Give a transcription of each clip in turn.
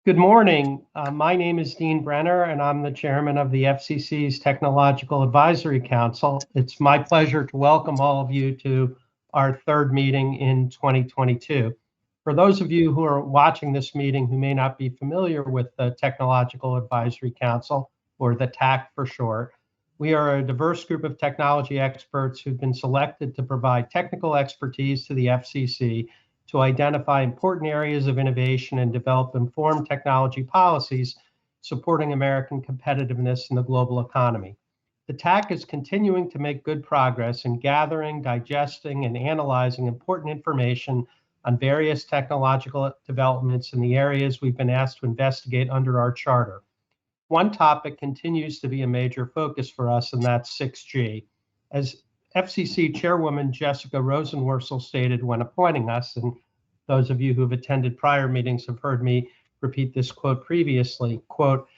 Good morning. My name is Dean Brenner, and I'm the chairman of the FCC's Technological Advisory Council. It's my pleasure to welcome all of you to our third meeting in 2022. For those of you who are watching this meeting who may not be familiar with the Technological Advisory Council, or the TAC for short, we are a diverse group of technology experts who've been selected to provide technical expertise to the FCC to identify important areas of innovation and develop informed technology policies supporting American competitiveness in the global economy. The TAC is continuing to make good progress in gathering, digesting, and analyzing important information on various technological developments in the areas we've been asked to investigate under our charter. One topic continues to be a major focus for us, and that's 6G. As FCC Chairwoman Jessica Rosenworcel stated when appointing us, and those of you who have attended prior meetings have heard me repeat this quote previously, quote,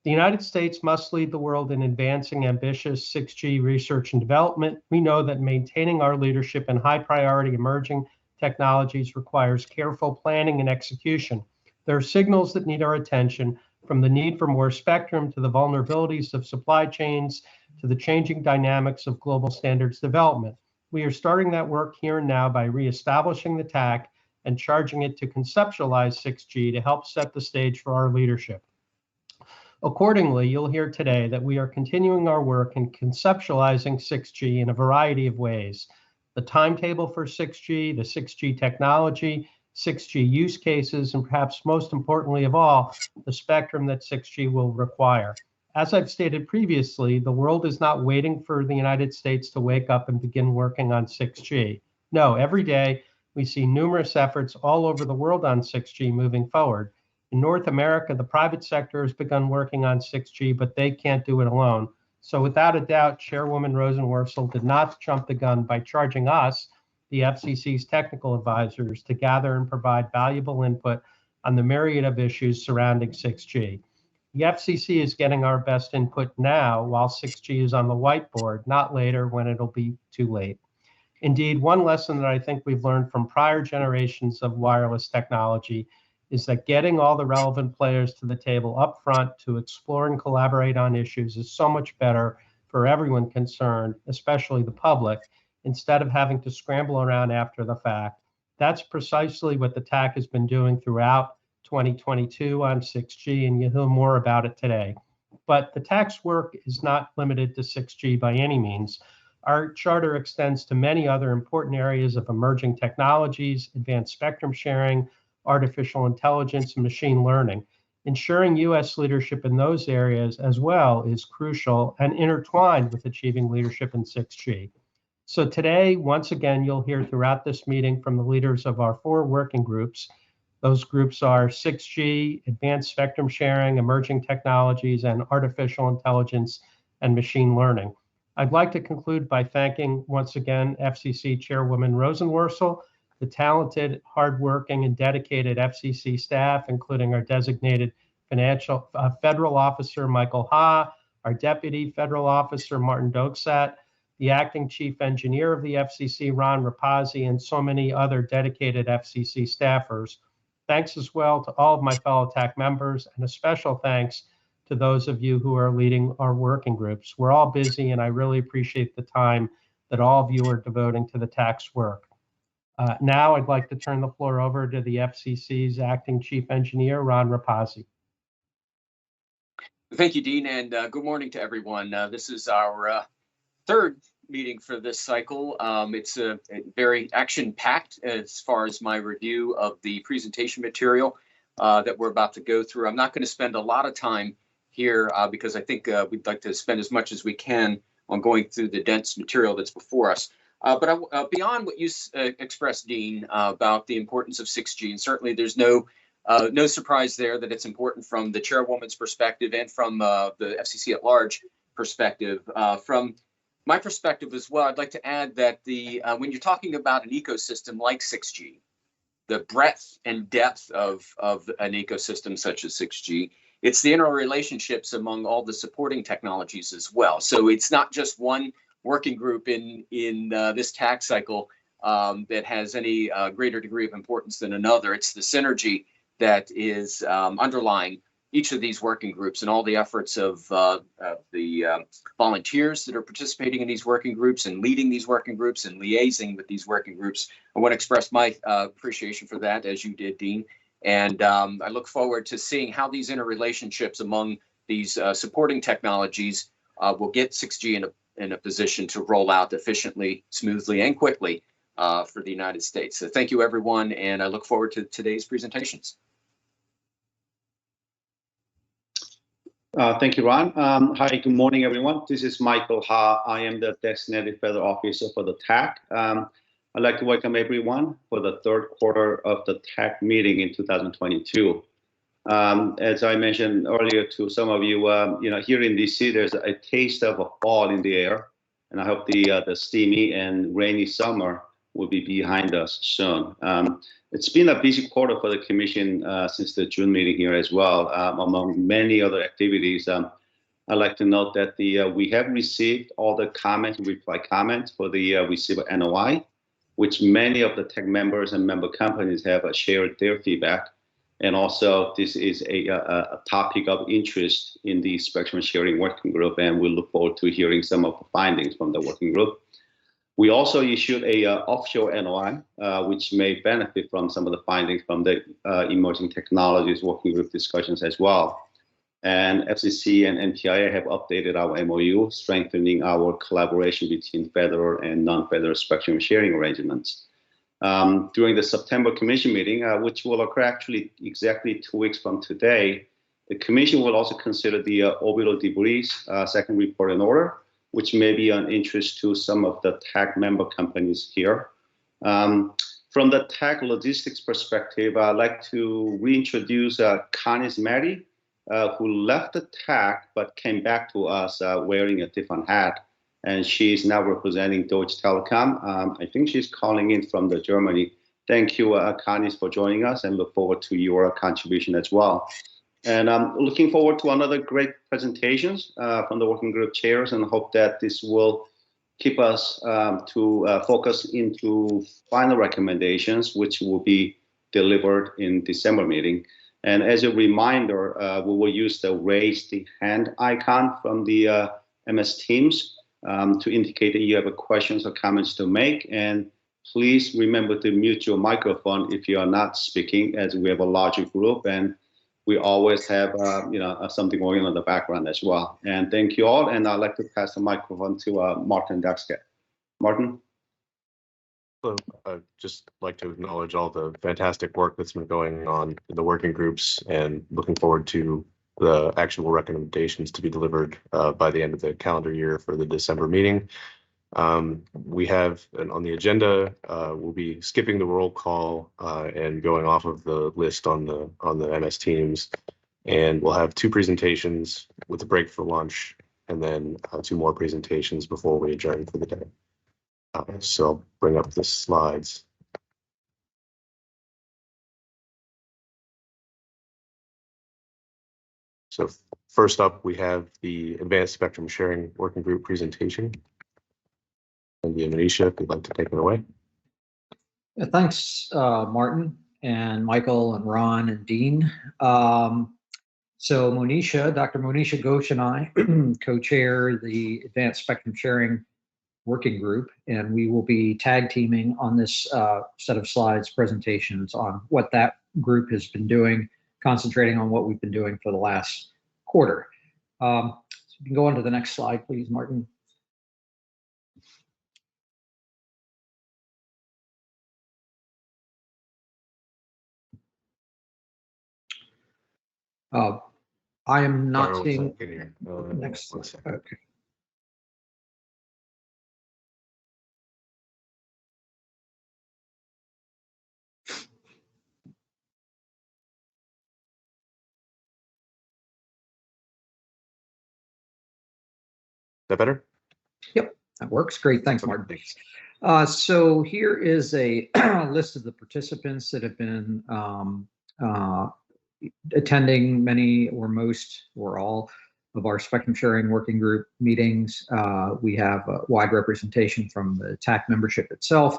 "The United States must lead the world in advancing ambitious 6G research and development. We know that maintaining our leadership in high priority emerging technologies requires careful planning and execution. There are signals that need our attention, from the need for more spectrum to the vulnerabilities of supply chains to the changing dynamics of global standards development. We are starting that work here and now by reestablishing the TAC and charging it to conceptualize 6G to help set the stage for our leadership. Accordingly, you'll hear today that we are continuing our work in conceptualizing 6G in a variety of ways. The timetable for 6G, the 6G technology, 6G use cases, and perhaps most importantly of all, the spectrum that 6G will require. As I've stated previously, the world is not waiting for the United States to wake up and begin working on 6G. No, every day we see numerous efforts all over the world on 6G moving forward. In North America, the private sector has begun working on 6G, but they can't do it alone. So without a doubt, Chairwoman Rosenworcel did not jump the gun by charging us, the FCC's technical advisors, to gather and provide valuable input on the myriad of issues surrounding 6G. The FCC is getting our best input now while 6G is on the whiteboard, not later when it'll be too late. Indeed, one lesson that I think we've learned from prior generations of wireless technology is that getting all the relevant players to the table up front to explore and collaborate on issues is so much better for everyone concerned, especially the public, instead of having to scramble around after the fact. That's precisely what the TAC has been doing throughout 2022 on 6G, and you'll hear more about it today. But the TAC's work is not limited to 6G by any means. Our charter extends to many other important areas of emerging technologies, advanced spectrum sharing, artificial intelligence, and machine learning. Ensuring U.S. leadership in those areas as well is crucial and intertwined with achieving leadership in 6G. So today, once again, you'll hear throughout this meeting from the leaders of our 4 working groups. Those groups are 6G, advanced spectrum sharing, emerging technologies, and artificial intelligence and machine learning. I'd like to conclude by thanking once again FCC Chairwoman Rosenworcel, the talented, hardworking, and dedicated FCC staff, including our designated federal officer, Michael Ha, our deputy federal officer, Martin Dogsat, the acting chief engineer of the FCC, Ron Rapazzi, and so many other dedicated FCC staffers. Thanks as well to all of my fellow TAC members, and a special thanks to those of you who are leading our working groups. We're all busy, and I really appreciate the time that all of you are devoting to the TAC's work. Now I'd like to turn the floor over to the FCC's acting chief engineer, Ron Rapazzi. Thank you, Dean, and good morning to everyone. This is our third meeting for this cycle. It's very action-packed as far as my review of the presentation material that we're about to go through. I'm not going to spend a lot of time here because I think we'd like to spend as much as we can on going through the dense material that's before us. But beyond what you expressed, Dean, about the importance of 6G, and certainly there's no surprise there that it's important from the chairwoman's perspective and from the FCC at large perspective. From my perspective as well, I'd like to add that when you're talking about an ecosystem like 6G, the breadth and depth of an ecosystem such as 6G, it's the interrelationships among all the supporting technologies as well. So it's not just one working group in this tax cycle that has any greater degree of importance than another. It's the synergy that is underlying each of these working groups and all the efforts of the volunteers that are participating in these working groups and leading these working groups and liaising with these working groups. I want to express my appreciation for that, as you did, Dean. And I look forward to seeing how these interrelationships among these supporting technologies will get 6G in a position to roll out efficiently, smoothly, and quickly for the United States. So thank you, everyone, and I look forward to today's presentations. Thank you, Ron. Hi, good morning, everyone. This is Michael Ha. I am the designated federal officer for the TAC. I'd like to welcome everyone for the third quarter of the TAC meeting in 2022. As I mentioned earlier to some of you, here in DC, there's a taste of a fall in the air, and I hope the steamy and rainy summer will be behind us soon. It's been a busy quarter for the Commission since the June meeting here as well, among many other activities. I'd like to note that we have received all the comments, reply comments for the receiver NOI, which many of the tech members and member companies have shared their feedback. And also, this is a topic of interest in the Spectrum Sharing Working Group, and we look forward to hearing some of the findings from the working group. We also issued a offshore NOI, which may benefit from some of the findings from the Emerging Technologies Working Group discussions as well. And FCC and NTIA have updated our MOU, strengthening our collaboration between federal and non-federal spectrum sharing arrangements. During the September Commission meeting, which will occur actually exactly 2 weeks from today, the Commission will also consider the orbital debris second report in order, which may be of interest to some of the TAC member companies here. From the TAC logistics perspective, I'd like to reintroduce Connie Maddy, who left the TAC but came back to us wearing a different hat. And she's now representing Deutsche Telekom. I think she's calling in from Germany. Thank you, Connie, for joining us, and look forward to your contribution as well. And I'm looking forward to another great presentations from the working group chairs, and hope that this will keep us to focus into final recommendations, which will be delivered in December meeting. And as a reminder, we will use the raise the hand icon from the MS Teams to indicate that you have questions or comments to make. And please remember to mute your microphone if you are not speaking, as we have a larger group and we always have something going on in the background as well. And thank you all. And I'd like to pass the microphone to Martin Daxket. Martin. Hello. I'd just like to acknowledge all the fantastic work that's been going on in the working groups, and looking forward to the actual recommendations to be delivered by the end of the calendar year for the December meeting. We have on the agenda, we'll be skipping the roll call and going off of the list on the MS Teams, and we'll have 2 presentations with a break for lunch, and then 2 more presentations before we adjourn for the day. So I'll bring up the slides. So first up, we have the Advanced Spectrum Sharing Working Group presentation. And Monisha, if you'd like to take it away. Yeah, thanks, Martin and Michael and Ron and Dean. So Dr. Monisha Ghosh and I co-chair the Advanced Spectrum Sharing Working Group, and we will be tag teaming on this set of slides presentations on what that group has been doing, concentrating on what we've been doing for the last quarter. So you can go on to the next slide, please, Martin. I am not seeing. Next. Okay. Is that better? Yep, that works. Great. Thanks, Martin. So here is a list of the participants that have been attending many or most or all of our Spectrum Sharing Working Group meetings. We have a wide representation from the TAC membership itself,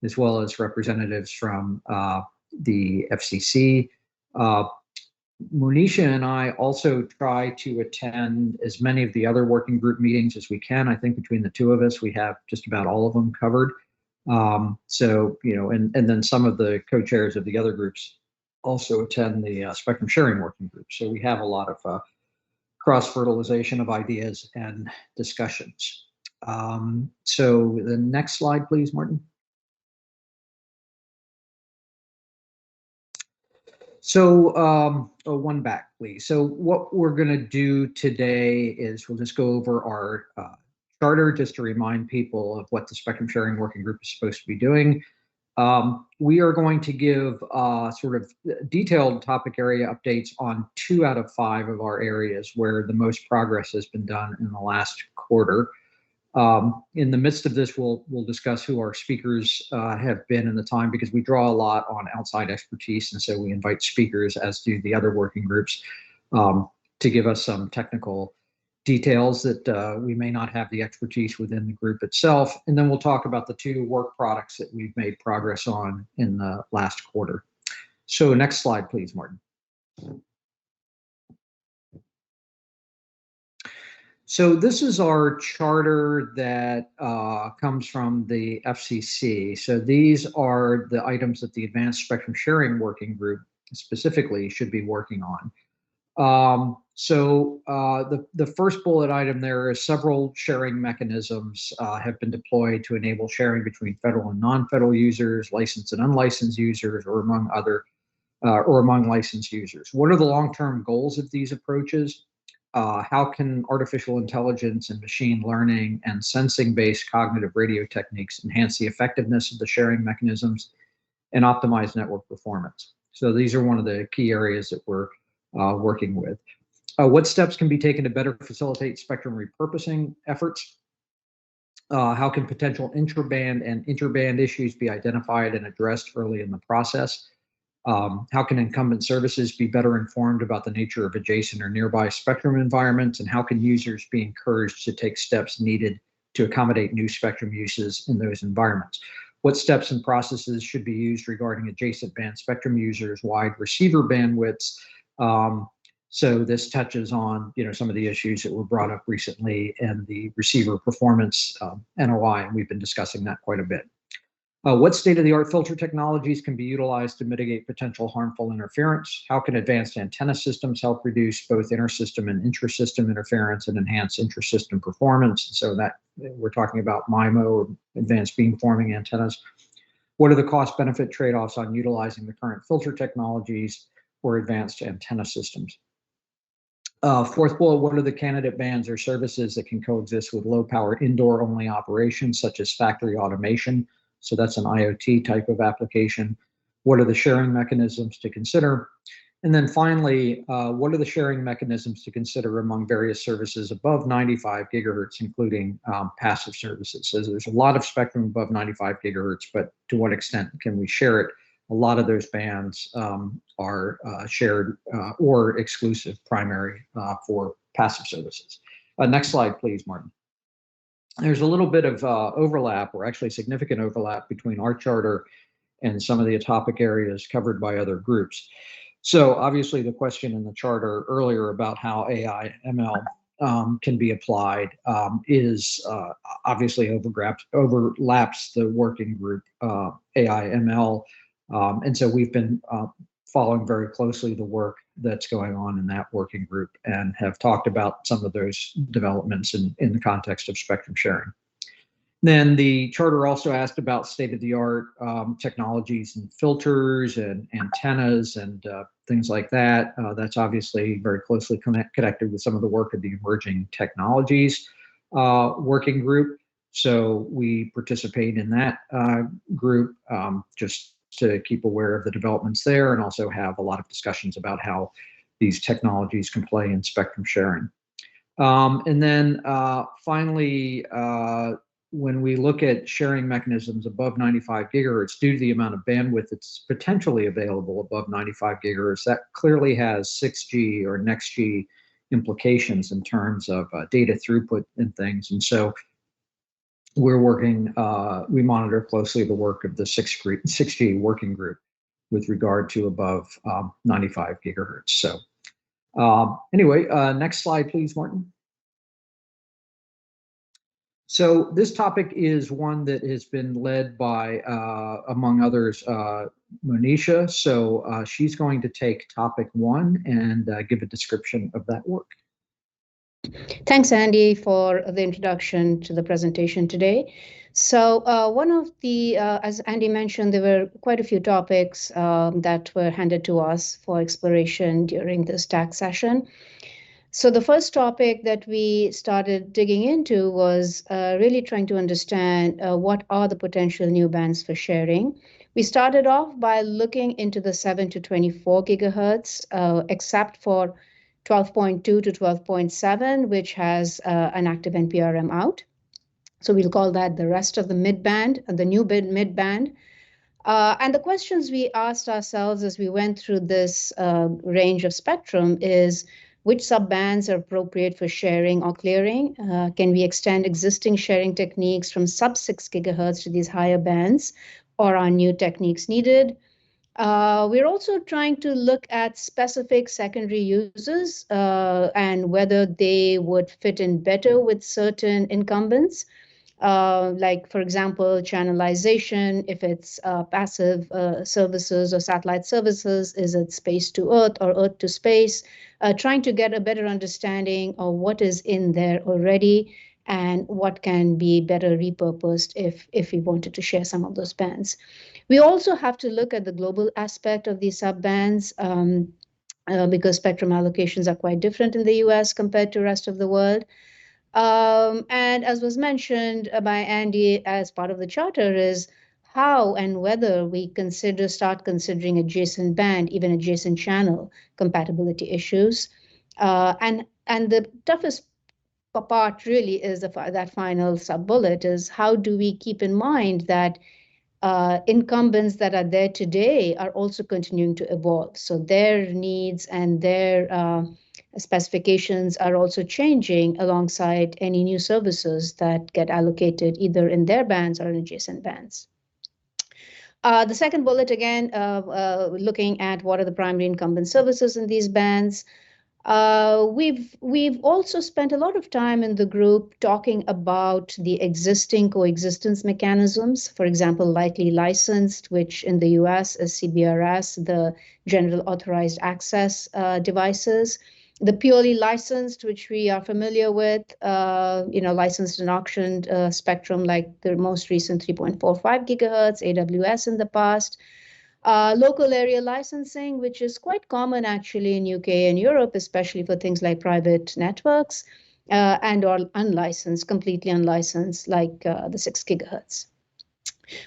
as well as representatives from the FCC, Monisha and I also try to attend as many of the other working group meetings as we can. I think between the two of us, we have just about all of them covered. So, and then some of the co-chairs of the other groups also attend the spectrum sharing working group. So we have a lot of cross-fertilization of ideas and discussions. So the next slide, please, Martin. So one back, please. So what we're going to do today is we'll just go over our charter just to remind people of what the Spectrum Sharing Working Group is supposed to be doing. We are going to give sort of detailed topic area updates on 2 out of 5 of our areas where the most progress has been done in the last quarter. In the midst of this, we'll discuss who our speakers have been in the time, because we draw a lot on outside expertise, and so we invite speakers, as do the other working groups, to give us some technical details that we may not have the expertise within the group itself. And then we'll talk about the 2 work products that we've made progress on in the last quarter. So next slide, please, Martin. So this is our charter that comes from the FCC. So these are the items that the Advanced Spectrum Sharing Working Group specifically should be working on. The first bullet item there is several sharing mechanisms have been deployed to enable sharing between federal and non-federal users, licensed and unlicensed users, or among licensed users. What are the long-term goals of these approaches? How can artificial intelligence and machine learning and sensing-based cognitive radio techniques enhance the effectiveness of the sharing mechanisms and optimize network performance? So these are one of the key areas that we're working with. What steps can be taken to better facilitate spectrum repurposing efforts? How can potential intraband and interband issues be identified and addressed early in the process? How can incumbent services be better informed about the nature of adjacent or nearby spectrum environments? And how can users be encouraged to take steps needed to accommodate new spectrum uses in those environments? What steps and processes should be used regarding adjacent band spectrum users, wide receiver bandwidths? So this touches on, some of the issues that were brought up recently and the receiver performance NOI, and we've been discussing that quite a bit. What state-of-the-art filter technologies can be utilized to mitigate potential harmful interference? How can advanced antenna systems help reduce both intersystem and intrasystem interference and enhance intrasystem performance? So that we're talking about MIMO, or advanced beamforming antennas. What are the cost-benefit trade-offs on utilizing the current filter technologies or advanced antenna systems? Fourth bullet, what are the candidate bands or services that can coexist with low-power indoor-only operations, such as factory automation? So that's an IoT type of application. What are the sharing mechanisms to consider? And then finally, what are the sharing mechanisms to consider among various services above 95 gigahertz, including passive services? So there's a lot of spectrum above 95 gigahertz, but to what extent can we share it? A lot of those bands are shared or exclusive primary for passive services. Next slide, please, Martin. There's a little bit of overlap, or actually significant overlap, between our charter and some of the topic areas covered by other groups. So obviously the question in the charter earlier about how AI ML can be applied is obviously overlaps the working group AI ML. And so we've been following very closely the work that's going on in that working group and have talked about some of those developments in the context of spectrum sharing. Then the charter also asked about state-of-the-art technologies and filters and antennas and things like that. That's obviously very closely connected with some of the work of the emerging technologies working group. So we participate in that group just to keep aware of the developments there, and also have a lot of discussions about how these technologies can play in spectrum sharing. And then finally, when we look at sharing mechanisms above 95 gigahertz, due to the amount of bandwidth that's potentially available above 95 gigahertz, that clearly has 6G or next-G implications in terms of data throughput and things. And so we're working, we monitor closely the work of the 6G working group. with regard to above 95 gigahertz. So anyway, next slide, please, Martin. So this topic is one that has been led by, among others, Monisha. So she's going to take topic 1 and give a description of that work. Thanks, Andy, for the introduction to the presentation today. So one of the, as Andy mentioned, there were quite a few topics that were handed to us for exploration during this TAC session. So the first topic that we started digging into was really trying to understand what are the potential new bands for sharing. We started off by looking into the 7 to 24 gigahertz, except for 12.2 to 12.7, which has an active NPRM out. So we'll call that the rest of the mid-band, the new mid-band. And the questions we asked ourselves as we went through this range of spectrum is, which subbands are appropriate for sharing or clearing? Can we extend existing sharing techniques from sub-6 gigahertz to these higher bands, or are new techniques needed? We're also trying to look at specific secondary uses and whether they would fit in better with certain incumbents. Like, for example, channelization, if it's passive services or satellite services, is it space to earth or earth to space? Trying to get a better understanding of what is in there already and what can be better repurposed if we wanted to share some of those bands. We also have to look at the global aspect of these subbands because spectrum allocations are quite different in the US compared to the rest of the world. And as was mentioned by Andy as part of the charter is how and whether we start considering adjacent band, even adjacent channel compatibility issues. And the toughest part really is that final sub-bullet is how do we keep in mind that incumbents that are there today are also continuing to evolve. So their needs and their specifications are also changing alongside any new services that get allocated either in their bands or in adjacent bands. The second bullet, again, looking at what are the primary incumbent services in these bands. We've also spent a lot of time in the group talking about the existing coexistence mechanisms, for example, lightly licensed, which in the US is CBRS, the General Authorized Access devices. The purely licensed, which we are familiar with, licensed and auctioned spectrum, like the most recent 3.45 gigahertz, AWS in the past. Local area licensing, which is quite common actually in UK and Europe, especially for things like private networks, and or unlicensed, completely unlicensed, like the 6 gigahertz.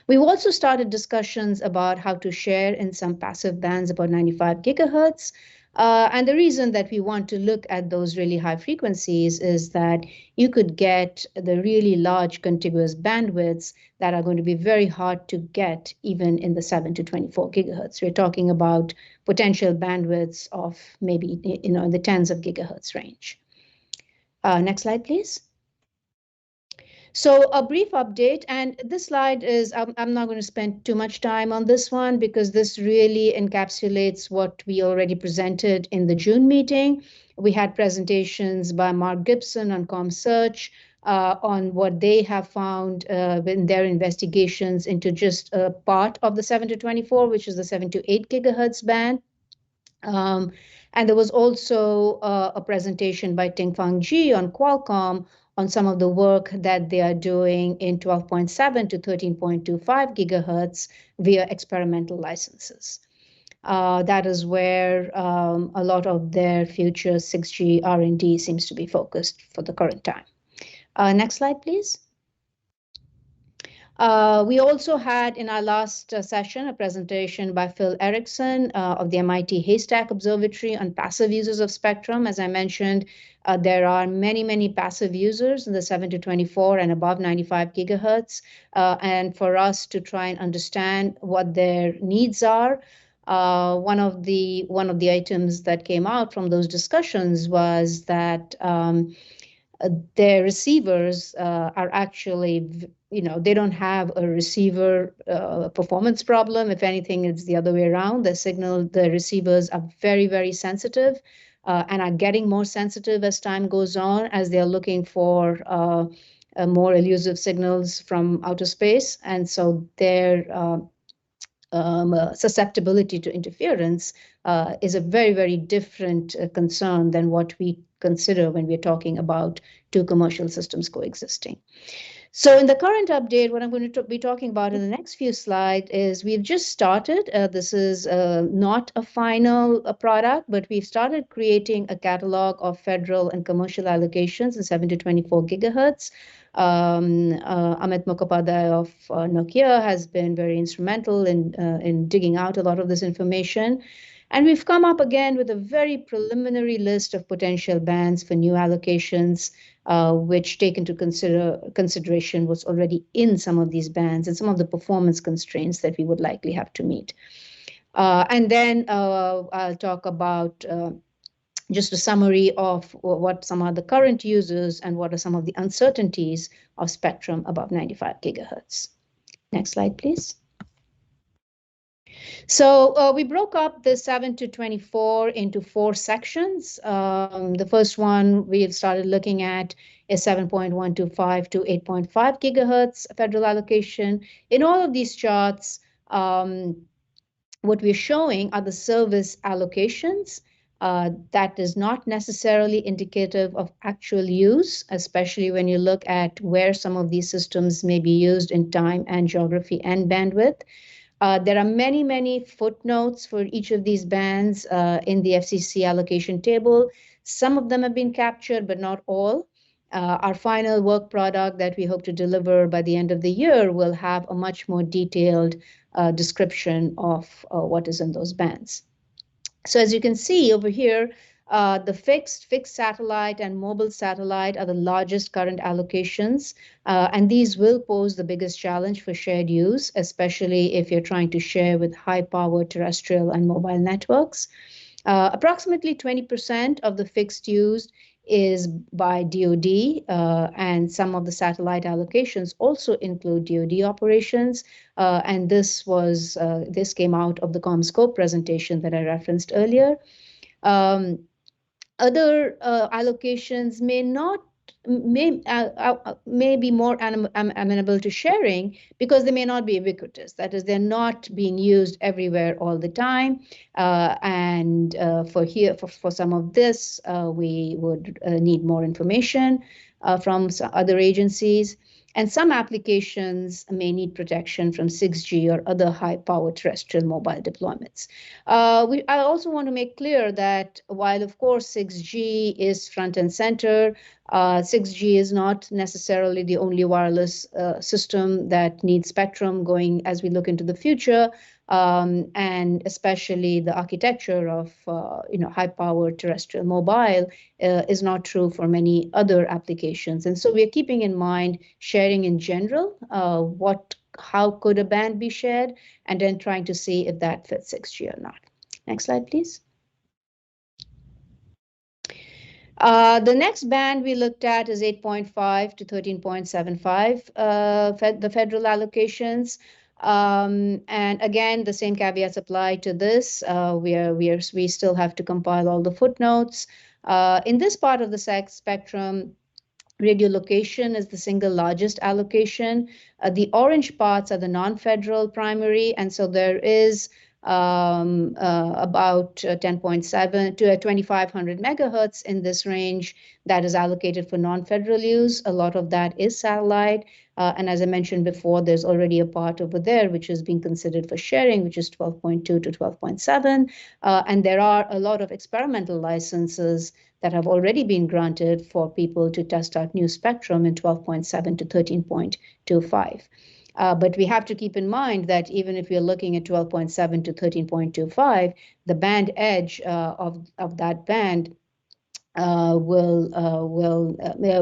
We've also started discussions about how to share in some passive bands about 95 gigahertz. And the reason that we want to look at those really high frequencies is that you could get the really large contiguous bandwidths that are going to be very hard to get even in the 7 to 24 gigahertz. We're talking about potential bandwidths of maybe in the tens of gigahertz range. Next slide, please. So a brief update, and this slide is, I'm not going to spend too much time on this one because this really encapsulates what we already presented in the June meeting. We had presentations by Mark Gibson on ComSearch on what they have found in their investigations into just a part of the 7 to 24, which is the 7 to 8 gigahertz band. And there was also a presentation by Ting-Fang Ji on Qualcomm on some of the work that they are doing in 12.7 to 13.25 gigahertz via experimental licenses. That is where a lot of their future 6G R&D seems to be focused for the current time. Next slide, please. We also had in our last session a presentation by Phil Erickson of the MIT Haystack Observatory on passive users of spectrum. As I mentioned, there are many, many passive users in the 7 to 24 and above 95 gigahertz. And for us to try and understand what their needs are, one of the items that came out from those discussions was that their receivers are actually they don't have a receiver performance problem. If anything, it's the other way around. The receivers are very, very sensitive and are getting more sensitive as time goes on, as they're looking for more elusive signals from outer space. And so their susceptibility to interference is a very, very different concern than what we consider when we're talking about two commercial systems coexisting. So in the current update, what I'm going to be talking about in the next few slides is we've just started. This is not a final product, but we've started creating a catalog of federal and commercial allocations in 7 to 24 gigahertz. Amit Mukhopadhyay of Nokia has been very instrumental in digging out a lot of this information. And we've come up again with a very preliminary list of potential bands for new allocations, which take into consideration what's already in some of these bands and some of the performance constraints that we would likely have to meet. And then I'll talk about just a summary of what some are the current users and what are some of the uncertainties of spectrum above 95 gigahertz. Next slide, please. So we broke up the 7 to 24 into 4 sections. The first one we have started looking at is 7.125 to 8.5 gigahertz federal allocation. In all of these charts, what we're showing are the service allocations. That is not necessarily indicative of actual use, especially when you look at where some of these systems may be used in time and geography and bandwidth. There are many, many footnotes for each of these bands in the FCC allocation table. Some of them have been captured, but not all. Our final work product that we hope to deliver by the end of the year will have a much more detailed description of what is in those bands. So as you can see over here, the fixed satellite and mobile satellite are the largest current allocations, and these will pose the biggest challenge for shared use, especially if you're trying to share with high-power terrestrial and mobile networks. Approximately 20% of the fixed used is by DoD, and some of the satellite allocations also include DoD operations, and this came out of the CommScope presentation that I referenced earlier. Other allocations may be more amenable to sharing because they may not be ubiquitous. That is, they're not being used everywhere all the time. And for some of this, we would need more information from some other agencies. And some applications may need protection from 6G or other high-power terrestrial mobile deployments. I also want to make clear that while, of course, 6G is front and center, 6G is not necessarily the only wireless system that needs spectrum going as we look into the future. And especially the architecture of high-power terrestrial mobile is not true for many other applications. And so we are keeping in mind sharing in general, how could a band be shared, and then trying to see if that fits 6G or not. Next slide, please. The next band we looked at is 8.5 to 13.75, the federal allocations. And again, the same caveats apply to this. We still have to compile all the footnotes. In this part of the spectrum, radio location is the single largest allocation. The orange parts are the non-federal primary, and so there is about 10.7 to 2,500 megahertz in this range that is allocated for non-federal use. A lot of that is satellite. And as I mentioned before, there's already a part over there which is being considered for sharing, which is 12.2 to 12.7. And there are a lot of experimental licenses that have already been granted for people to test out new spectrum in 12.7 to 13.25. But we have to keep in mind that even if we're looking at 12.7 to 13.25, the band edge of that band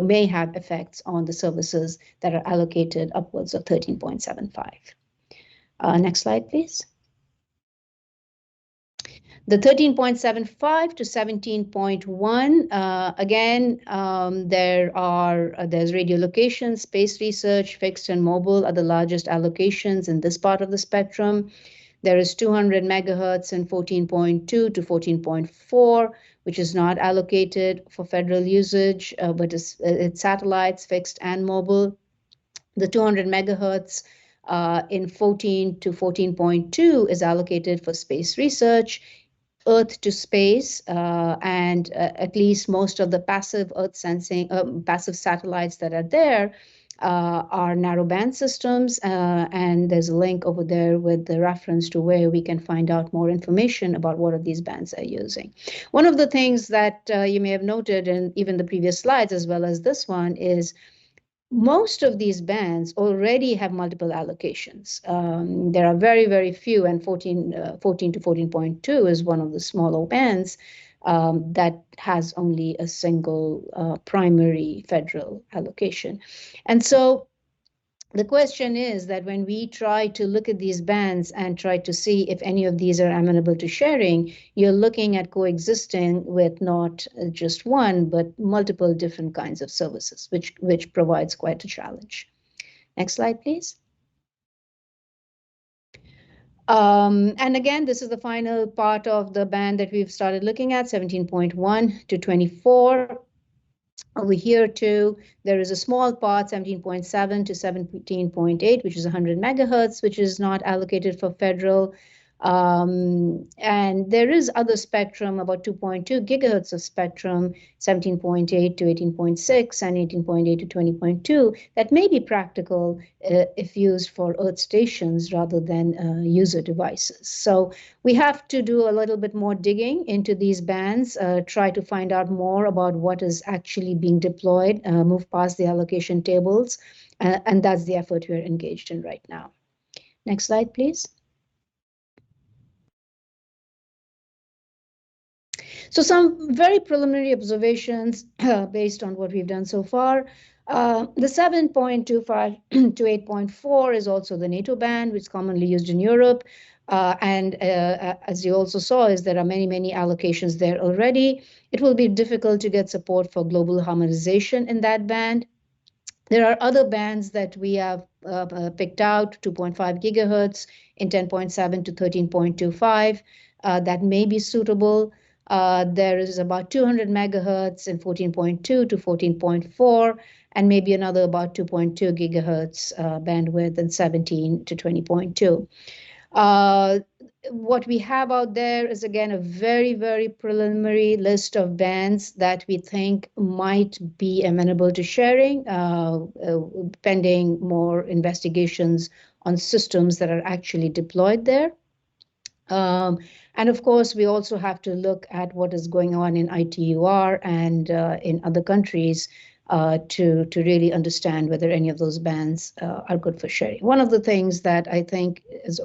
may have effects on the services that are allocated upwards of 13.75. Next slide, please. The 13.75 to 17.1, again, there's radio location, space research, fixed and mobile are the largest allocations in this part of the spectrum. There is 200 megahertz and 14.2 to 14.4, which is not allocated for federal usage, but it's satellites, fixed and mobile. The 200 megahertz in 14 to 14.2 is allocated for space research, Earth to space, and at least most of the passive Earth sensing, passive satellites that are there are narrowband systems, and there's a link over there with the reference to where we can find out more information about what of these bands are using. One of the things that you may have noted in even the previous slides, as well as this one, is most of these bands already have multiple allocations. There are very, very few, and 14 to 14.2 is one of the smaller bands that has only a single primary federal allocation. And so the question is that when we try to look at these bands and try to see if any of these are amenable to sharing, you're looking at coexisting with not just one, but multiple different kinds of services, which provides quite a challenge. Next slide, please. And again, this is the final part of the band that we've started looking at, 17.1 to 24. Over here too, there is a small part, 17.7 to 17.8, which is 100 megahertz, which is not allocated for federal. And there is other spectrum, about 2.2 gigahertz of spectrum, 17.8 to 18.6 and 18.8 to 20.2, that may be practical if used for Earth stations rather than user devices. So we have to do a little bit more digging into these bands, try to find out more about what is actually being deployed, move past the allocation tables, and that's the effort we're engaged in right now. Next slide, please. So some very preliminary observations based on what we've done so far. The 7.25 to 8.4 is also the NATO band, which is commonly used in Europe. And as you also saw, is there are many, many allocations there already. It will be difficult to get support for global harmonization in that band. There are other bands that we have picked out, 2.5 gigahertz in 10.7 to 13.25, that may be suitable. There is about 200 megahertz in 14.2 to 14.4, and maybe another about 2.2 gigahertz bandwidth in 17 to 20.2. What we have out there is, again, a very, very preliminary list of bands that we think might be amenable to sharing, pending more investigations on systems that are actually deployed there. And of course, we also have to look at what is going on in ITUR and in other countries to really understand whether any of those bands are good for sharing. One of the things that I think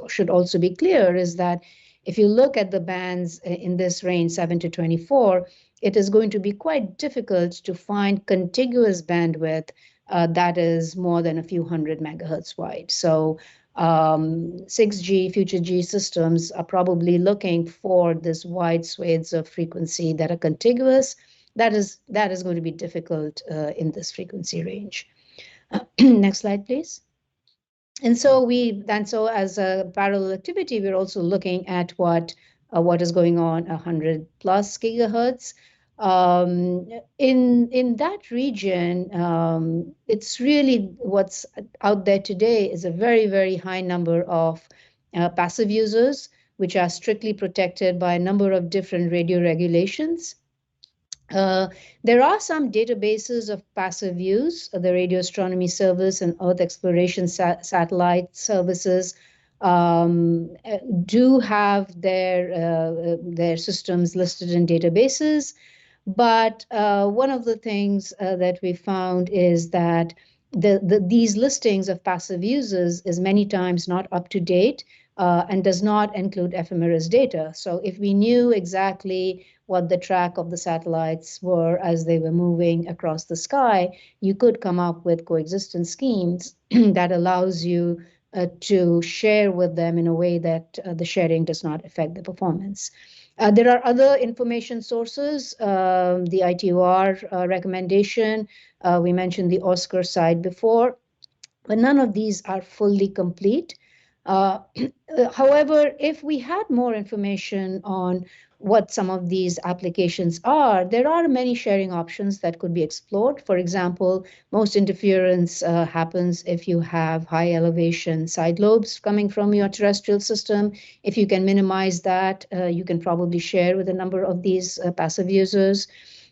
should also be clear is that if you look at the bands in this range, 7 to 24, it is going to be quite difficult to find contiguous bandwidth that is more than a few hundred megahertz wide. So 6G, future G systems are probably looking for this wide swathes of frequency that are contiguous. That is going to be difficult in this frequency range. Next slide, please. And so as a parallel activity, we're also looking at what is going on 100 plus gigahertz. In that region, it's really what's out there today is a very, very high number of passive users, which are strictly protected by a number of different radio regulations. There are some databases of passive use. The Radio Astronomy Service and Earth Exploration Satellite Services do have their systems listed in databases. But one of the things that we found is that these listings of passive users is many times not up to date and does not include ephemeris data. So if we knew exactly what the track of the satellites were as they were moving across the sky, you could come up with coexistence schemes that allows you to share with them in a way that the sharing does not affect the performance. There are other information sources, the ITOR recommendation, we mentioned the OSCAR site before, but none of these are fully complete. However, if we had more information on what some of these applications are, there are many sharing options that could be explored. For example, most interference happens if you have high elevation side lobes coming from your terrestrial system. If you can minimize that, you can probably share with a number of these passive users.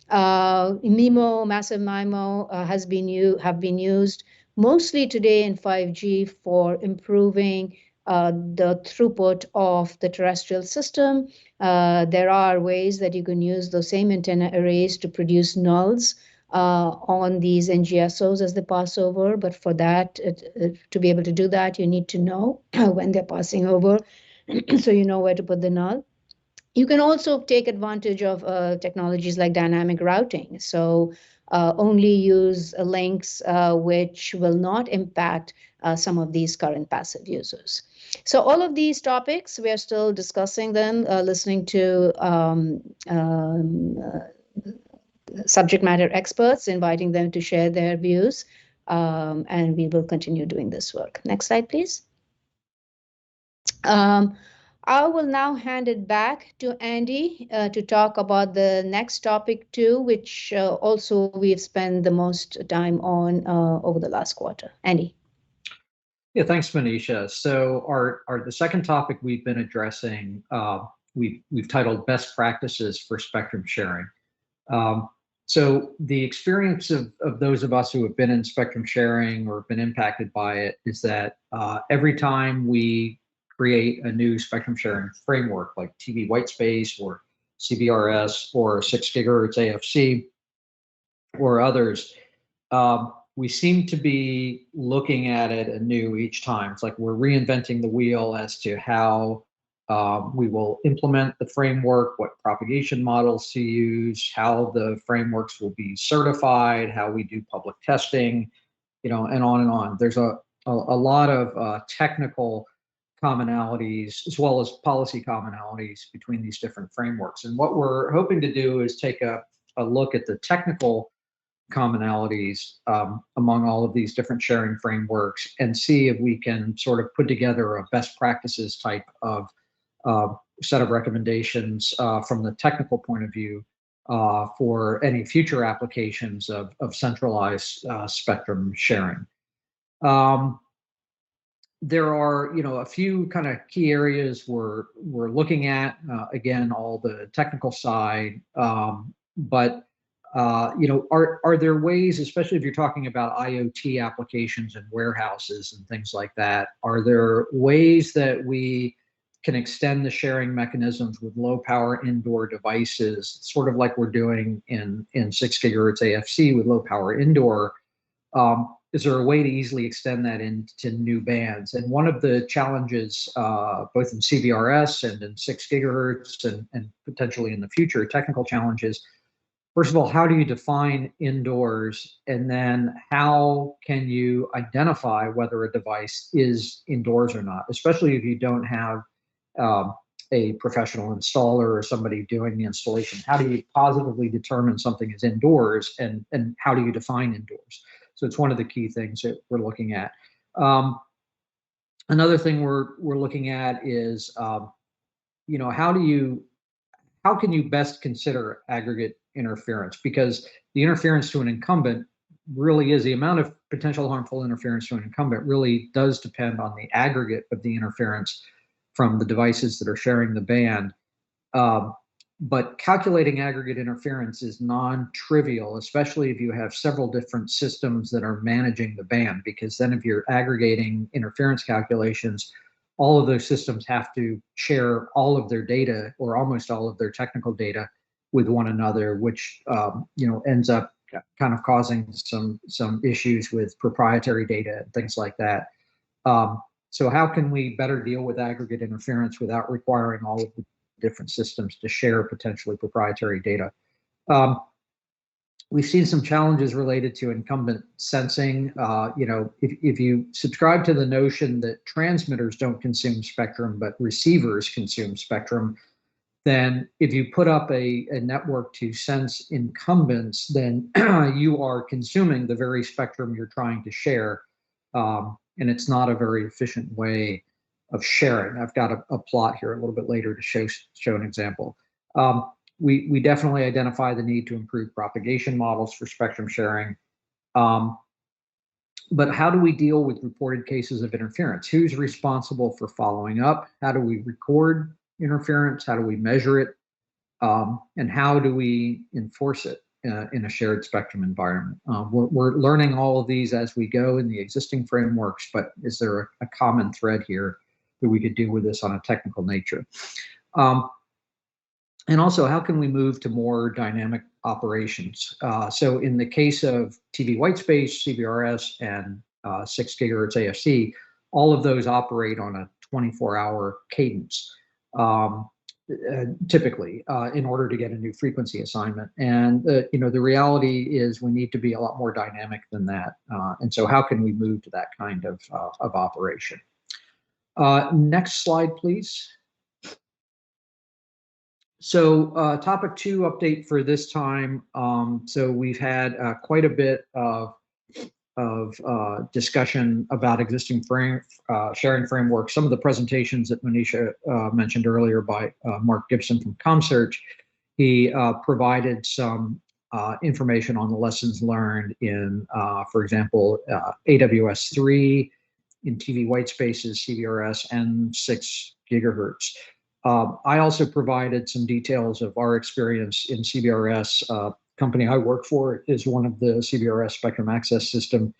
MIMO, massive MIMO have been used mostly today in 5G for improving the throughput of the terrestrial system. There are ways that you can use those same antenna arrays to produce nulls on these NGSOs as they pass over. But for that, to be able to do that, you need to know when they're passing over, so you know where to put the null. You can also take advantage of technologies like dynamic routing. So only use links which will not impact some of these current passive users. So all of these topics, we are still discussing them, listening to subject matter experts, inviting them to share their views, and we will continue doing this work. Next slide, please. I will now hand it back to Andy to talk about the next topic too, which also we've spent the most time on over the last quarter. Andy. Yeah, thanks, Manisha. So the second topic we've been addressing, we've titled Best Practices for Spectrum Sharing. So the experience of those of us who have been in spectrum sharing or been impacted by it is that every time we create a new spectrum sharing framework like TV Whitespace or CBRS or 6 gigahertz AFC or others, we seem to be looking at it anew each time. It's like we're reinventing the wheel as to how we will implement the framework, what propagation models to use, how the frameworks will be certified, how we do public testing, and on and on. There's a lot of technical commonalities as well as policy commonalities between these different frameworks. And what we're hoping to do is take a look at the technical commonalities among all of these different sharing frameworks and see if we can sort of put together a best practices type of set of recommendations from the technical point of view for any future applications of centralized spectrum sharing. There are, a few kind of key areas we're looking at. Again, all the technical side, but are there ways, especially if you're talking about IoT applications and warehouses and things like that, are there ways that we can extend the sharing mechanisms with low power indoor devices, sort of like we're doing in 6 gigahertz AFC with low power indoor? Is there a way to easily extend that into new bands? And one of the challenges, both in CBRS and in 6 gigahertz and potentially in the future, technical challenges, first of all, how do you define indoors? And then how can you identify whether a device is indoors or not, especially if you don't have a professional installer or somebody doing the installation? How do you positively determine something is indoors, and how do you define indoors? So it's one of the key things that we're looking at. Another thing we're looking at is, how can you best consider aggregate interference? Because the interference to an incumbent really is, the amount of potential harmful interference to an incumbent really does depend on the aggregate of the interference from the devices that are sharing the band. But calculating aggregate interference is non-trivial, especially if you have several different systems that are managing the band, because then if you're aggregating interference calculations, all of those systems have to share all of their data or almost all of their technical data with one another, which ends up kind of causing some issues with proprietary data and things like that. So how can we better deal with aggregate interference without requiring all of the different systems to share potentially proprietary data? We've seen some challenges related to incumbent sensing. If you subscribe to the notion that transmitters don't consume spectrum, but receivers consume spectrum, then if you put up a network to sense incumbents, then you are consuming the very spectrum you're trying to share. And it's not a very efficient way of sharing. I've got a plot here a little bit later to show an example. We definitely identify the need to improve propagation models for spectrum sharing. But how do we deal with reported cases of interference? Who's responsible for following up? How do we record interference? How do we measure it? And how do we enforce it in a shared spectrum environment? We're learning all of these as we go in the existing frameworks, but is there a common thread here that we could deal with this on a technical nature? And also, how can we move to more dynamic operations? So in the case of TV whitespace, CBRS, and 6 gigahertz AFC, all of those operate on a 24-hour cadence, typically, in order to get a new frequency assignment. And the reality is we need to be a lot more dynamic than that. And so how can we move to that kind of operation? Next slide, please. So topic 2 update for this time. So we've had quite a bit of discussion about existing sharing frameworks. Some of the presentations that Monisha mentioned earlier by Mark Gibson from ComSearch, he provided some information on the lessons learned in, for example, AWS3, in TV whitespaces, CBRS, and 6 gigahertz. I also provided some details of our experience in CBRS. Company I work for is one of the CBRS Spectrum Access System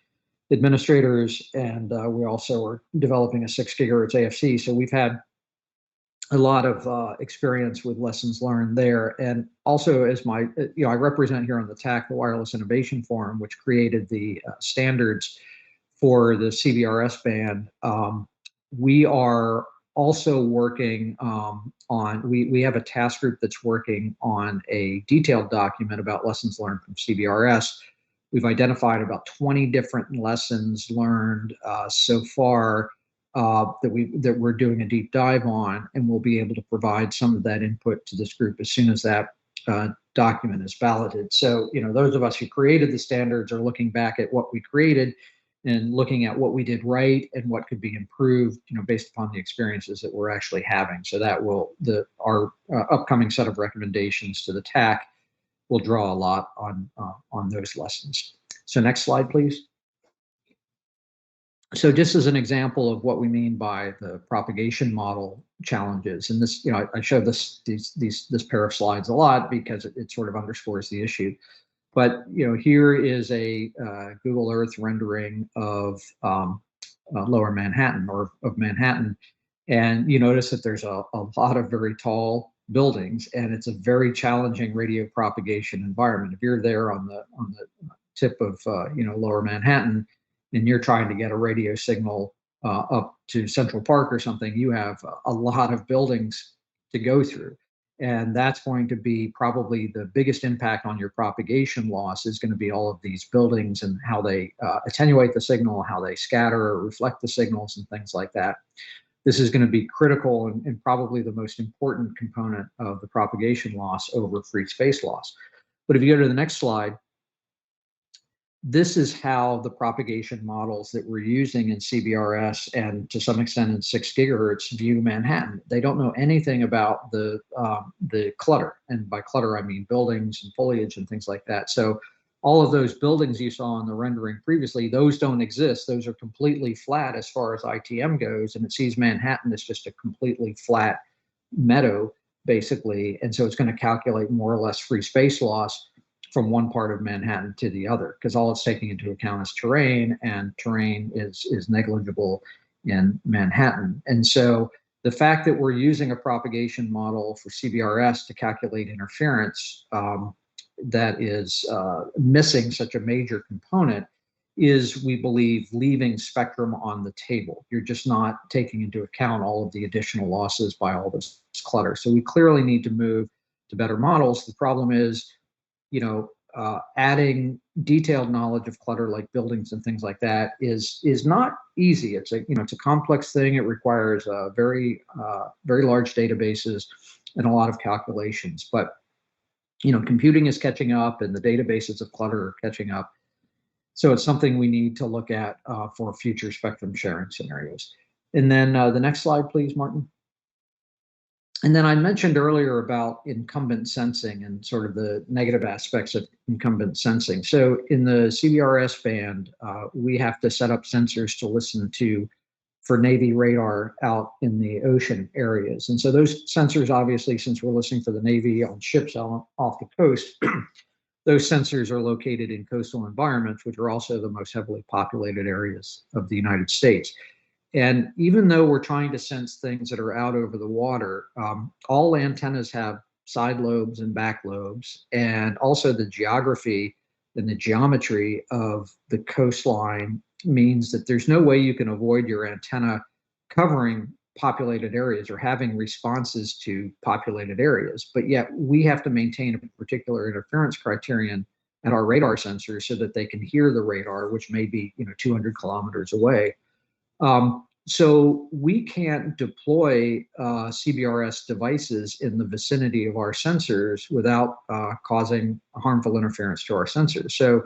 administrators, and we also are developing a 6 gigahertz AFC. So we've had a lot of experience with lessons learned there. And also, as I represent here on the TAC, the Wireless Innovation Forum, which created the standards for the CBRS band. We are also working we have a task group that's working on a detailed document about lessons learned from CBRS. We've identified about 20 different lessons learned so far that we're doing a deep dive on, and we'll be able to provide some of that input to this group as soon as that document is balloted. So, those of us who created the standards are looking back at what we created and looking at what we did right and what could be improved, based upon the experiences that we're actually having. So that our upcoming set of recommendations to the TAC will draw a lot on those lessons. So next slide, please. So just as an example of what we mean by the propagation model challenges, and this, I show this pair of slides a lot because it sort of underscores the issue. But here is a Google Earth rendering of Lower Manhattan, or of Manhattan, and you notice that there's a lot of very tall buildings, and it's a very challenging radio propagation environment. If you're there on the tip of Lower Manhattan, and you're trying to get a radio signal up to Central Park or something, you have a lot of buildings to go through. And that's going to be probably the biggest impact on your propagation loss, is going to be all of these buildings and how they attenuate the signal, how they scatter or reflect the signals and things like that. This is going to be critical and probably the most important component of the propagation loss over free space loss. But if you go to the next slide, this is how the propagation models that we're using in CBRS and to some extent in 6 gigahertz view Manhattan. They don't know anything about the clutter, and by clutter I mean buildings and foliage and things like that. So all of those buildings you saw in the rendering previously, those don't exist. Those are completely flat as far as ITM goes, and it sees Manhattan as just a completely flat meadow, basically. And so it's going to calculate more or less free space loss from one part of Manhattan to the other, because all it's taking into account is terrain, and terrain is negligible in Manhattan. And so the fact that we're using a propagation model for CBRS to calculate interference that is missing such a major component is, we believe, leaving spectrum on the table. You're just not taking into account all of the additional losses by all this clutter. So we clearly need to move to better models. The problem is, adding detailed knowledge of clutter like buildings and things like that is not easy. It's a complex thing. It requires very large databases and a lot of calculations. But computing is catching up, and the databases of clutter are catching up. So it's something we need to look at for future spectrum sharing scenarios. And then the next slide, please, Martin. And then I mentioned earlier about incumbent sensing and sort of the negative aspects of incumbent sensing. So in the CBRS band, we have to set up sensors to listen for Navy radar out in the ocean areas. And so those sensors, obviously, since we're listening for the Navy on ships off the coast, those sensors are located in coastal environments, which are also the most heavily populated areas of the United States. And even though we're trying to sense things that are out over the water, all antennas have side lobes and back lobes, and also the geography and the geometry of the coastline means that there's no way you can avoid your antenna covering populated areas or having responses to populated areas. But yet we have to maintain a particular interference criterion at our radar sensors so that they can hear the radar, which may be 200 kilometers away. So we can't deploy CBRS devices in the vicinity of our sensors without causing harmful interference to our sensors. So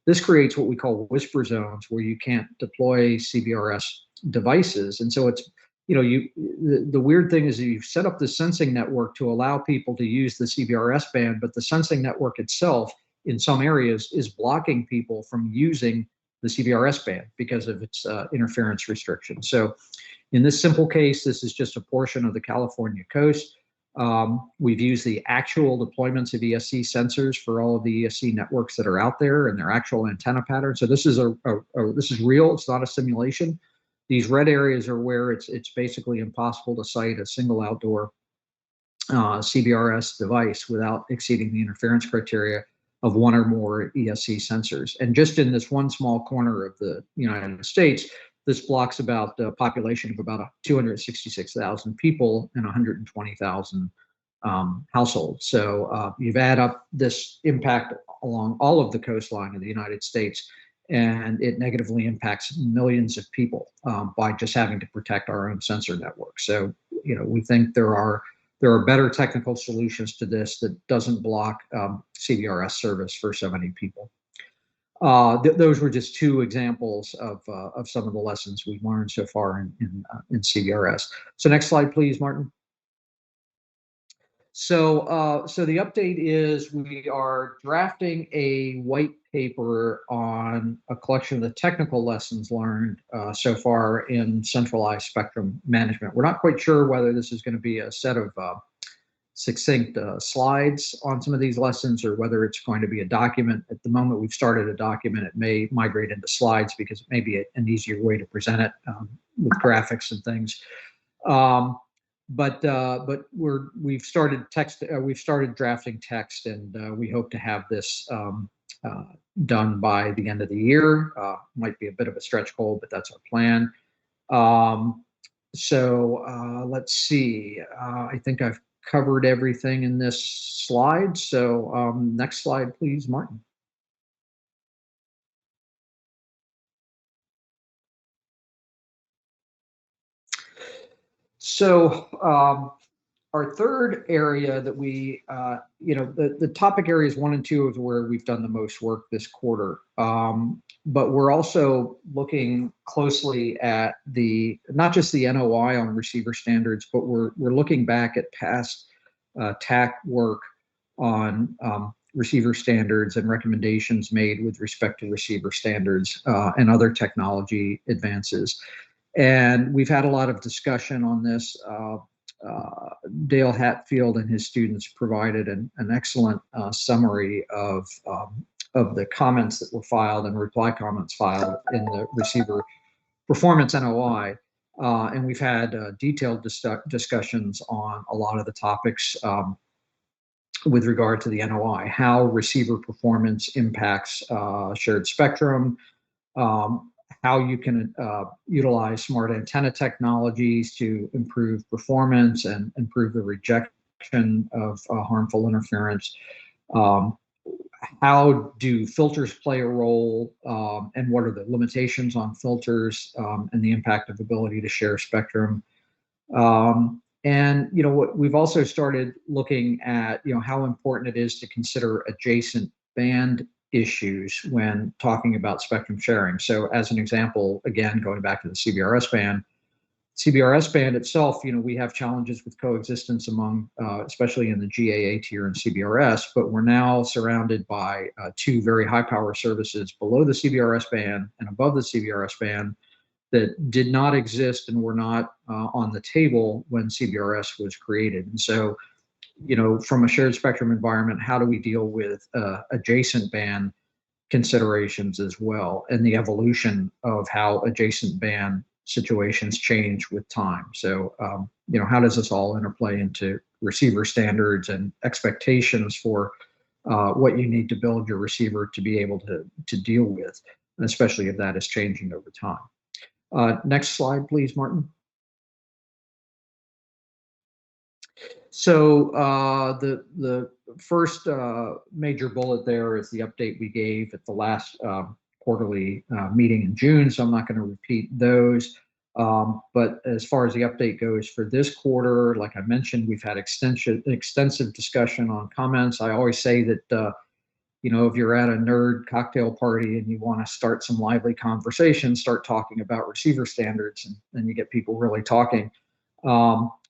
this creates what we call whisper zones, where you can't deploy CBRS devices. And so it's, the weird thing is you've set up the sensing network to allow people to use the CBRS band, but the sensing network itself in some areas is blocking people from using the CBRS band because of its interference restrictions. So in this simple case, this is just a portion of the California coast. We've used the actual deployments of ESC sensors for all of the ESC networks that are out there and their actual antenna patterns. So this is this is real. It's not a simulation. These red areas are where it's basically impossible to site a single outdoor CBRS device without exceeding the interference criteria of one or more ESC sensors. And just in this one small corner of the United States, this blocks about a population of about 266,000 people and 120,000 households. So you've add up this impact along all of the coastline of the United States, and it negatively impacts millions of people by just having to protect our own sensor network. So, we think there are better technical solutions to this that doesn't block CBRS service for so many people. Those were just two examples of some of the lessons we've learned so far in CBRS. So next slide, please, Martin. So the update is we are drafting a white paper on a collection of the technical lessons learned so far in centralized spectrum management. We're not quite sure whether this is going to be a set of succinct slides on some of these lessons or whether it's going to be a document. At the moment, we've started a document. It may migrate into slides because it may be an easier way to present it with graphics and things. But we've started drafting text, and we hope to have this done by the end of the year. Might be a bit of a stretch goal, but that's our plan. Let's see. I think I've covered everything in this slide. So next slide, please, Martin. So our third area that we, the topic areas 1 and 2 is where we've done the most work this quarter. But we're also looking closely at not just the NOI on receiver standards, but we're looking back at past TAC work on receiver standards and recommendations made with respect to receiver standards and other technology advances. And we've had a lot of discussion on this. Dale Hatfield and his students provided an excellent summary of the comments that were filed and reply comments filed in the receiver performance NOI. And we've had detailed discussions on a lot of the topics with regard to the NOI, how receiver performance impacts shared spectrum, how you can utilize smart antenna technologies to improve performance and improve the rejection of harmful interference, how do filters play a role, and what are the limitations on filters, and the impact of ability to share spectrum. And what we've also started looking at, how important it is to consider adjacent band issues when talking about spectrum sharing. So as an example, again, going back to the CBRS band itself, we have challenges with coexistence among, especially in the GAA tier and CBRS, but we're now surrounded by two very high power services below the CBRS band and above the CBRS band that did not exist and were not on the table when CBRS was created. And so, from a shared spectrum environment, how do we deal with adjacent band considerations as well, and the evolution of how adjacent band situations change with time? So, how does this all interplay into receiver standards and expectations for what you need to build your receiver to be able to deal with, especially if that is changing over time? Next slide, please, Martin. So the first major bullet there is the update we gave at the last quarterly meeting in June, so I'm not going to repeat those. But as far as the update goes for this quarter, like I mentioned, we've had extensive discussion on comments. I always say that if you're at a nerd cocktail party and you want to start some lively conversation, start talking about receiver standards, and then you get people really talking.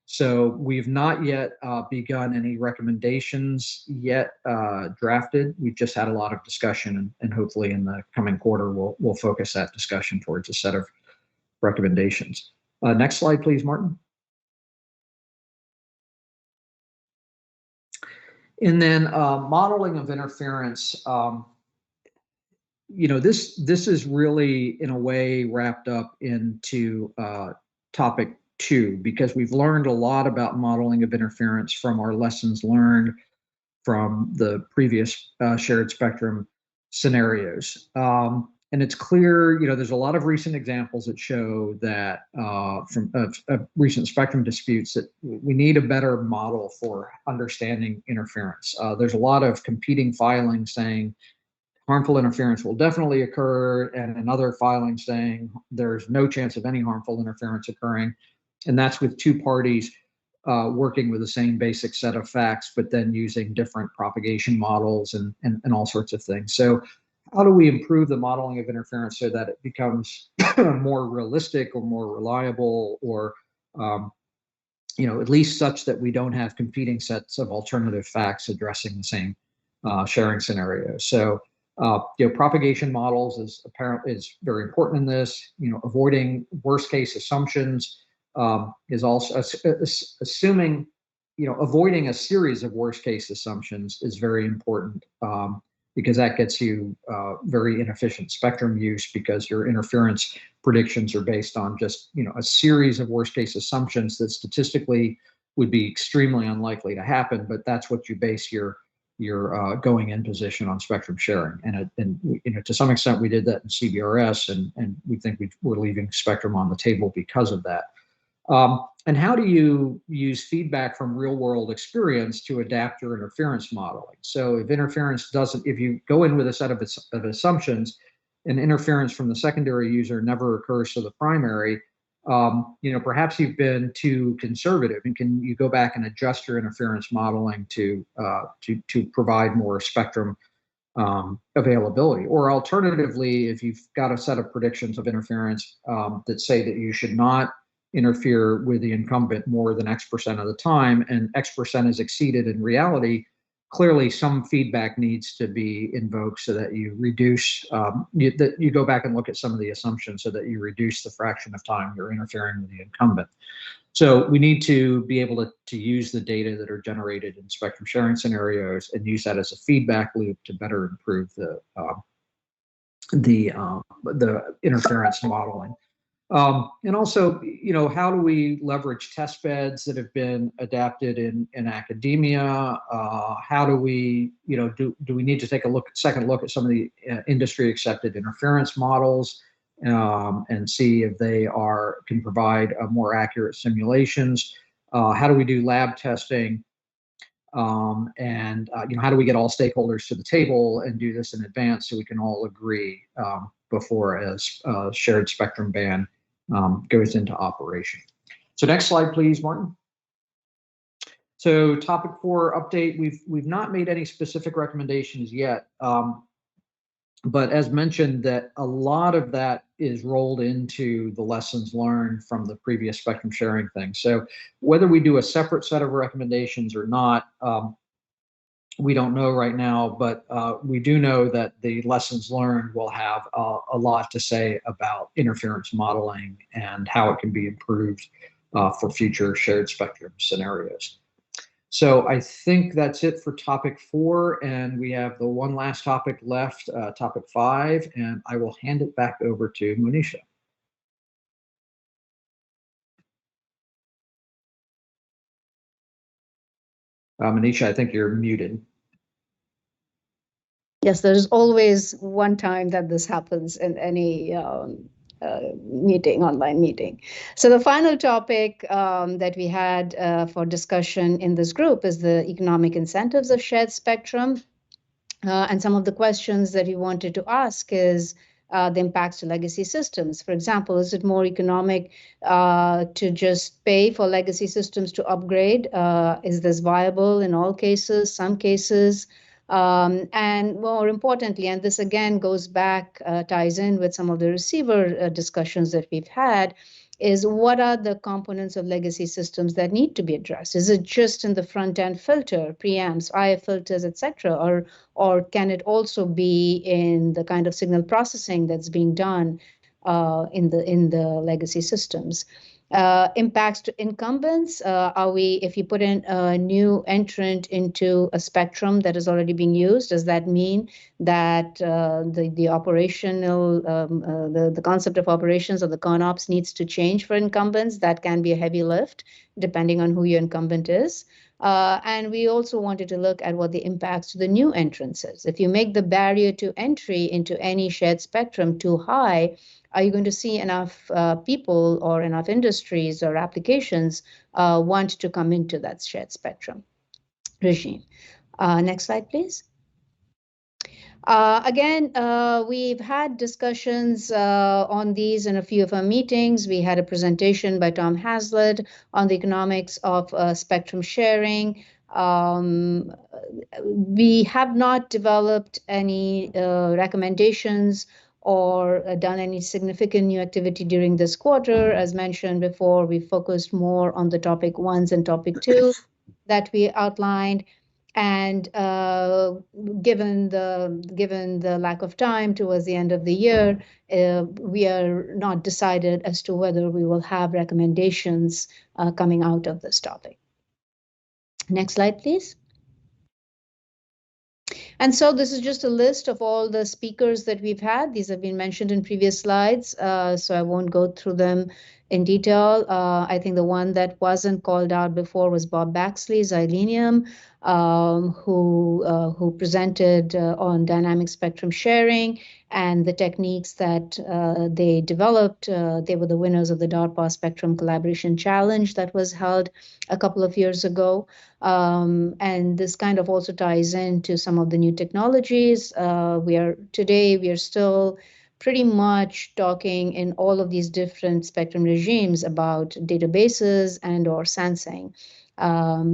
So we've not yet begun any recommendations yet drafted. We've just had a lot of discussion, and hopefully in the coming quarter, we'll focus that discussion towards a set of recommendations. Next slide, please, Martin. And then modeling of interference, this is really in a way wrapped up into topic 2, because we've learned a lot about modeling of interference from our lessons learned from the previous shared spectrum scenarios. And it's clear, there's a lot of recent examples that show that from recent spectrum disputes that we need a better model for understanding interference. There's a lot of competing filings saying harmful interference will definitely occur, and another filing saying there's no chance of any harmful interference occurring. And that's with two parties working with the same basic set of facts, but then using different propagation models and all sorts of things. So how do we improve the modeling of interference so that it becomes more realistic or more reliable, or at least such that we don't have competing sets of alternative facts addressing the same sharing scenario? So propagation models is very important in this. Avoiding worst case assumptions is also assuming, avoiding a series of worst case assumptions is very important, because that gets you very inefficient spectrum use, because your interference predictions are based on just, a series of worst case assumptions that statistically would be extremely unlikely to happen, but that's what you base your going in position on spectrum sharing. And to some extent we did that in CBRS, and we think we're leaving spectrum on the table because of that. And how do you use feedback from real world experience to adapt your interference modeling? So if you go in with a set of assumptions and interference from the secondary user never occurs to the primary, perhaps you've been too conservative, and can you go back and adjust your interference modeling to provide more spectrum availability? Or alternatively, if you've got a set of predictions of interference that say that you should not interfere with the incumbent more than X% of the time, and X% is exceeded in reality, clearly some feedback needs to be invoked so that you reduce, that you go back and look at some of the assumptions so that you reduce the fraction of time you're interfering with the incumbent. So we need to be able to use the data that are generated in spectrum sharing scenarios and use that as a feedback loop to better improve the interference modeling. And also, how do we leverage test beds that have been adapted in academia? How do we, do we need to take a second look at some of the industry accepted interference models and see if they can provide more accurate simulations? How do we do lab testing? And how do we get all stakeholders to the table and do this in advance so we can all agree before as shared spectrum band goes into operation. So next slide, please, Martin. So topic 4 update, we've not made any specific recommendations yet, but as mentioned, that a lot of that is rolled into the lessons learned from the previous spectrum sharing thing. So whether we do a separate set of recommendations or not, we don't know right now, but we do know that the lessons learned will have a lot to say about interference modeling and how it can be improved for future shared spectrum scenarios. So I think that's it for topic 4, and we have the one last topic left, topic 5, and I will hand it back over to Monisha. Monisha, I think you're muted. Yes, there's always one time that this happens in any online meeting. So the final topic that we had for discussion in this group is the economic incentives of shared spectrum. And some of the questions that we wanted to ask is the impacts to legacy systems. For example, is it more economic to just pay for legacy systems to upgrade? Is this viable in all cases, some cases? And more importantly, and this again goes back, ties in with some of the receiver discussions that we've had, is what are the components of legacy systems that need to be addressed? Is it just in the front end filter, preamps, IF filters, etc., or can it also be in the kind of signal processing that's being done in the legacy systems? Impacts to incumbents, if you put in a new entrant into a spectrum that is already being used, does that mean that the operational, the concept of operations of the ConOps needs to change for incumbents? That can be a heavy lift depending on who your incumbent is. And we also wanted to look at what the impacts to the new entrants is. If you make the barrier to entry into any shared spectrum too high, are you going to see enough people or enough industries or applications want to come into that shared spectrum regime? Next slide, please. Again, we've had discussions on these in a few of our meetings. We had a presentation by Tom Hazlitt on the economics of spectrum sharing. We have not developed any recommendations or done any significant new activity during this quarter. As mentioned before, we focused more on the topic 1s and topic 2 that we outlined. And given the lack of time towards the end of the year, we are not decided as to whether we will have recommendations coming out of this topic. Next slide, please. And so this is just a list of all the speakers that we've had. These have been mentioned in previous slides, so I won't go through them in detail. I think the one that wasn't called out before was Bob Baxley, Xylenium, who presented on dynamic spectrum sharing and the techniques that they developed. They were the winners of the DARPA Spectrum Collaboration Challenge that was held a couple of years ago. And this kind of also ties into some of the new technologies. We are still pretty much talking in all of these different spectrum regimes about databases and or sensing,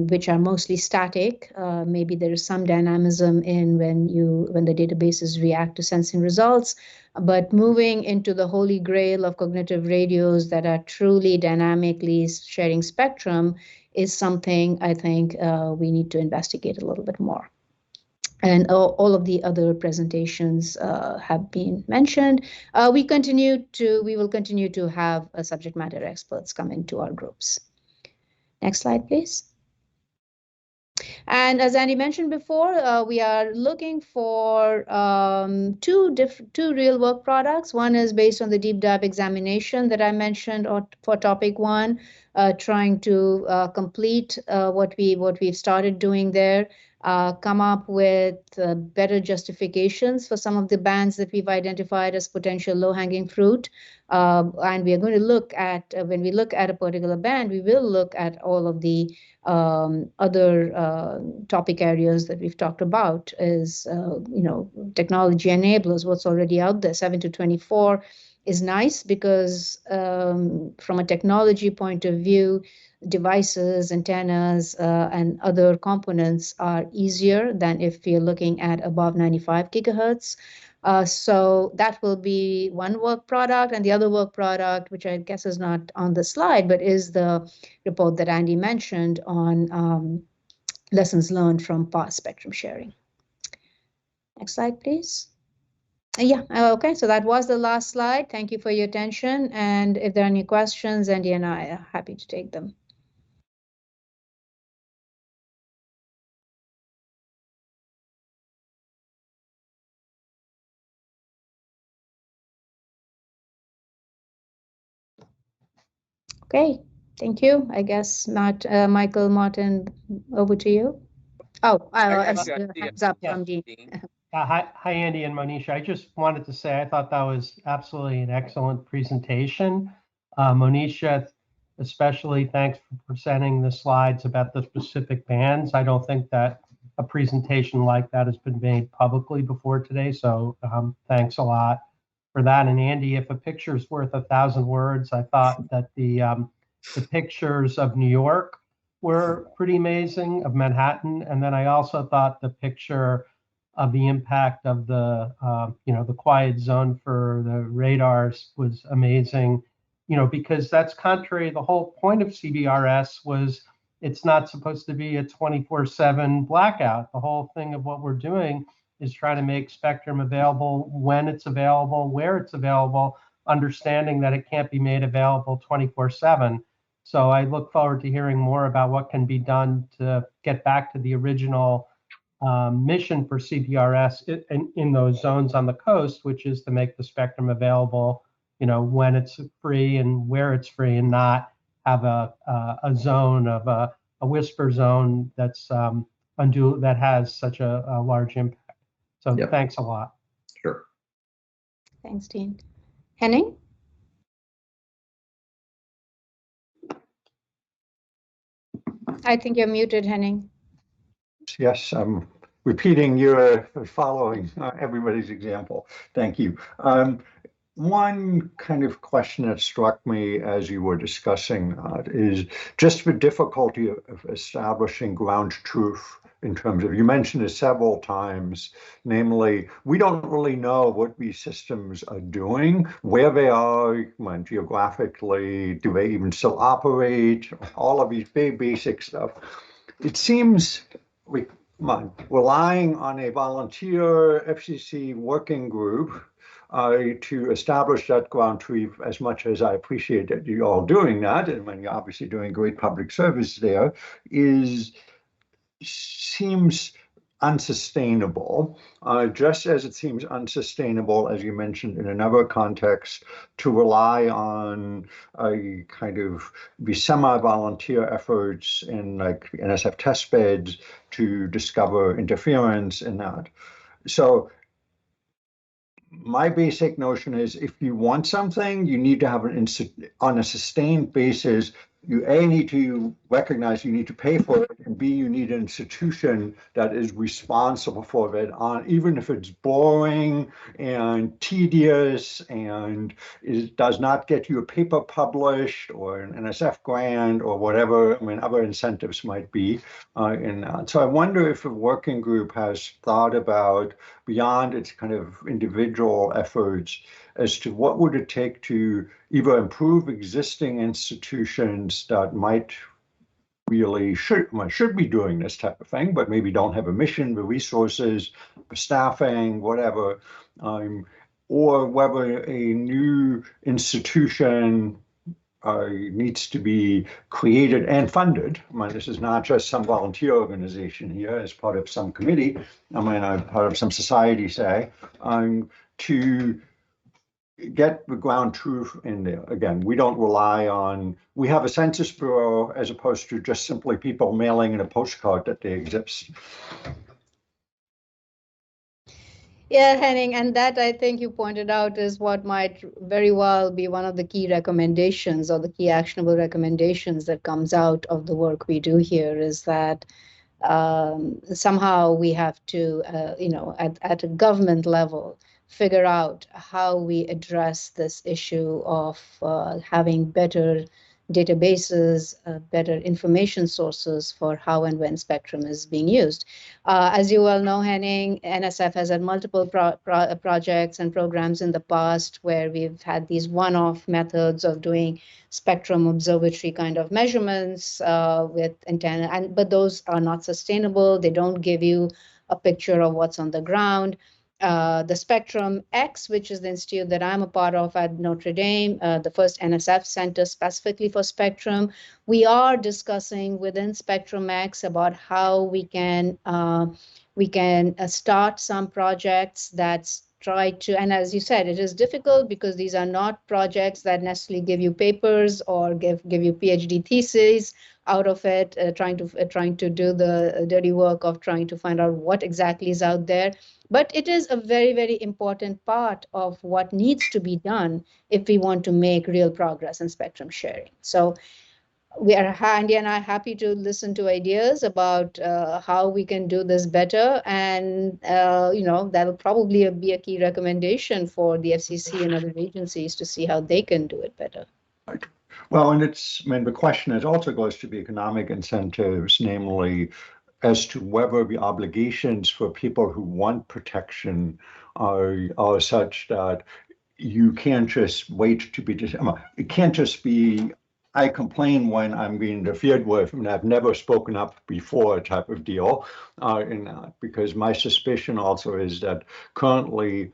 which are mostly static. Maybe there is some dynamism in when the databases react to sensing results, but moving into the holy grail of cognitive radios that are truly dynamically sharing spectrum is something I think we need to investigate a little bit more. And all of the other presentations have been mentioned. We will continue to have subject matter experts come into our groups. Next slide, please. And as Andy mentioned before, we are looking for two real work products. One is based on the deep dive examination that I mentioned for topic 1, trying to complete what we've started doing there. come up with better justifications for some of the bands that we've identified as potential low-hanging fruit. And we are going to look at, when we look at a particular band, we will look at all of the other topic areas that we've talked about is, technology enablers, what's already out there. 7 to 24 is nice because from a technology point of view, devices, antennas, and other components are easier than if you're looking at above 95 gigahertz. So that will be one work product, and the other work product, which I guess is not on the slide, but is the report that Andy mentioned on lessons learned from past spectrum sharing. Next slide, please. Yeah, okay, so that was the last slide. Thank you for your attention. And if there are any questions, Andy and I are happy to take them. Okay, thank you. I guess not, Michael, Martin, over to you. Oh, hands up from Dean. Hi, Andy and Monisha. I just wanted to say I thought that was absolutely an excellent presentation. Monisha, especially thanks for presenting the slides about the specific bands. I don't think that a presentation like that has been made publicly before today, so thanks a lot for that. And Andy, if a picture is worth 1,000 words, I thought that the pictures of New York were pretty amazing, of Manhattan, and then I also thought the picture of the impact of the the quiet zone for the radars was amazing, because that's contrary. The whole point of CBRS was it's not supposed to be a 24/7 blackout. The whole thing of what we're doing is trying to make spectrum available when it's available, where it's available, understanding that it can't be made available 24/7. So I look forward to hearing more about what can be done to get back to the original mission for CBRS in those zones on the coast, which is to make the spectrum available, when it's free and where it's free, and not have a zone of a whisper zone that's undue, that has such a large impact. So Thanks a lot. Sure. Thanks, Dean. Henning? I think you're muted, Henning. Yes, I'm repeating your following everybody's example. Thank you. One kind of question that struck me as you were discussing is just the difficulty of establishing ground truth in terms of, you mentioned it several times, namely, we don't really know what these systems are doing, where they are geographically, do they even still operate, all of these very basic stuff. It seems relying on a volunteer FCC working group to establish that ground truth, as much as I appreciate that you're all doing that, and when you're obviously doing great public service there, seems unsustainable, just as it seems unsustainable, as you mentioned in another context, to rely on a kind of the semi-volunteer efforts in like NSF test beds to discover interference in that. So my basic notion is, if you want something, you need to have on a sustained basis. You need to recognize you need to pay for it, and B, you need an institution that is responsible for it, even if it's boring and tedious and it does not get you a paper published or an NSF grant or whatever. Other incentives might be in that. So I wonder if a working group has thought about, beyond its kind of individual efforts, as to what would it take to either improve existing institutions that might really should be doing this type of thing, but maybe don't have a mission, the resources, the staffing, whatever, or whether a new institution needs to be created and funded. This is not just some volunteer organization here as part of some committee, part of some society, say, to get the ground truth in there. Again, we don't rely on, we have a Census Bureau as opposed to just simply people mailing in a postcard that they exist. Yeah, Henning, and that I think you pointed out is what might very well be one of the key recommendations or the key actionable recommendations that comes out of the work we do here is that somehow we have to, at a government level, figure out how we address this issue of having better databases, better information sources for how and when spectrum is being used. As you well know, Henning, NSF has had multiple projects and programs in the past where we've had these one-off methods of doing spectrum observatory kind of measurements with antenna, but those are not sustainable. They don't give you a picture of what's on the ground. The Spectrum X, which is the institute that I'm a part of at Notre Dame, the first NSF center specifically for spectrum. We are discussing within Spectrum X about how we can start some projects that try to, and as you said, it is difficult because these are not projects that necessarily give you papers or give you PhD theses out of it, trying to do the dirty work of trying to find out what exactly is out there. But it is a very, very important part of what needs to be done if we want to make real progress in spectrum sharing. So we are, Andy and I, happy to listen to ideas about how we can do this better. And, that'll probably be a key recommendation for the FCC and other agencies to see how they can do it better. Right. Well, and the question is also goes to the economic incentives, namely, as to whether the obligations for people who want protection are such that you can't just wait to be, it can't just be, I complain when I'm being interfered with and I've never spoken up before type of deal in that, because my suspicion also is that currently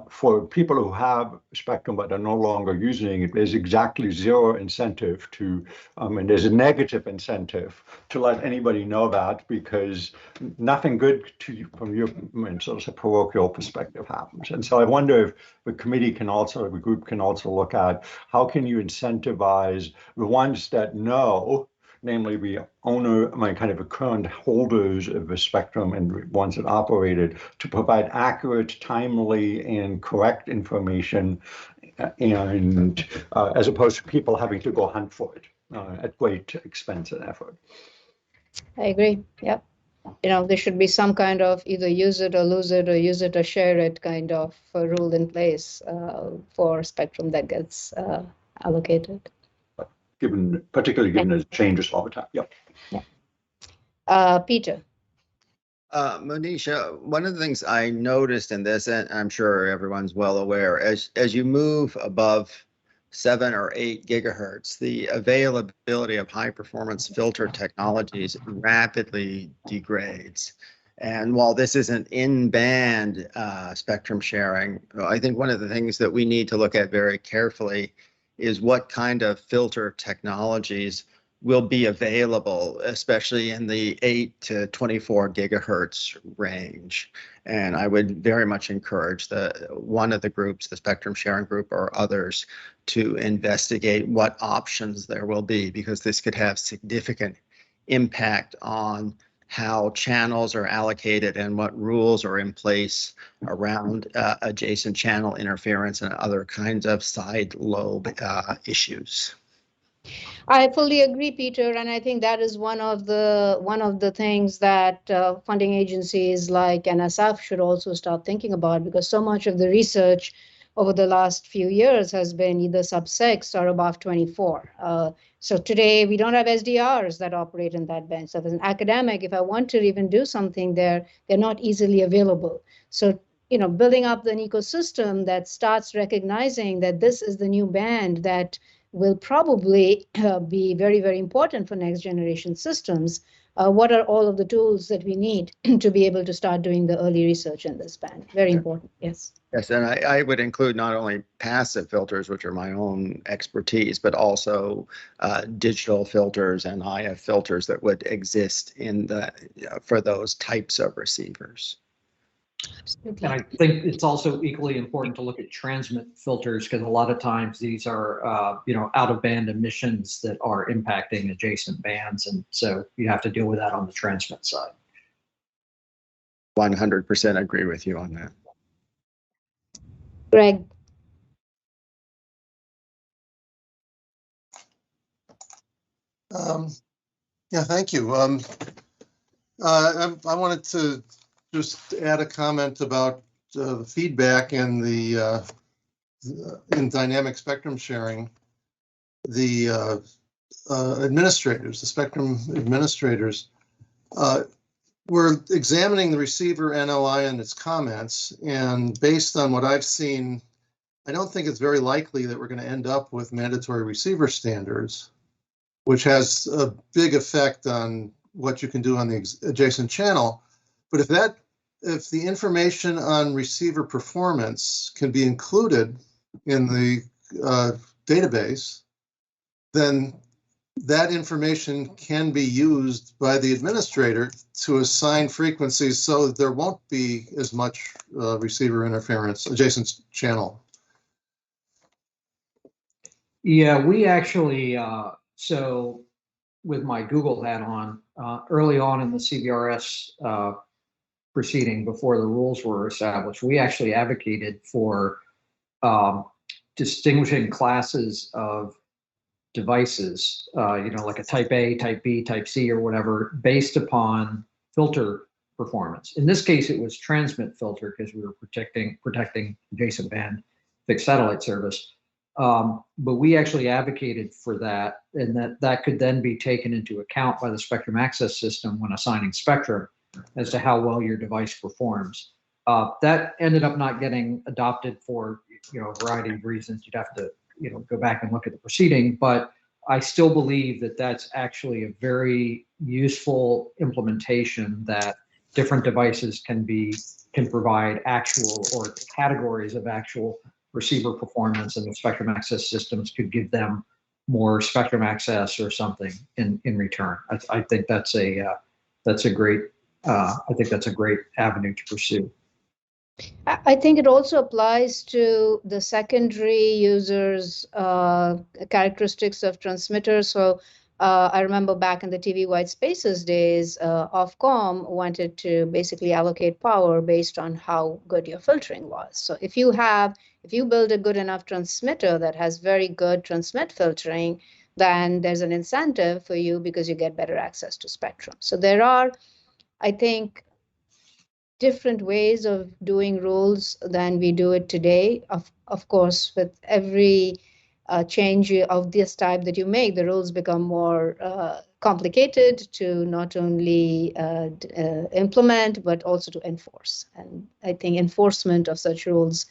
for people who have spectrum but are no longer using it, there's exactly zero incentive to, and there's a negative incentive to let anybody know that, because nothing good to you from your sort of parochial perspective happens. And so I wonder if the committee can also, the group can also look at how can you incentivize the ones that know, namely the owner, kind of the current holders of the spectrum and ones that operated, to provide accurate, timely, and correct information, and as opposed to people having to go hunt for it at great expense and effort. I agree. Yep. There should be some kind of either use it or lose it or use it or share it kind of rule in place for spectrum that gets allocated. Particularly given it changes all the time. Yep. Yeah. Peter. Monisha, one of the things I noticed in this, and I'm sure everyone's well aware, as you move above 7 or 8 gigahertz, the availability of high performance filter technologies rapidly degrades. And while this isn't in-band spectrum sharing, I think one of the things that we need to look at very carefully is what kind of filter technologies will be available, especially in the 8 to 24 gigahertz range. And I would very much encourage one of the groups, the Spectrum Sharing Group or others, to investigate what options there will be, because this could have significant impact on how channels are allocated and what rules are in place around adjacent channel interference and other kinds of side lobe issues. I fully agree, Peter, and I think that is one of the things that funding agencies like NSF should also start thinking about, because so much of the research over the last few years has been either sub-6 or above 24. So today we don't have SDRs that operate in that band. So as an academic, if I want to even do something there, they're not easily available. So building up an ecosystem that starts recognizing that this is the new band that will probably be very, very important for next generation systems. What are all of the tools that we need to be able to start doing the early research in this band? Very important, yes. Yes, and I would include not only passive filters, which are my own expertise, but also digital filters and IF filters that would exist in for those types of receivers. Absolutely. And I think it's also equally important to look at transmit filters because a lot of times these are, out of band emissions that are impacting adjacent bands. And so you have to deal with that on the transmit side. 100% agree with you on that. Greg. Yeah, thank you. I wanted to just add a comment about the feedback and the in dynamic spectrum sharing. The administrators, the spectrum administrators, were examining the receiver NOI and its comments, and based on what I've seen, I don't think it's very likely that we're going to end up with mandatory receiver standards, which has a big effect on what you can do on the adjacent channel. But if the information on receiver performance can be included in the database, then that information can be used by the administrator to assign frequencies so that there won't be as much receiver interference, adjacent channel. Yeah, we actually, so with my Google hat on, early on in the CBRS proceeding before the rules were established, we actually advocated for distinguishing classes of devices, like a type A, type B, type C, or whatever, based upon filter performance. In this case, it was transmit filter because we were protecting adjacent band fixed satellite service. But we actually advocated for that, and that could then be taken into account by the spectrum access system when assigning spectrum as to how well your device performs. That ended up not getting adopted for a variety of reasons. You'd have to go back and look at the proceeding, but I still believe that that's actually a very useful implementation that different devices can provide actual or categories of actual receiver performance, and the spectrum access systems could give them more spectrum access or something in return. I think that's a great avenue to pursue. I think it also applies to the secondary users' characteristics of transmitters. So I remember back in the TV white spaces days, Ofcom wanted to basically allocate power based on how good your filtering was. So if you build a good enough transmitter that has very good transmit filtering, then there's an incentive for you because you get better access to spectrum. So there are, I think, different ways of doing rules than we do it today. Of course, with every change of this type that you make, the rules become more complicated to not only implement, but also to enforce. And I think enforcement of such rules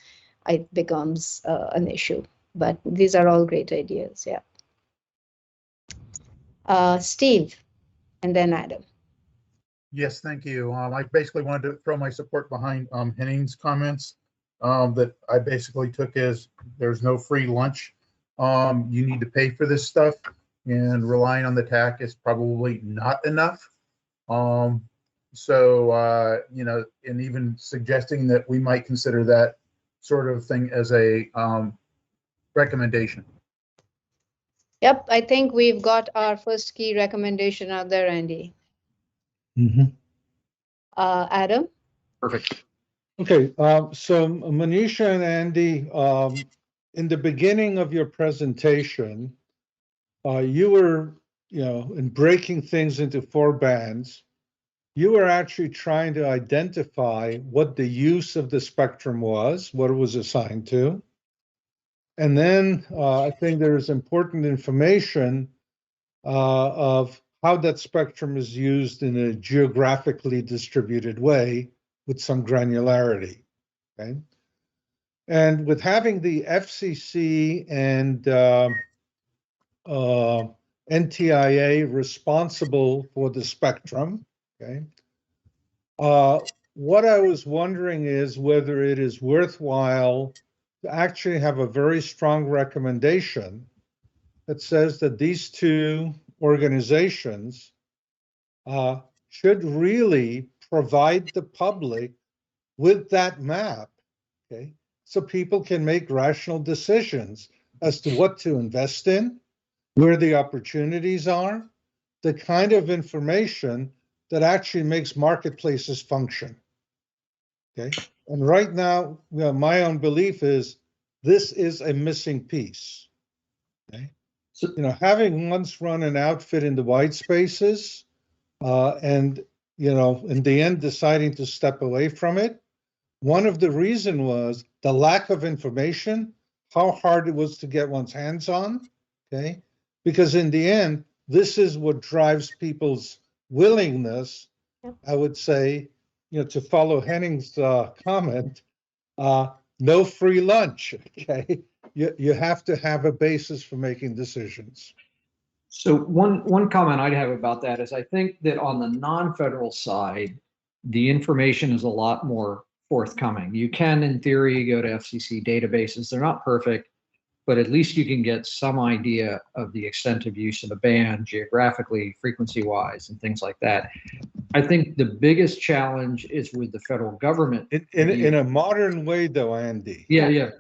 becomes an issue. But these are all great ideas, yeah. Steve, and then Adam. Yes, thank you. I basically wanted to throw my support behind Henning's comments that I basically took as there's no free lunch. You need to pay for this stuff, and relying on the TAC is probably not enough. And even suggesting that we might consider that sort of thing as a recommendation. Yep, I think we've got our first key recommendation out there, Andy. Mm-hmm. Adam? Perfect. Okay, so Manisha and Andy, in the beginning of your presentation, you were, in breaking things into 4 bands, you were actually trying to identify what the use of the spectrum was, what it was assigned to. And then I think there is important information of how that spectrum is used in a geographically distributed way with some granularity, okay? And with having the FCC and NTIA responsible for the spectrum, okay? What I was wondering is whether it is worthwhile to actually have a very strong recommendation that says that these 2 organizations should really provide the public with that map, okay, so people can make rational decisions as to what to invest in, where the opportunities are, the kind of information that actually makes marketplaces function. Okay, and right now, my own belief is this is a missing piece. Okay, so having once run an outfit in the white spaces, and in the end deciding to step away from it, one of the reasons was the lack of information, how hard it was to get one's hands on. Okay, because in the end, this is what drives people's willingness, I would say, to follow Henning's comment, no free lunch, okay? You have to have a basis for making decisions. So one comment I'd have about that is I think that on the non-federal side, the information is a lot more forthcoming. You can, in theory, go to FCC databases. They're not perfect, but at least you can get some idea of the extent of use of the band geographically, frequency-wise, and things like that. I think the biggest challenge is with the federal government. In a modern way, though, Andy. Yeah,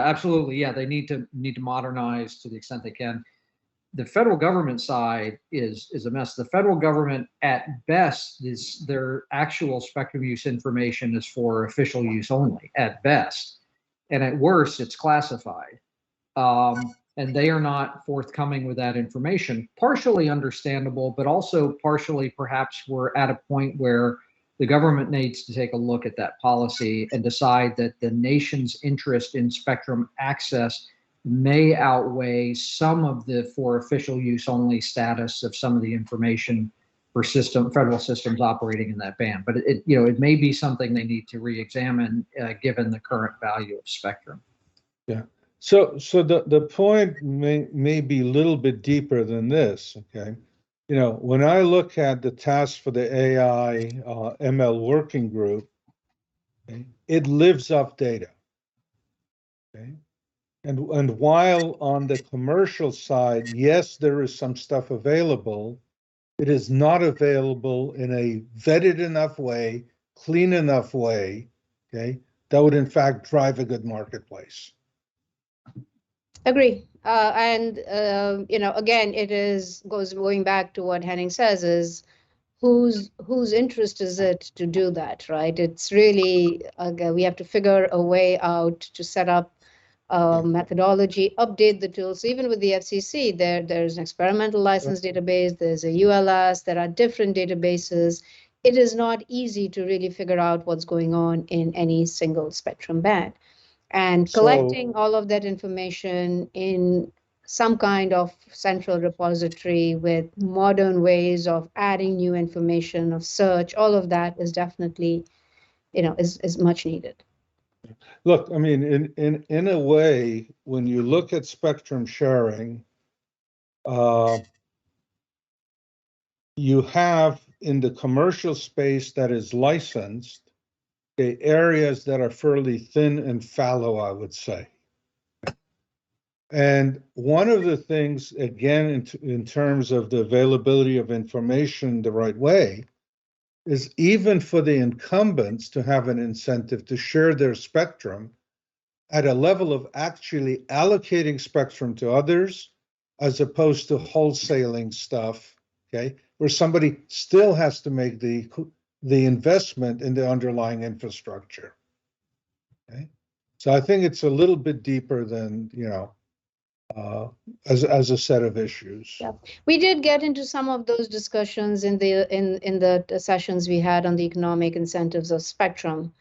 absolutely. Yeah, they need to modernize to the extent they can. The federal government side is a mess. The federal government, at best, is their actual spectrum use information is for official use only, at best, and at worst, it's classified. And they are not forthcoming with that information. Partially understandable, but also partially perhaps we're at a point where the government needs to take a look at that policy and decide that the nation's interest in spectrum access may outweigh some of the for official use only status of some of the information for federal systems operating in that band. But it may be something they need to re-examine given the current value of spectrum. Yeah. So the point may be a little bit deeper than this, okay? When I look at the task for the AI ML working group, okay, it lives off data, okay? And while on the commercial side, yes, there is some stuff available, it is not available in a vetted enough way, clean enough way, okay, that would in fact drive a good marketplace. Agree. And again, going back to what Henning says is whose interest is it to do that, right? It's really, we have to figure a way out to set up methodology, update the tools. So even with the FCC, there's an experimental license database, there's a ULS, there are different databases. It is not easy to really figure out what's going on in any single spectrum band. And collecting all of that information in some kind of central repository with modern ways of adding new information, of search, all of that is definitely, is much needed. Look, I mean, in a way, when you look at spectrum sharing, you have in the commercial space that is licensed, areas that are fairly thin and fallow, I would say. And one of the things, again, in terms of the availability of information the right way, is even for the incumbents to have an incentive to share their spectrum at a level of actually allocating spectrum to others, as opposed to wholesaling stuff, okay, where somebody still has to make the investment in the underlying infrastructure. Okay, so I think it's a little bit deeper than as a set of issues. Yeah, we did get into some of those discussions in the sessions we had on the economic incentives of spectrum.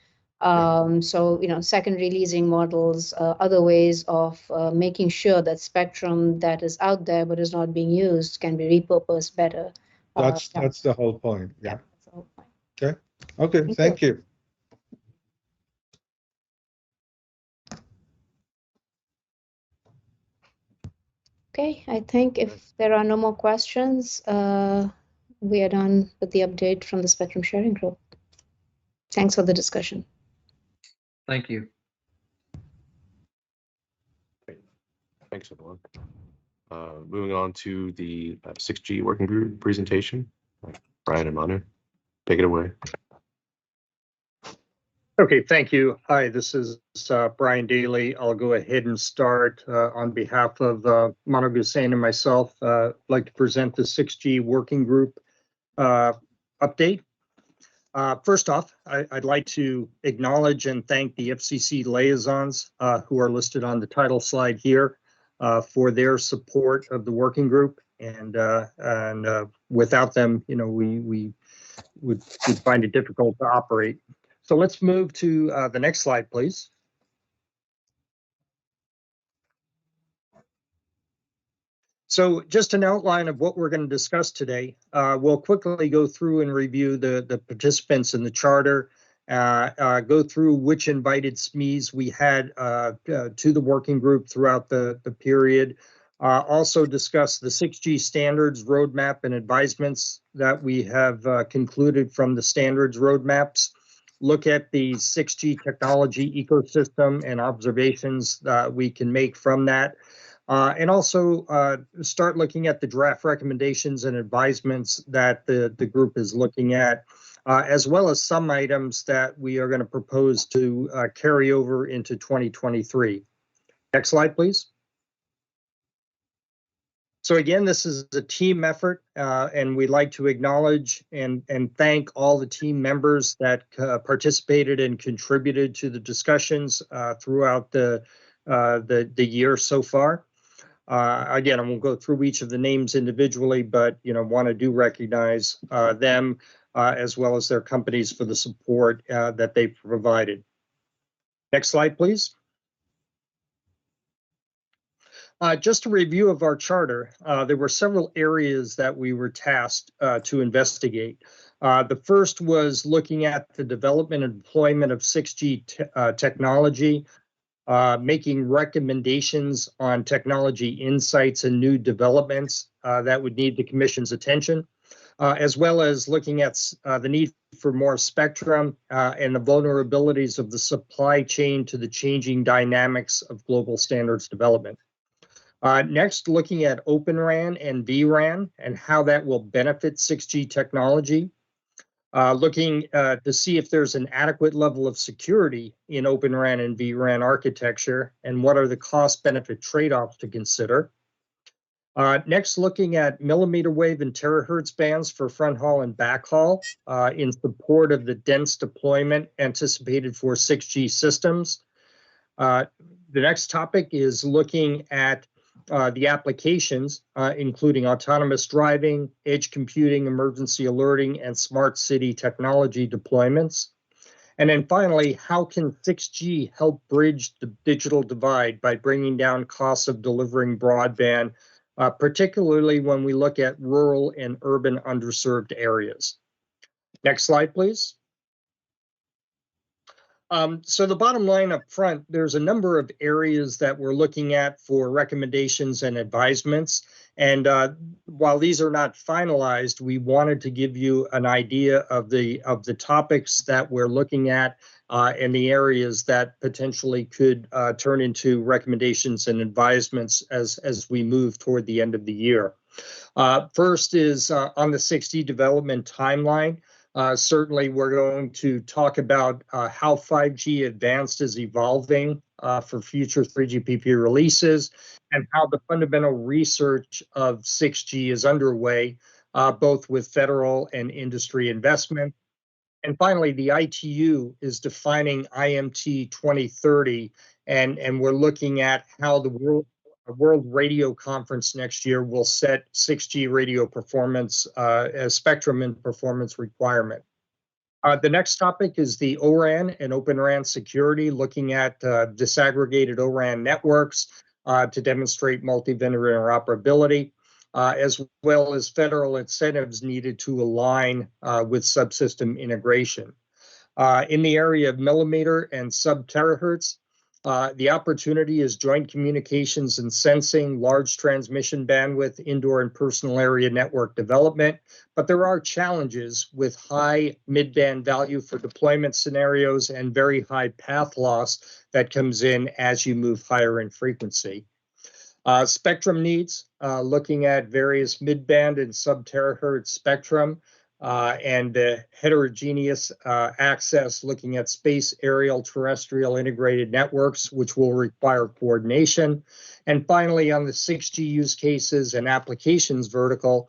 So secondary leasing models, other ways of making sure that spectrum that is out there but is not being used can be repurposed better. That's the whole point. Yeah. That's the whole point. Okay, thank you. Okay, I think if there are no more questions, we are done with the update from the Spectrum Sharing Group. Thanks for the discussion. Thank you. Thanks, everyone. Moving on to the 6G working group presentation. Brian and Manu, take it away. Okay, thank you. Hi, this is Brian Daly. I'll go ahead and start on behalf of Manu Hussain and myself. I'd like to present the 6G working group update. First off, I'd like to acknowledge and thank the FCC liaisons who are listed on the title slide here for their support of the working group. And without them, you know, we would find it difficult to operate. So let's move to the next slide, please. So just an outline of what we're going to discuss today. We'll quickly go through and review the participants in the charter, go through which invited SMEs we had to the working group throughout the period. Also discuss the 6G standards roadmap and advisements that we have concluded from the standards roadmaps. Look at the 6G technology ecosystem and observations that we can make from that. And also start looking at the draft recommendations and advisements that the group is looking at, as well as some items that we are going to propose to carry over into 2023. Next slide, please. So again, this is a team effort, and we'd like to acknowledge and thank all the team members that participated and contributed to the discussions throughout the year so far. Again, I won't go through each of the names individually, but want to recognize them as well as their companies for the support that they provided. Next slide, please. Just a review of our charter. There were several areas that we were tasked to investigate. The first was looking at the development and deployment of 6G technology, making recommendations on technology insights and new developments that would need the Commission's attention, as well as looking at the need for more spectrum and the vulnerabilities of the supply chain to the changing dynamics of global standards development. Next, looking at Open RAN and vRAN and how that will benefit 6G technology. Looking to see if there's an adequate level of security in Open RAN and vRAN architecture, and what are the cost-benefit trade-offs to consider. Next, looking at millimeter wave and terahertz bands for front haul and backhaul in support of the dense deployment anticipated for 6G systems. The next topic is looking at the applications, including autonomous driving, edge computing, emergency alerting, and smart city technology deployments. And then finally, how can 6G help bridge the digital divide by bringing down costs of delivering broadband, particularly when we look at rural and urban underserved areas. Next slide, please. So the bottom line up front, there's a number of areas that we're looking at for recommendations and advisements. And while these are not finalized, we wanted to give you an idea of the topics that we're looking at and the areas that potentially could turn into recommendations and advisements as we move toward the end of the year. First is on the 6G development timeline. Certainly, we're going to talk about how 5G Advanced is evolving for future 3GPP releases, and how the fundamental research of 6G is underway, both with federal and industry investment. And finally, the ITU is defining IMT 2030, and we're looking at how the World Radio Conference next year will set 6G radio performance as spectrum and performance requirement. The next topic is the O-RAN and Open RAN security, looking at disaggregated O-RAN networks to demonstrate multi-vendor interoperability, as well as federal incentives needed to align with subsystem integration. In the area of millimeter and sub-terahertz, the opportunity is joint communications and sensing, large transmission bandwidth, indoor and personal area network development, but there are challenges with high mid-band value for deployment scenarios and very high path loss that comes in as you move higher in frequency. Spectrum needs, looking at various mid-band and sub-terahertz spectrum, and the heterogeneous access, looking at space, aerial, terrestrial integrated networks, which will require coordination. And finally, on the 6G use cases and applications vertical,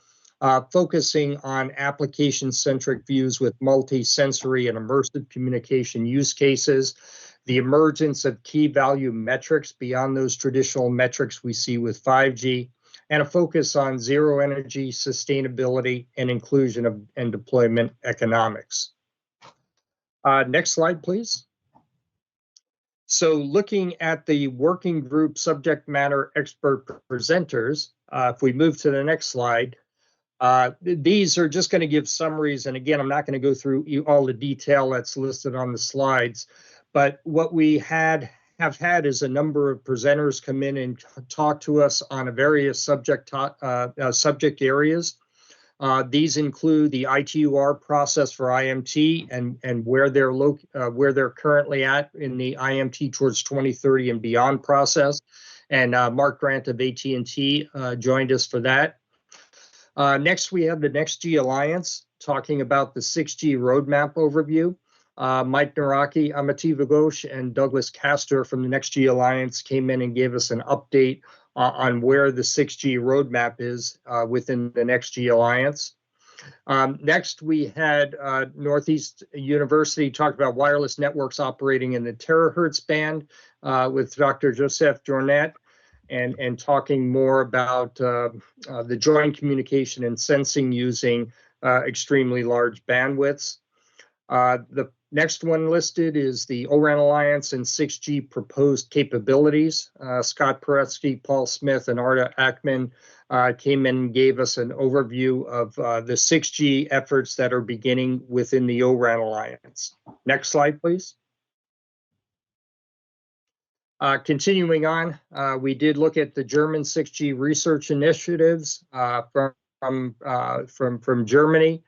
focusing on application-centric views with multi-sensory and immersive communication use cases, the emergence of key value metrics beyond those traditional metrics we see with 5G, and a focus on zero energy, sustainability, and inclusion and deployment economics. Next slide, please. So looking at the working group subject matter expert presenters, if we move to the next slide, these are just going to give summaries. And again, I'm not going to go through all the detail that's listed on the slides, but what we have had is a number of presenters come in and talk to us on a various subject areas. These include the ITUR process for IMT and where they're currently at in the IMT towards 2030 and beyond process. And Mark Grant of AT&T joined us for that. Next, we have the NextG Alliance talking about the 6G roadmap overview. Mike Naraki, Amity Ghosh, and Douglas Castor from the NextG Alliance came in and gave us an update on where the 6G roadmap is within the NextG Alliance. Next, we had Northeast University talk about wireless networks operating in the terahertz band with Dr. Joseph Jornet and talking more about the joint communication and sensing using extremely large bandwidths. The next one listed is the O-RAN Alliance and 6G proposed capabilities. Scott Paretsky, Paul Smith, and Arda Ackman came in and gave us an overview of the 6G efforts that are beginning within the O-RAN Alliance. Next slide, please. Continuing on, we did look at the German 6G research initiatives from Germany.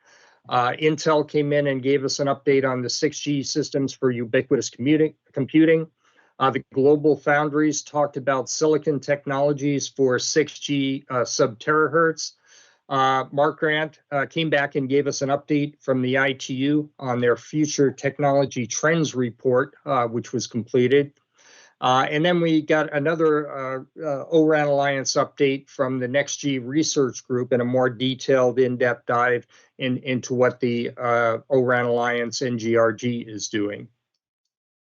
Intel came in and gave us an update on the 6G systems for ubiquitous computing. The Global Foundries talked about silicon technologies for 6G sub-terahertz. Mark Grant came back and gave us an update from the ITU on their future technology trends report, which was completed. And then we got another O-RAN Alliance update from the NextG Research Group and a more detailed in-depth dive into what the O-RAN Alliance NGRG is doing.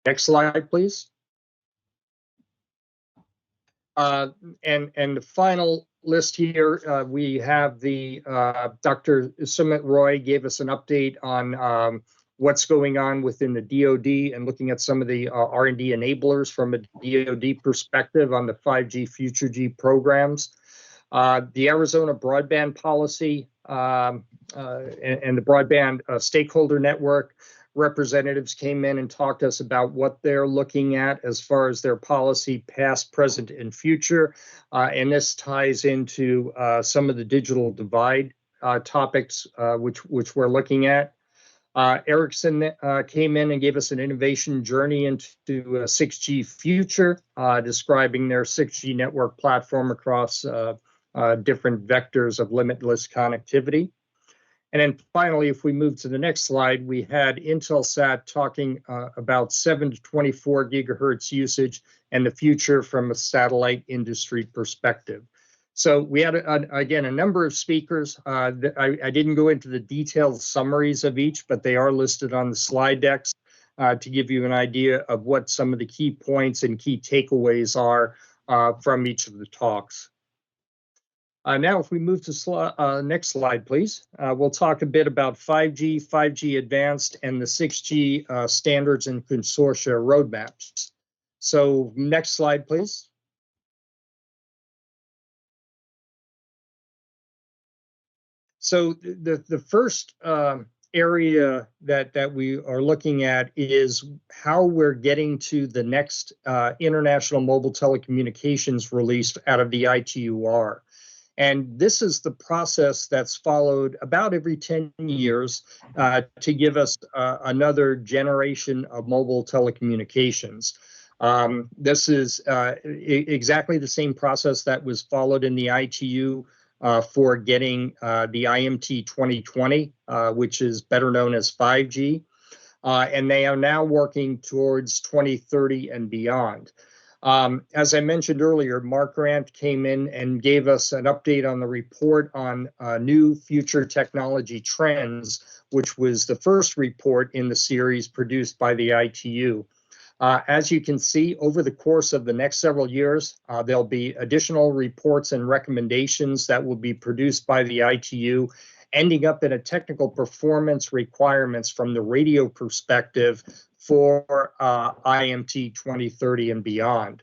Next slide, please. And the final list here, we have the Dr. Sumit Roy gave us an update on what's going on within the DoD and looking at some of the R&D enablers from a DoD perspective on the 5G Future G programs. The Arizona broadband policy and the broadband stakeholder network representatives came in and talked to us about what they're looking at as far as their policy past, present, and future. And this ties into some of the digital divide topics which we're looking at. Ericsson came in and gave us an innovation journey into 6G future, describing their 6G network platform across different vectors of limitless connectivity. And then finally, if we move to the next slide, we had Intelsat talking about 7 to 24 gigahertz usage and the future from a satellite industry perspective. So we had, again, a number of speakers. I didn't go into the detailed summaries of each, but they are listed on the slide decks to give you an idea of what some of the key points and key takeaways are from each of the talks. Now, if we move to next slide, please, we'll talk a bit about 5G, 5G Advanced, and the 6G standards and consortia roadmaps. So next slide, please. So the first area that we are looking at is how we're getting to the next international mobile telecommunications release out of the ITUR. And this is the process that's followed about every 10 years to give us another generation of mobile telecommunications. This is exactly the same process that was followed in the ITU for getting the IMT 2020, which is better known as 5G. And they are now working towards 2030 and beyond. As I mentioned earlier, Mark Grant came in and gave us an update on the report on new future technology trends, which was the first report in the series produced by the ITU. As you can see, over the course of the next several years, there'll be additional reports and recommendations that will be produced by the ITU, ending up in a technical performance requirements from the radio perspective for IMT 2030 and beyond.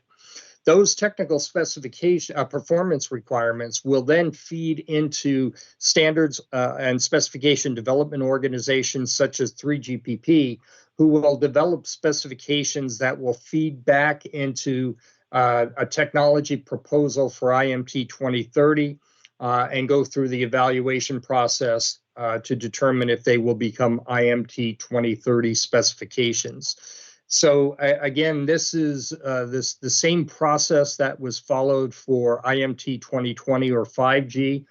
Those technical specification performance requirements will then feed into standards and specification development organizations such as 3GPP, who will develop specifications that will feed back into a technology proposal for IMT 2030 and go through the evaluation process to determine if they will become IMT 2030 specifications. So again, this is the same process that was followed for IMT 2020 or 5G.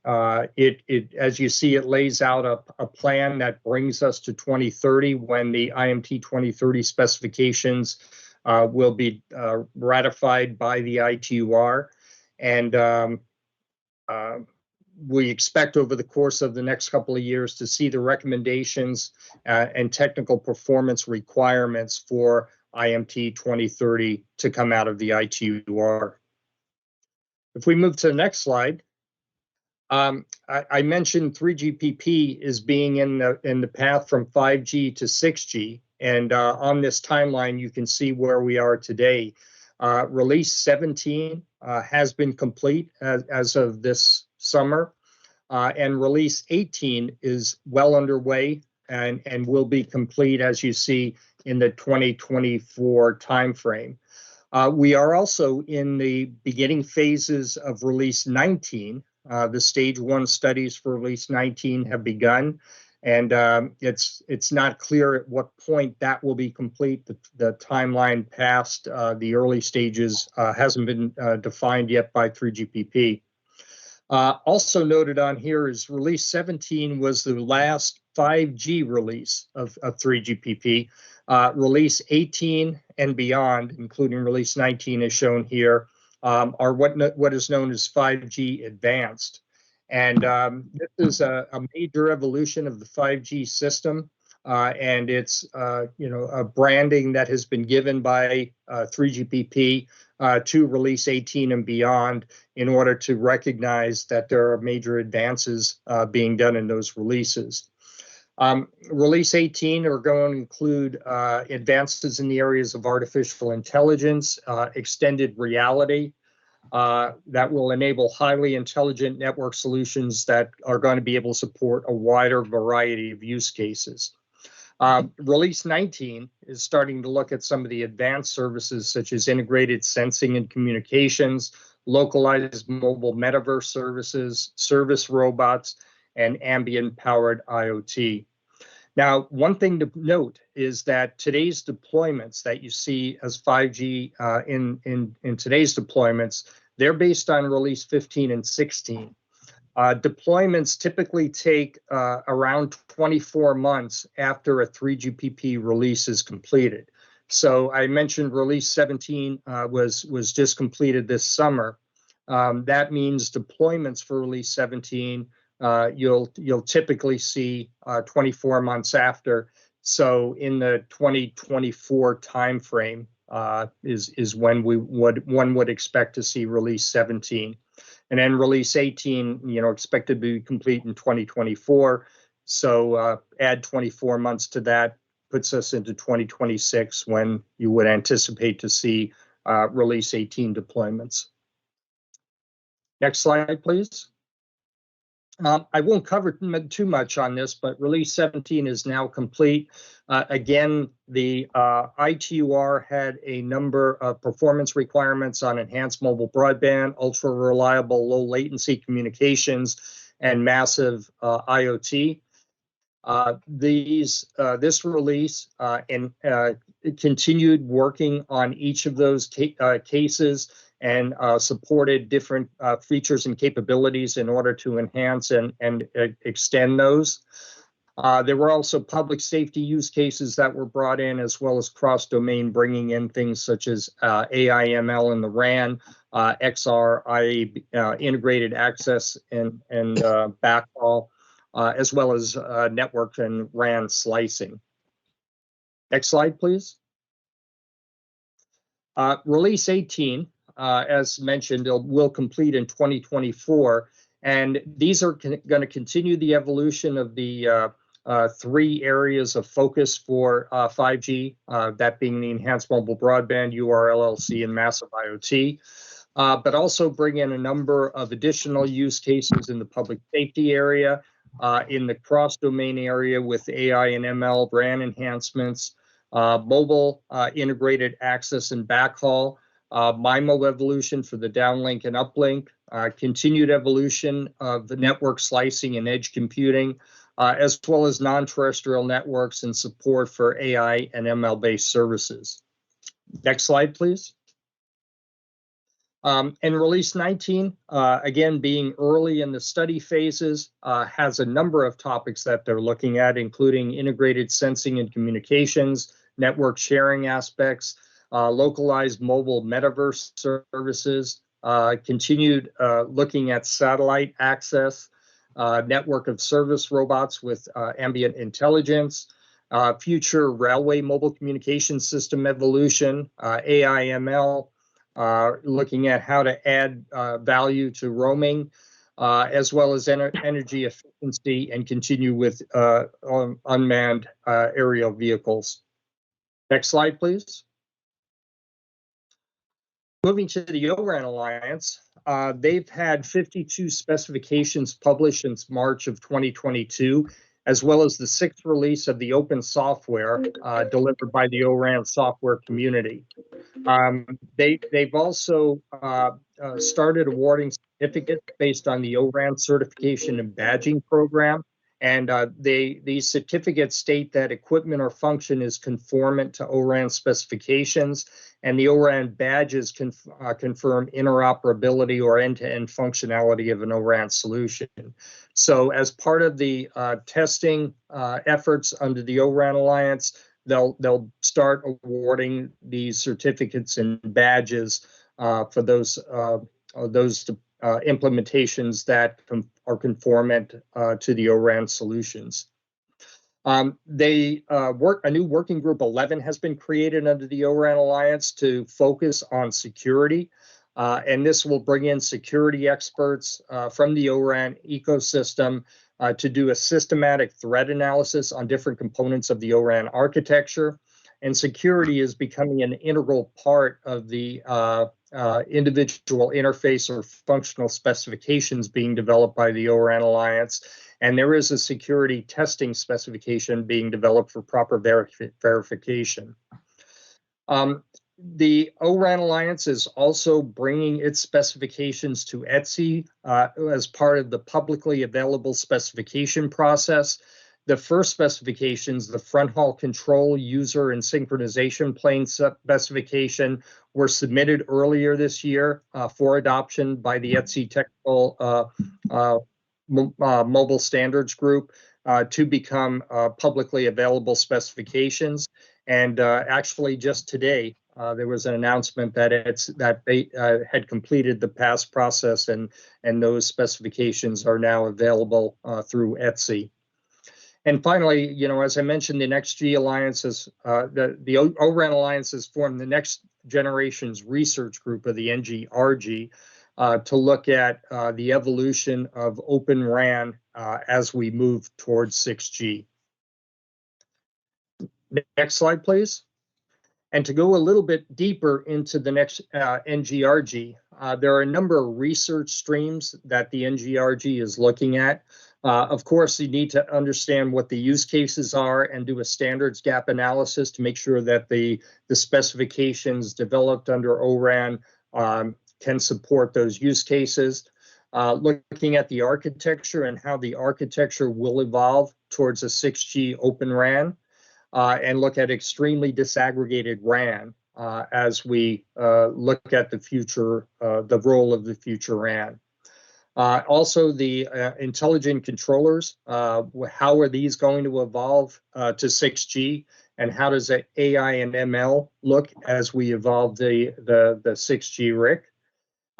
As you see, it lays out a plan that brings us to 2030 when the IMT 2030 specifications will be ratified by the ITUR. And we expect over the course of the next couple of years to see the recommendations and technical performance requirements for IMT 2030 to come out of the ITUR. If we move to the next slide, I mentioned 3GPP is being in the path from 5G to 6G, and on this timeline you can see where we are today. Release 17 has been complete as of this summer, and release 18 is well underway and will be complete, as you see, in the 2024 timeframe. We are also in the beginning phases of release 19. The stage 1 studies for release 19 have begun, and it's not clear at what point that will be complete. The timeline past the early stages hasn't been defined yet by 3GPP. Also noted on here is release 17 was the last 5G release of 3GPP. Release 18 and beyond, including release 19 as shown here, are what is known as 5G advanced. And this is a major evolution of the 5G system. And it's a branding that has been given by 3GPP to release 18 and beyond in order to recognize that there are major advances being done in those releases. Release 18 are going to include advances in the areas of artificial intelligence, extended reality, that will enable highly intelligent network solutions that are going to be able to support a wider variety of use cases. Release 19 is starting to look at some of the advanced services such as integrated sensing and communications, localized mobile metaverse services, service robots, and ambient-powered IoT. Now, one thing to note is that today's deployments that you see as 5G in today's deployments, they're based on release 15 and 16. Deployments typically take around 24 months after a 3GPP release is completed. So I mentioned release 17 was just completed this summer. That means deployments for release 17 you'll typically see 24 months after. So in the 2024 timeframe is when one would expect to see release 17. And then release 18, expected to be complete in 2024. So add 24 months to that, puts us into 2026 when you would anticipate to see release 18 deployments. Next slide, please. I won't cover too much on this, but release 17 is now complete. Again, the ITUR had a number of performance requirements on enhanced mobile broadband, ultra reliable low latency communications, and massive IoT. This release continued working on each of those cases and supported different features and capabilities in order to enhance and extend those. There were also public safety use cases that were brought in, as well as cross-domain, bringing in things such as AI/ML in the RAN, XR, integrated access and backhaul, as well as network and RAN slicing. Next slide, please. Release 18, as mentioned, will complete in 2024, and these are going to continue the evolution of the 3 areas of focus for 5G, that being the enhanced mobile broadband, URLLC, and massive IoT, but also bring in a number of additional use cases in the public safety area, in the cross-domain area with AI and ML, RAN enhancements, mobile integrated access and backhaul, MIMO evolution for the downlink and uplink, continued evolution of the network slicing and edge computing, as well as non-terrestrial networks and support for AI and ML-based services. Next slide, please. And release 19, again, being early in the study phases, has a number of topics that they're looking at, including integrated sensing and communications, network sharing aspects, localized mobile metaverse services, continued looking at satellite access, network of service robots with ambient intelligence, future railway mobile communication system evolution, AI/ML, looking at how to add value to roaming, as well as energy efficiency, and continue with unmanned aerial vehicles. Next slide, please. Moving to the O-RAN Alliance, they've had 52 specifications published since March of 2022, as well as the 6th release of the open software delivered by the O-RAN software community. They've also started awarding certificates based on the O-RAN certification and badging program. And these certificates state that equipment or function is conformant to O-RAN specifications, and the O-RAN badges confirm interoperability or end-to-end functionality of an O-RAN solution. So as part of the testing efforts under the O-RAN Alliance, they'll start awarding these certificates and badges for those implementations that are conformant to the O-RAN solutions. A new working group 11 has been created under the O-RAN Alliance to focus on security, and this will bring in security experts from the O-RAN ecosystem to do a systematic threat analysis on different components of the O-RAN architecture. And security is becoming an integral part of the individual interface or functional specifications being developed by the O-RAN Alliance. And there is a security testing specification being developed for proper verification. The O-RAN Alliance is also bringing its specifications to ETSI as part of the publicly available specification process. The first specifications, the front haul control, user, and synchronization plane specification, were submitted earlier this year for adoption by the ETSI Technical Mobile Standards Group to become publicly available specifications. And actually, just today, there was an announcement that they had completed the pass process, and those specifications are now available through ETSI. And finally, as I mentioned, the NextG Alliance the O-RAN Alliance has formed the Next Generations Research Group of the NGRG to look at the evolution of Open RAN as we move towards 6G. Next slide, please. And to go a little bit deeper into the next NGRG, there are a number of research streams that the NGRG is looking at. Of course, you need to understand what the use cases are and do a standards gap analysis to make sure that the specifications developed under O-RAN can support those use cases. Looking at the architecture and how the architecture will evolve towards a 6G Open RAN, and look at extremely disaggregated RAN. as we look at the future, the role of the future RAN. Also, the intelligent controllers, how are these going to evolve to 6G? And how does AI and ML look as we evolve the 6G RIC?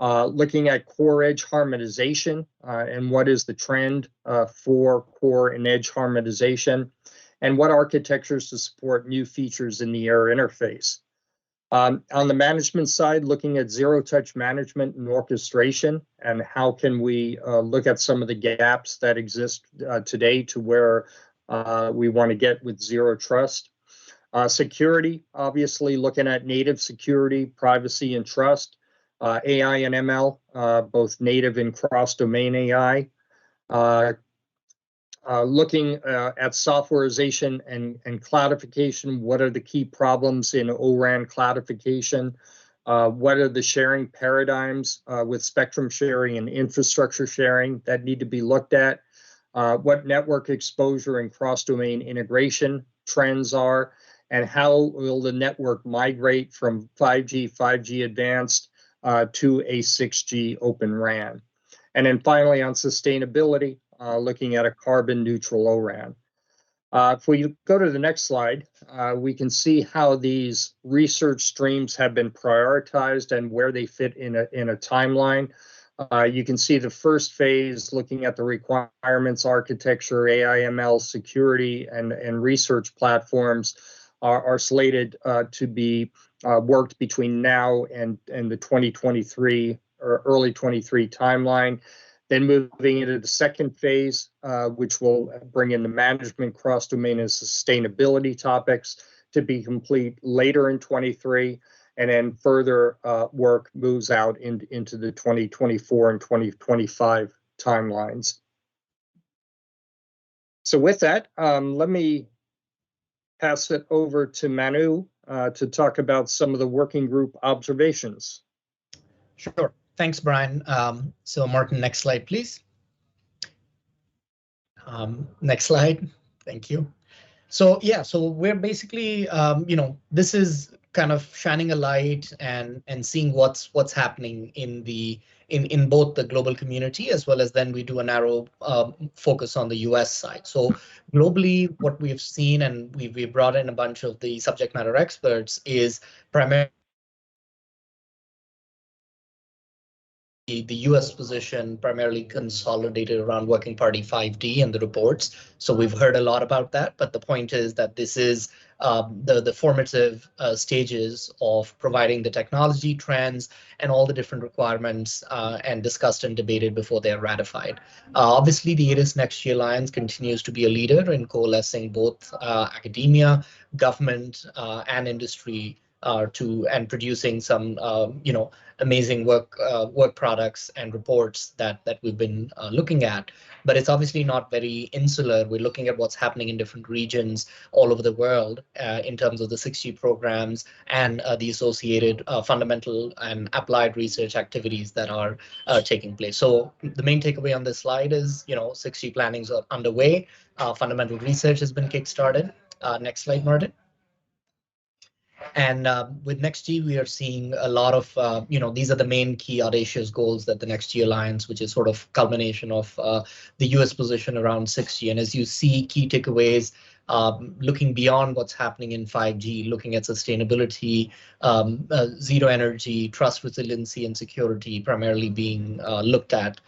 Looking at core edge harmonization and what is the trend for core and edge harmonization, and what architectures to support new features in the air interface. On the management side, looking at zero-touch management and orchestration, and how can we look at some of the gaps that exist today to where we want to get with zero trust. Security, obviously looking at native security, privacy, and trust. AI and ML, both native and cross-domain AI. Looking at softwareization and cloudification, what are the key problems in O-RAN cloudification? What are the sharing paradigms with spectrum sharing and infrastructure sharing that need to be looked at? What network exposure and cross-domain integration trends are, and how will the network migrate from 5G Advanced to a 6G Open RAN? And then finally, on sustainability, looking at a carbon neutral O-RAN. If we go to the next slide, we can see how these research streams have been prioritized and where they fit in a timeline. You can see the first phase looking at the requirements, architecture, AI, ML, security, and research platforms are slated to be worked between now and the 2023 or early 23 timeline. Then moving into the second phase, which will bring in the management, cross-domain, and sustainability topics to be complete later in 23. And then further work moves out into the 2024 and 2025 timelines. So with that, let me pass it over to Manu to talk about some of the working group observations. Sure. Thanks, Brian. So Martin, next slide, please. Next slide. Thank you. So yeah, so we're basically, this is kind of shining a light and seeing what's happening in both the global community, as well as then we do a narrow focus on the US side. So globally, what we've seen, and we brought in a bunch of the subject matter experts, is primarily the US position primarily consolidated around Working Party 5D and the reports. So we've heard a lot about that, but the point is that this is the formative stages of providing the technology trends and all the different requirements and discussed and debated before they're ratified. Obviously, the ATIS Next Year Alliance continues to be a leader in coalescing both academia, government, and industry and producing some amazing work products and reports that we've been looking at. But it's obviously not very insular. We're looking at what's happening in different regions all over the world in terms of the 6G programs and the associated fundamental and applied research activities that are taking place. So the main takeaway on this slide is 6G plannings are underway. Fundamental research has been kickstarted. Next slide, Martin. And with NextG, we are seeing a lot of, these are the main key audacious goals that the NextG Alliance, which is sort of culmination of the US position around 6G. And as you see, key takeaways, looking beyond what's happening in 5G, looking at sustainability, zero energy, trust, resiliency, and security primarily being looked at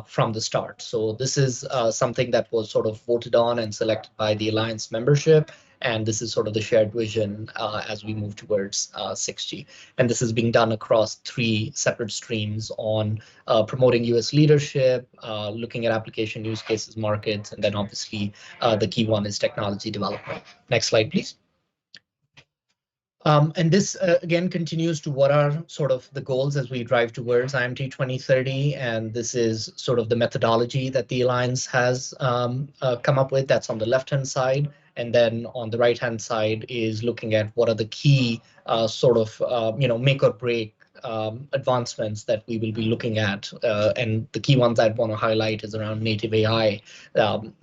from the start. So this is something that was sort of voted on and selected by the Alliance membership. And this is sort of the shared vision as we move towards 6G. And this is being done across 3 separate streams on promoting US leadership, looking at application use cases, markets, and then obviously the key one is technology development. Next slide, please. And this, again, continues to what are sort of the goals as we drive towards IMT 2030. And this is sort of the methodology that the Alliance has come up with. That's on the left-hand side. And then on the right-hand side is looking at what are the key sort of, make or break advancements that we will be looking at. And the key ones I'd want to highlight is around native AI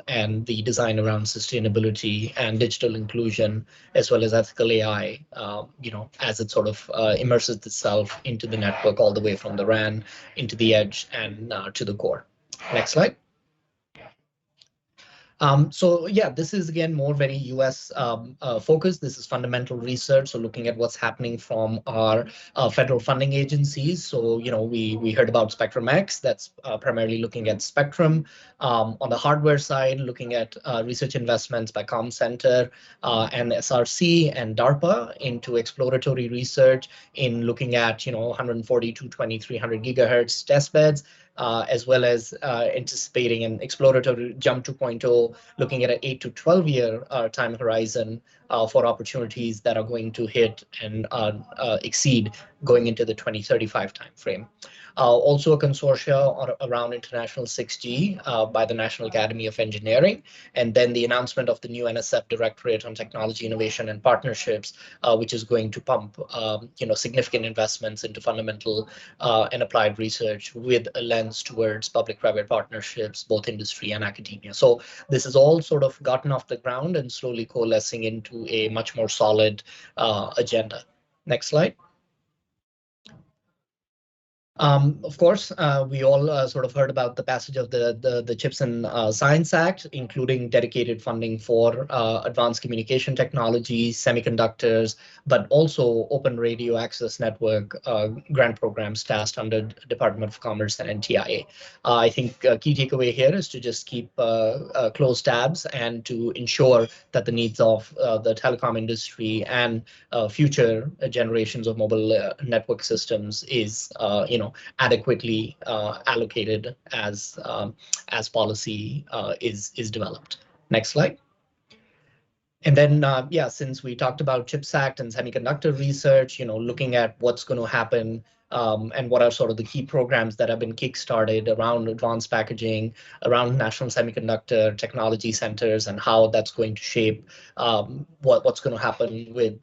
and the design around sustainability and digital inclusion, as well as ethical AI, as it sort of immerses itself into the network all the way from the RAN into the edge and to the core. Next slide. So yeah, this is again more very US focused. This is fundamental research, so looking at what's happening from our federal funding agencies. So we heard about Spectrum X. That's primarily looking at spectrum. On the hardware side, looking at research investments by ComCenter and SRC and DARPA into exploratory research in looking at 140, 220, 300 gigahertz test beds. As well as anticipating an exploratory Jump 2.0, looking at an 8 to 12 year time horizon for opportunities that are going to hit and exceed going into the 2035 timeframe. Also a consortia around international 6G by the National Academy of Engineering, and then the announcement of the new NSF Directorate on Technology Innovation and Partnerships, which is going to pump significant investments into fundamental and applied research with a lens towards public-private partnerships, both industry and academia. So this is all sort of gotten off the ground and slowly coalescing into a much more solid agenda. Next slide. Of course, we all sort of heard about the passage of the CHIPS and Science Act, including dedicated funding for advanced communication technologies, semiconductors, but also open radio access network grant programs tasked under Department of Commerce and NTIA. I think a key takeaway here is to just keep close tabs and to ensure that the needs of the telecom industry and future generations of mobile network systems is, adequately allocated as policy is developed. Next slide. And then, since we talked about CHIPS Act and semiconductor research, looking at what's going to happen and what are sort of the key programs that have been kickstarted around advanced packaging, around national semiconductor technology centers, and how that's going to shape what's going to happen with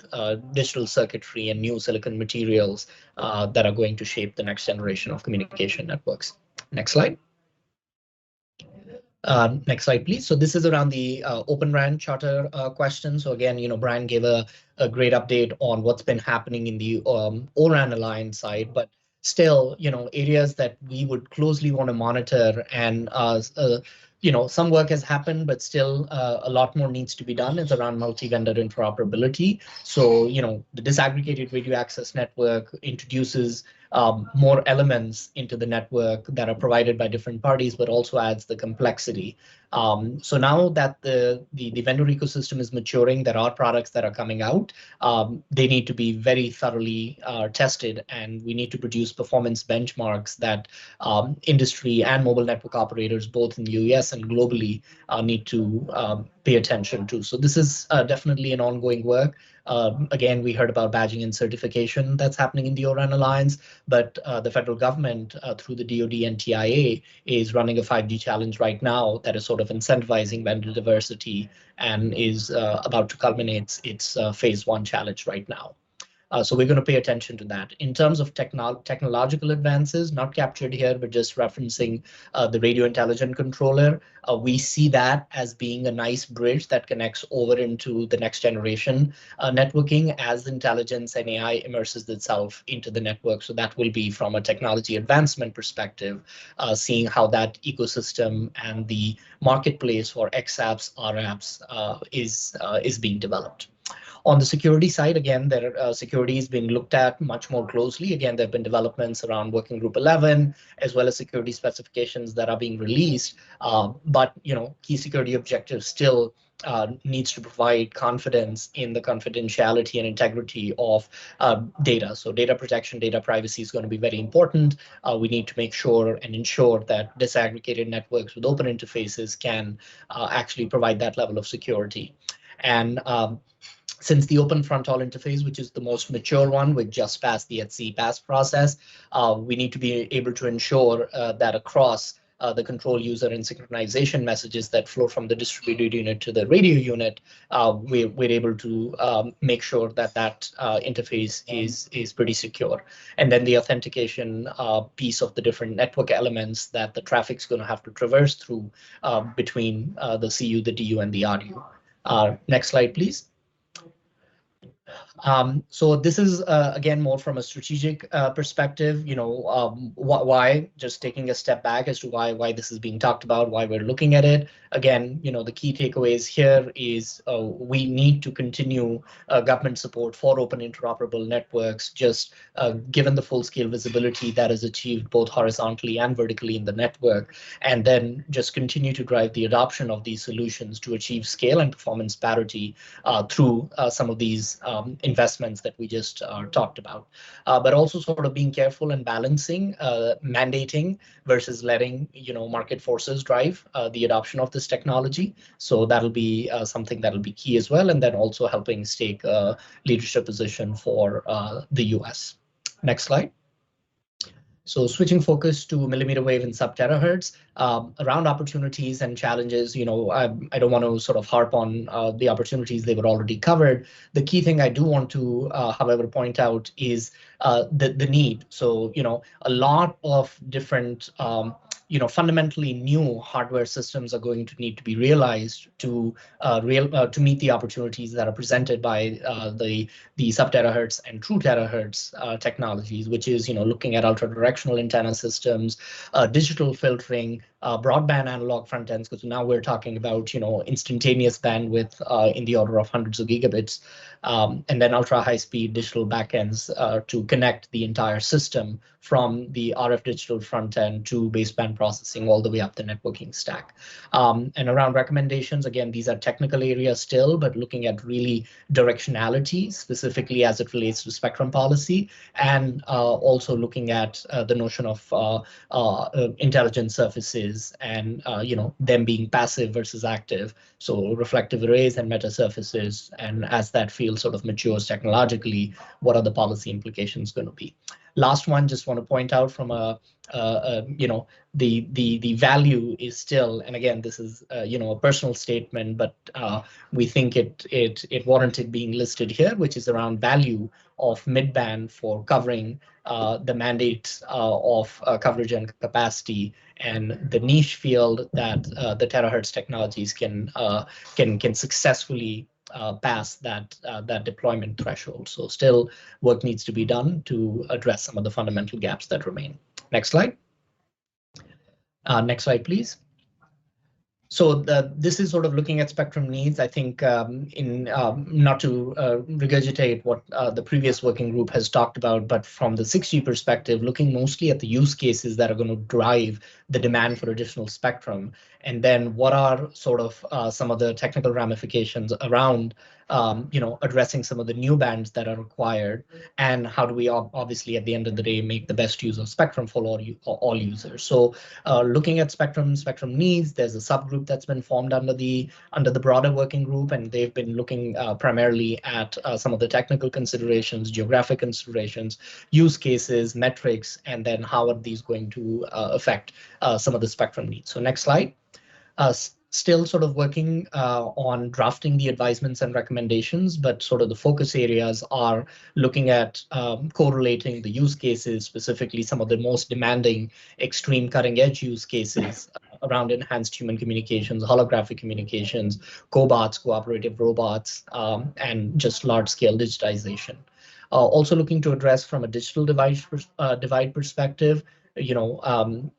digital circuitry and new silicon materials that are going to shape the next generation of communication networks. Next slide. Next slide, please. So this is around the Open RAN Charter question. So again, Brian gave a great update on what's been happening in the O-RAN Alliance side, but still, areas that we would closely want to monitor and some work has happened, but still a lot more needs to be done is around multi-vendor interoperability. So, the disaggregated radio access network introduces more elements into the network that are provided by different parties, but also adds the complexity. So now that the vendor ecosystem is maturing, there are products that are coming out. They need to be very thoroughly tested, and we need to produce performance benchmarks that industry and mobile network operators, both in the US and globally, need to pay attention to. So this is definitely an ongoing work. Again, we heard about badging and certification that's happening in the O-RAN Alliance, but the federal government through the DoD and TIA is running a 5G challenge right now that is sort of incentivizing vendor diversity and is about to culminate its phase 1 challenge right now. So we're going to pay attention to that. In terms of technological advances, not captured here, but just referencing the radio intelligent controller, we see that as being a nice bridge that connects over into the next generation networking as intelligence and AI immerses itself into the network. So that will be from a technology advancement perspective, seeing how that ecosystem and the marketplace for XApps, RApps is being developed. On the security side, again, security is being looked at much more closely. Again, there have been developments around Working Group 11, as well as security specifications that are being released. But key security objectives still needs to provide confidence in the confidentiality and integrity of data. So data protection, data privacy is going to be very important. We need to make sure and ensure that disaggregated networks with open interfaces can actually provide that level of security. And since the Open Fronthaul interface, which is the most mature one, which just passed the HC pass process, we need to be able to ensure that across the control user and synchronization messages that flow from the distributed unit to the radio unit, we're able to make sure that that interface is pretty secure. And then the authentication piece of the different network elements that the traffic's going to have to traverse through between the CU, the DU, and the RU. Next slide, please. So this is, again, more from a strategic perspective, why, just taking a step back as to why this is being talked about, why we're looking at it. Again, the key takeaways here is we need to continue government support for open interoperable networks, just given the full-scale visibility that is achieved both horizontally and vertically in the network, and then just continue to drive the adoption of these solutions to achieve scale and performance parity through some of these investments that we just talked about, but also sort of being careful and balancing mandating versus letting market forces drive the adoption of this technology. So that'll be something that'll be key as well, and then also helping stake a leadership position for the US. Next slide. So switching focus to millimeter wave and sub-terahertz, around opportunities and challenges, I don't want to sort of harp on the opportunities they were already covered. The key thing I do want to, however, point out is the need. So, a lot of different fundamentally new hardware systems are going to need to be realized to meet the opportunities that are presented by the sub-terahertz and true terahertz technologies, which is looking at ultra-directional antenna systems, digital filtering, broadband analog front ends, because now we're talking about instantaneous bandwidth in the order of hundreds of gigabits, and then ultra high speed digital backends to connect the entire system from the RF digital front end to baseband processing all the way up the networking stack. And around recommendations, again, these are technical areas still, but looking at really directionality, specifically as it relates to spectrum policy, and also looking at the notion of intelligent surfaces and them being passive versus active. So reflective arrays and meta surfaces, and as that field sort of matures technologically, what are the policy implications going to be? Last one, just want to point out from the value is still, and again, this is a personal statement, but we think it warranted being listed here, which is around value of midband for covering the mandates of coverage and capacity, and the niche field that the terahertz technologies can successfully pass that deployment threshold. So still work needs to be done to address some of the fundamental gaps that remain. Next slide. Next slide, please. So this is sort of looking at spectrum needs. I think not to regurgitate what the previous working group has talked about, but from the 6G perspective, looking mostly at the use cases that are going to drive the demand for additional spectrum, and then what are sort of some of the technical ramifications around addressing some of the new bands that are required, and how do we obviously at the end of the day make the best use of spectrum for all users. So looking at spectrum needs, there's a subgroup that's been formed under the broader working group, and they've been looking primarily at some of the technical considerations, geographic considerations, use cases, metrics, and then how are these going to affect some of the spectrum needs. So next slide. Still sort of working on drafting the advisements and recommendations, but sort of the focus areas are looking at correlating the use cases, specifically some of the most demanding, extreme cutting edge use cases around enhanced human communications, holographic communications, cobots, cooperative robots, and just large scale digitization. Also looking to address from a digital divide perspective,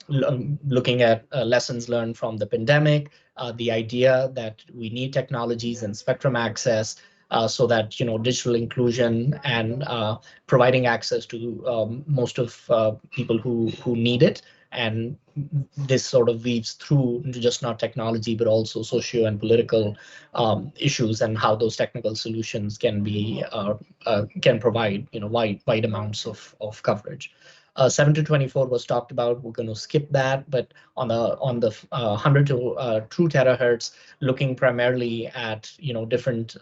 looking at lessons learned from the pandemic, the idea that we need technologies and spectrum access so that digital inclusion and providing access to most of people who need it. And this sort of weaves through into just not technology, but also socio and political issues, and how those technical solutions can be can provide wide amounts of coverage. 7 to 24 was talked about. We're going to skip that, but on the 100 to 2 terahertz, looking primarily at different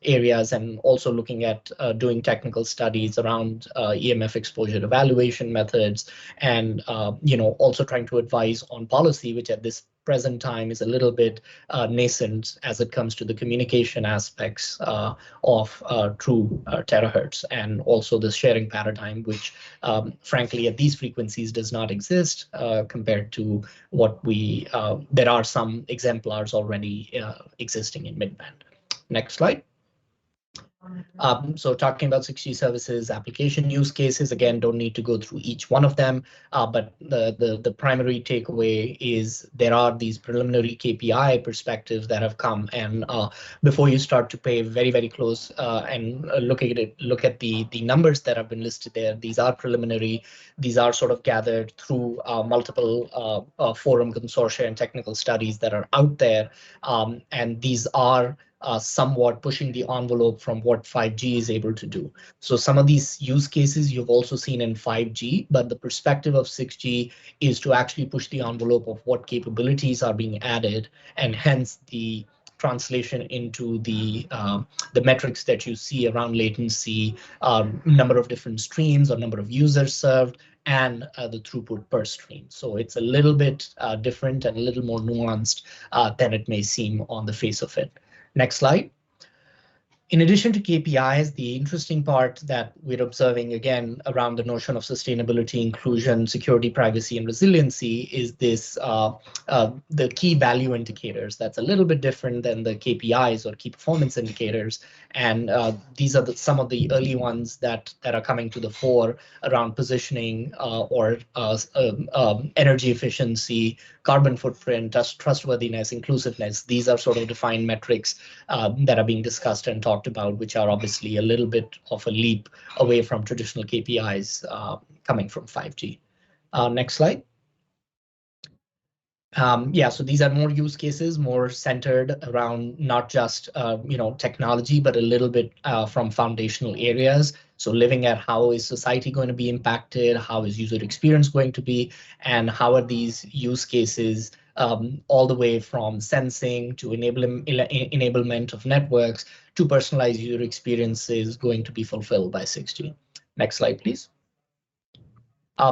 areas, and also looking at doing technical studies around EMF exposure evaluation methods, and also trying to advise on policy, which at this present time is a little bit nascent as it comes to the communication aspects of true terahertz, and also the sharing paradigm, which frankly at these frequencies does not exist compared to what there are some exemplars already existing in midband. Next slide. So talking about 6G services, application use cases, again, don't need to go through each one of them, but the primary takeaway is there are these preliminary KPI perspectives that have come, and before you start to pay very, very close and look at the numbers that have been listed there. These are preliminary. These are sort of gathered through multiple forum consortia and technical studies that are out there, and these are somewhat pushing the envelope from what 5G is able to do. So some of these use cases you've also seen in 5G, but the perspective of 6G is to actually push the envelope of what capabilities are being added, and hence the translation into the metrics that you see around latency, number of different streams or number of users served, and the throughput per stream. So it's a little bit different and a little more nuanced than it may seem on the face of it. Next slide. In addition to KPIs, the interesting part that we're observing again around the notion of sustainability, inclusion, security, privacy, and resiliency is this the key value indicators. That's a little bit different than the KPIs or key performance indicators, and these are some of the early ones that are coming to the fore around positioning or energy efficiency, carbon footprint, trustworthiness, inclusiveness. These are sort of defined metrics that are being discussed and talked about, which are obviously a little bit of a leap away from traditional KPIs coming from 5G. Next slide. Yeah, so these are more use cases, more centered around not just technology, but a little bit from foundational areas. So living at how is society going to be impacted, how is user experience going to be, and how are these use cases all the way from sensing to enablement of networks to personalized user experiences going to be fulfilled by 6G. Next slide, please.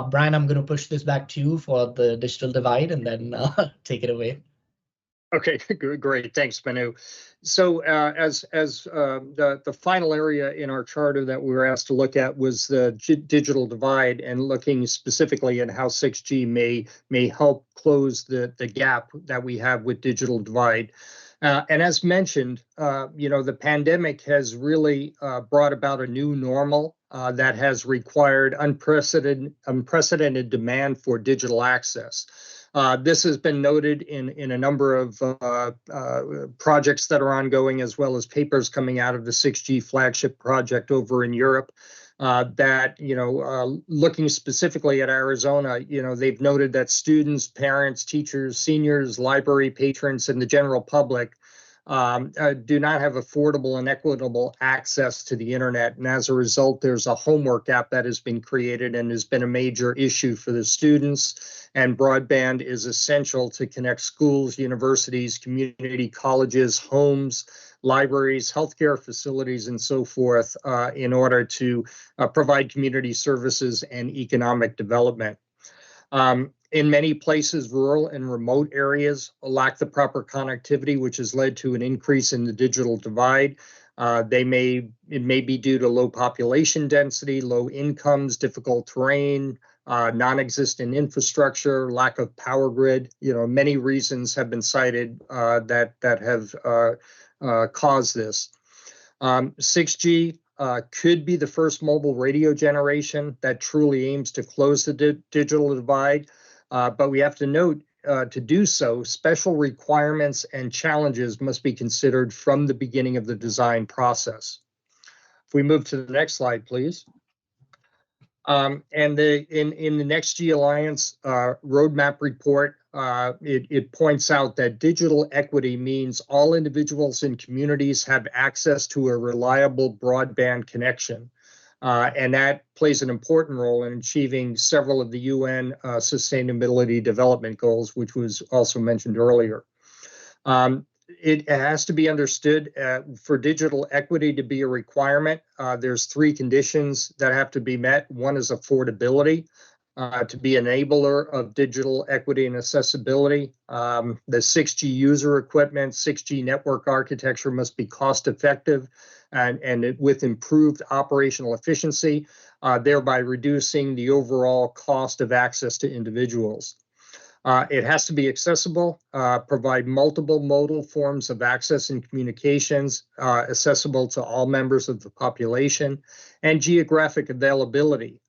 Brian, I'm going to push this back to you for the digital divide, and then take it away. Okay, great. Thanks, Manu. So as the final area in our charter that we were asked to look at was the digital divide, and looking specifically at how 6G may help close the gap that we have with digital divide. And as mentioned, the pandemic has really brought about a new normal that has required unprecedented demand for digital access. This has been noted in a number of projects that are ongoing, as well as papers coming out of the 6G flagship project over in Europe. That, looking specifically at Arizona, they've noted that students, parents, teachers, seniors, library patrons, and the general public do not have affordable and equitable access to the internet. And as a result, there's a homework app that has been created and has been a major issue for the students. And broadband is essential to connect schools, universities, community colleges, homes, libraries, healthcare facilities, and so forth in order to provide community services and economic development. In many places, rural and remote areas lack the proper connectivity, which has led to an increase in the digital divide. It may be due to low population density, low incomes, difficult terrain, non-existent infrastructure, lack of power grid. Many reasons have been cited that have caused this. 6G could be the first mobile radio generation that truly aims to close the digital divide. But we have to note, to do so, special requirements and challenges must be considered from the beginning of the design process. If we move to the next slide, please. And in the NextG Alliance roadmap report, it points out that digital equity means all individuals and communities have access to a reliable broadband connection. And that plays an important role in achieving several of the UN Sustainability Development Goals, which was also mentioned earlier. It has to be understood for digital equity to be a requirement. There's 3 conditions that have to be met. One is affordability. To be enabler of digital equity and accessibility. The 6G user equipment, 6G network architecture must be cost effective and with improved operational efficiency, thereby reducing the overall cost of access to individuals. It has to be accessible, provide multiple modal forms of access and communications, accessible to all members of the population, and geographic availability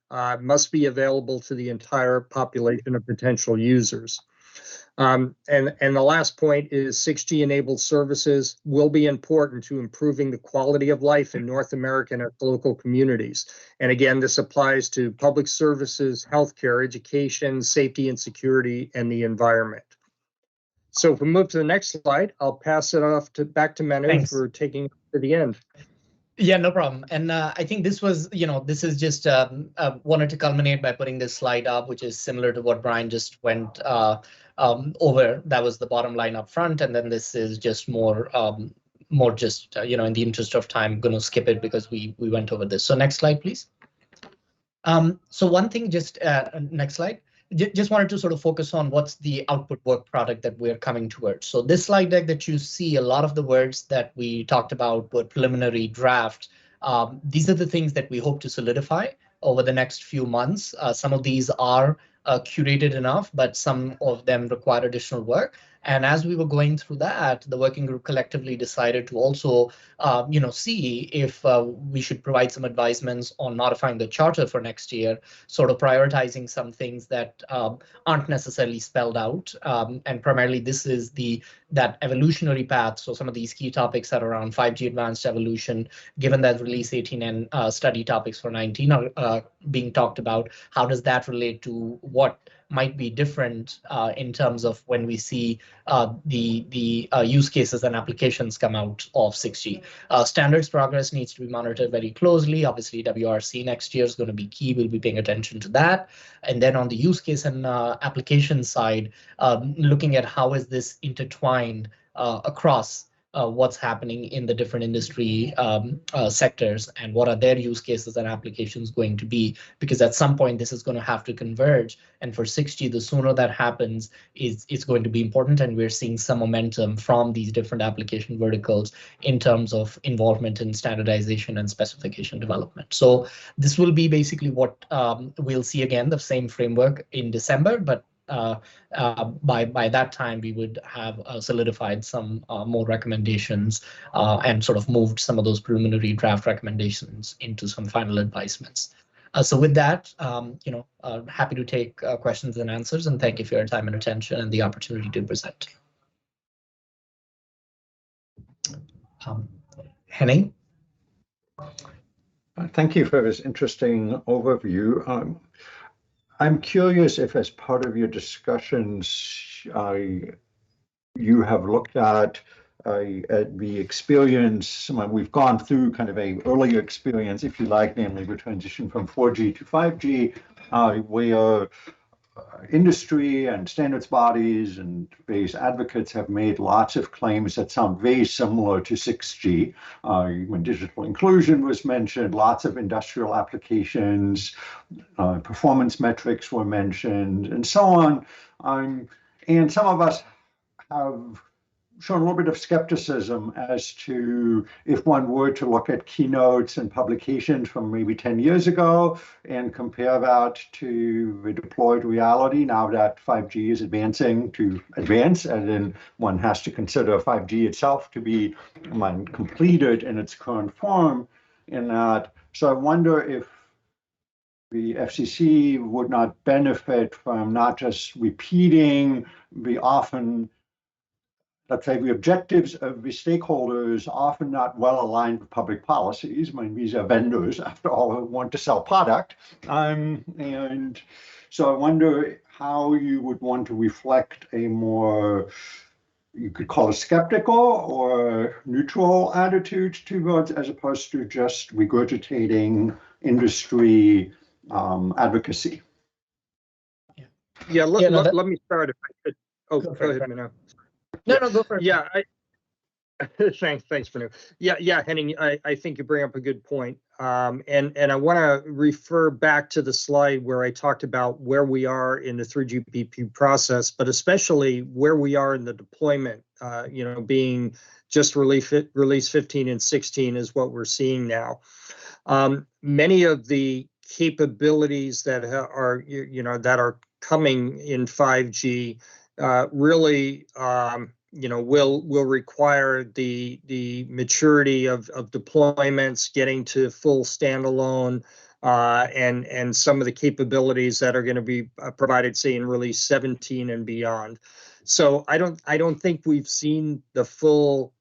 must be available to the entire population of potential users. And the last point is 6G enabled services will be important to improving the quality of life in North America and local communities. And again, this applies to public services, healthcare, education, safety and security, and the environment. So if we move to the next slide, I'll pass it off back to Manu for taking it to the end. Yeah, no problem. And I think this was, this is just wanted to culminate by putting this slide up, which is similar to what Brian just went over. That was the bottom line up front. And then this is just more just, in the interest of time, I'm going to skip it because we went over this. So next slide, please. So one thing, just next slide. Just wanted to sort of focus on what's the output work product that we're coming towards. So this slide deck that you see, a lot of the words that we talked about were preliminary draft. These are the things that we hope to solidify over the next few months. Some of these are curated enough, but some of them require additional work. And as we were going through that, the working group collectively decided to also, see if we should provide some advisements on modifying the charter for next year, sort of prioritizing some things that aren't necessarily spelled out. And primarily, this is that evolutionary path. So some of these key topics are around 5G advanced evolution, given that release 18 and study topics for 19 are being talked about. How does that relate to what might be different in terms of when we see the use cases and applications come out of 6G. Standards progress needs to be monitored very closely. Obviously, WRC next year is going to be key. We'll be paying attention to that. And then on the use case and application side, looking at how is this intertwined across what's happening in the different industry sectors and what are their use cases and applications going to be, because at some point this is going to have to converge. And for 6G, the sooner that happens, it's going to be important. And we're seeing some momentum from these different application verticals in terms of involvement in standardization and specification development. So this will be basically what we'll see again, the same framework in December, but by that time, we would have solidified some more recommendations and sort of moved some of those preliminary draft recommendations into some final advisements. So with that, happy to take questions and answers, and thank you for your time and attention and the opportunity to present. Henning? Thank you for this interesting overview. I'm curious if, as part of your discussions, you have looked at the experience. We've gone through kind of an earlier experience, if you like, namely the transition from 4G to 5G, where industry and standards bodies and various advocates have made lots of claims that sound very similar to 6G. When digital inclusion was mentioned, lots of industrial applications, performance metrics were mentioned, and so on. And some of us have shown a little bit of skepticism as to if one were to look at keynotes and publications from maybe 10 years ago and compare that to the deployed reality now that 5G is advancing to advance, and then one has to consider 5G itself to be completed in its current form in that. So I wonder if the FCC would not benefit from not just repeating the often, let's say, the objectives of the stakeholders often not well aligned with public policies. I mean, these are vendors, after all, who want to sell product. And so I wonder how you would want to reflect a more, you could call it skeptical or neutral attitude towards, as opposed to just regurgitating industry advocacy. Yeah, let me start if I could. Oh, Go go for it, ahead, Brian. Manu. No, go for it. Yeah, thanks, Manu. Yeah, Henning, I think you bring up a good point. And I want to refer back to the slide where I talked about where we are in the 3GPP process, but especially where we are in the deployment, being just release 15 and 16 is what we're seeing now. Many of the capabilities that are coming in 5G really will require the maturity of deployments, getting to full standalone, and some of the capabilities that are going to be provided, say, in release 17 and beyond. So I don't think we've seen the full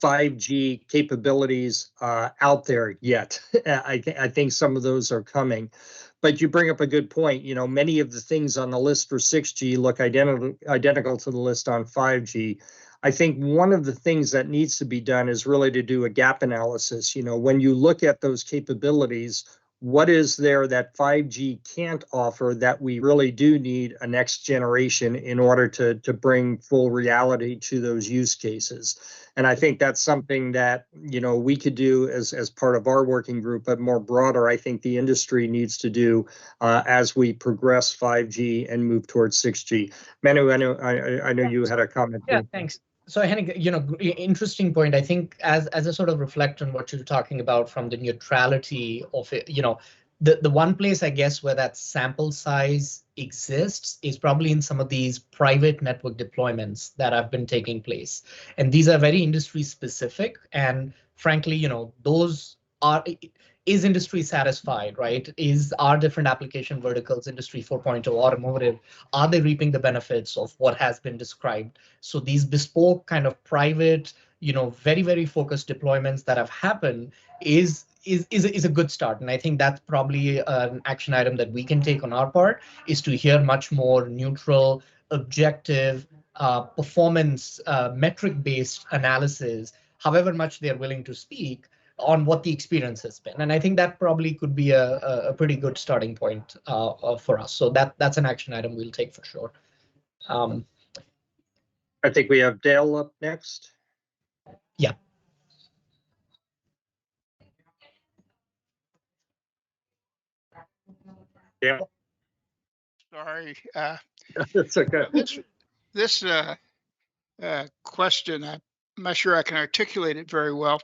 5G capabilities out there yet. I think some of those are coming. But you bring up a good point. Many of the things on the list for 6G look identical to the list on 5G. I think one of the things that needs to be done is really to do a gap analysis. When you look at those capabilities, what is there that 5G can't offer that we really do need a next generation in order to bring full reality to those use cases? And I think that's something that, we could do as part of our working group, but more broader, I think the industry needs to do as we progress 5G and move towards 6G. Manu, I know you had a comment. Yeah, thanks. So Henning, interesting point. I think as a sort of reflect on what you're talking about from the neutrality of it, the one place I guess where that sample size exists is probably in some of these private network deployments that have been taking place. And these are very industry specific. And frankly, those is industry satisfied, right? Are different application verticals, Industry 4.0, automotive, are they reaping the benefits of what has been described? So these bespoke kind of private, very, very focused deployments that have happened is a good start. And I think that's probably an action item that we can take on our part, is to hear much more neutral, objective, performance metric-based analysis, however much they're willing to speak on what the experience has been. And I think that probably could be a pretty good starting point for us. So that's an action item we'll take for sure. I think we have Dale up next. Yeah. Dale. Sorry. That's okay. This question, I'm not sure I can articulate it very well,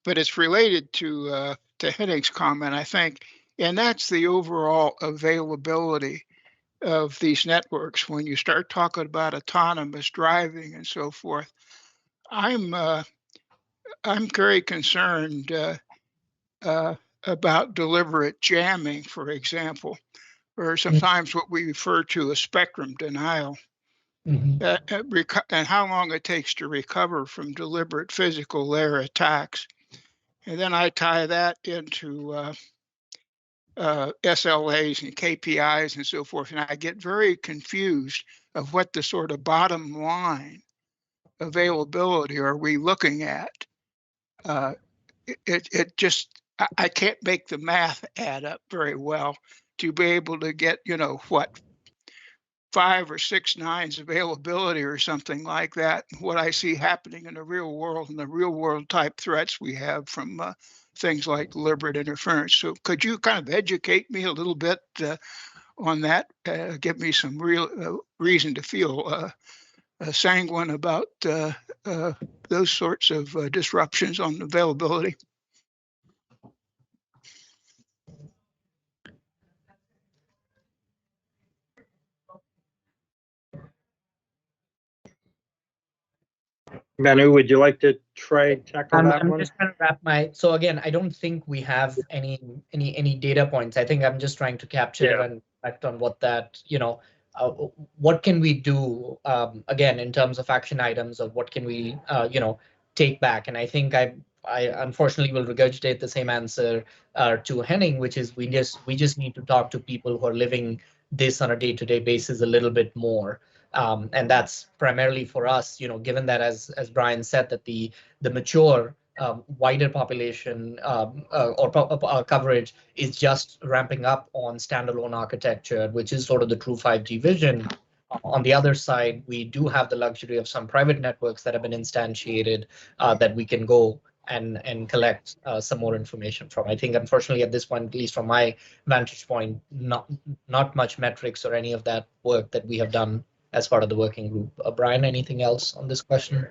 but it's related to Henning's comment, I think, and that's the overall availability of these networks. When you start talking about autonomous driving and so forth, I'm very concerned about deliberate jamming, for example, or sometimes what we refer to as spectrum denial. Mm-hmm. And how long it takes to recover from deliberate physical layer attacks. And then I tie that into SLAs and KPIs and so forth, and I get very confused of what the sort of bottom line availability are we looking at. It just, I can't make the math add up very well to be able to get, 5 or 6 nines availability or something like that. What I see happening in the real world and the real world type threats we have from things like deliberate interference. So could you kind of educate me a little bit on that? Give me some real reason to feel sanguine about those sorts of disruptions on availability. Manu, would you like to try tackle that I'm one? just trying to wrap so again, I don't think we have any data points. I think I'm just trying to capture and reflect on what that, what can we do, again, in terms of action items, or what can we, take back? And I think I unfortunately will regurgitate the same answer to Henning, which is we just need to talk to people who are living this on a day-to-day basis a little bit more. And that's primarily for us, given that, as Brian said, that the mature wider population coverage is just ramping up on standalone architecture, which is sort of the true 5G vision. On the other side, we do have the luxury of some private networks that have been instantiated that we can go and collect some more information from. I think, unfortunately, at this point, at least from my vantage point, not much metrics or any of that work that we have done as part of the working group. Brian, anything else on this question?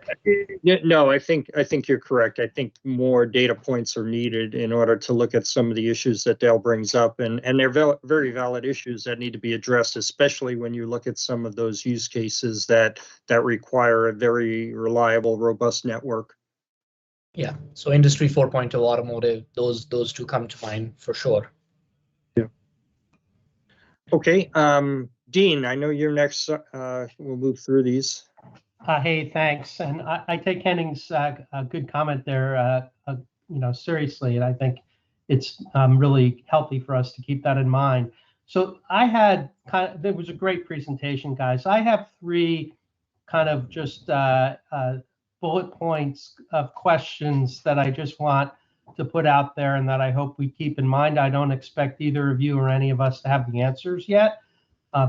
Yeah, no, I think you're correct. I think more data points are needed in order to look at some of the issues that Dale brings up, and they're very valid issues that need to be addressed, especially when you look at some of those use cases that require a very reliable, robust network. Yeah, so Industry 4.0, automotive, those two come to mind for sure. Yeah. Okay, Dean, I know you're next. We'll move through these. Hey, thanks. And I take Henning's good comment there, seriously, and I think it's really healthy for us to keep that in mind. So there was a great presentation, guys. I have 3 kind of just bullet points of questions that I just want to put out there and that I hope we keep in mind. I don't expect either of you or any of us to have the answers yet,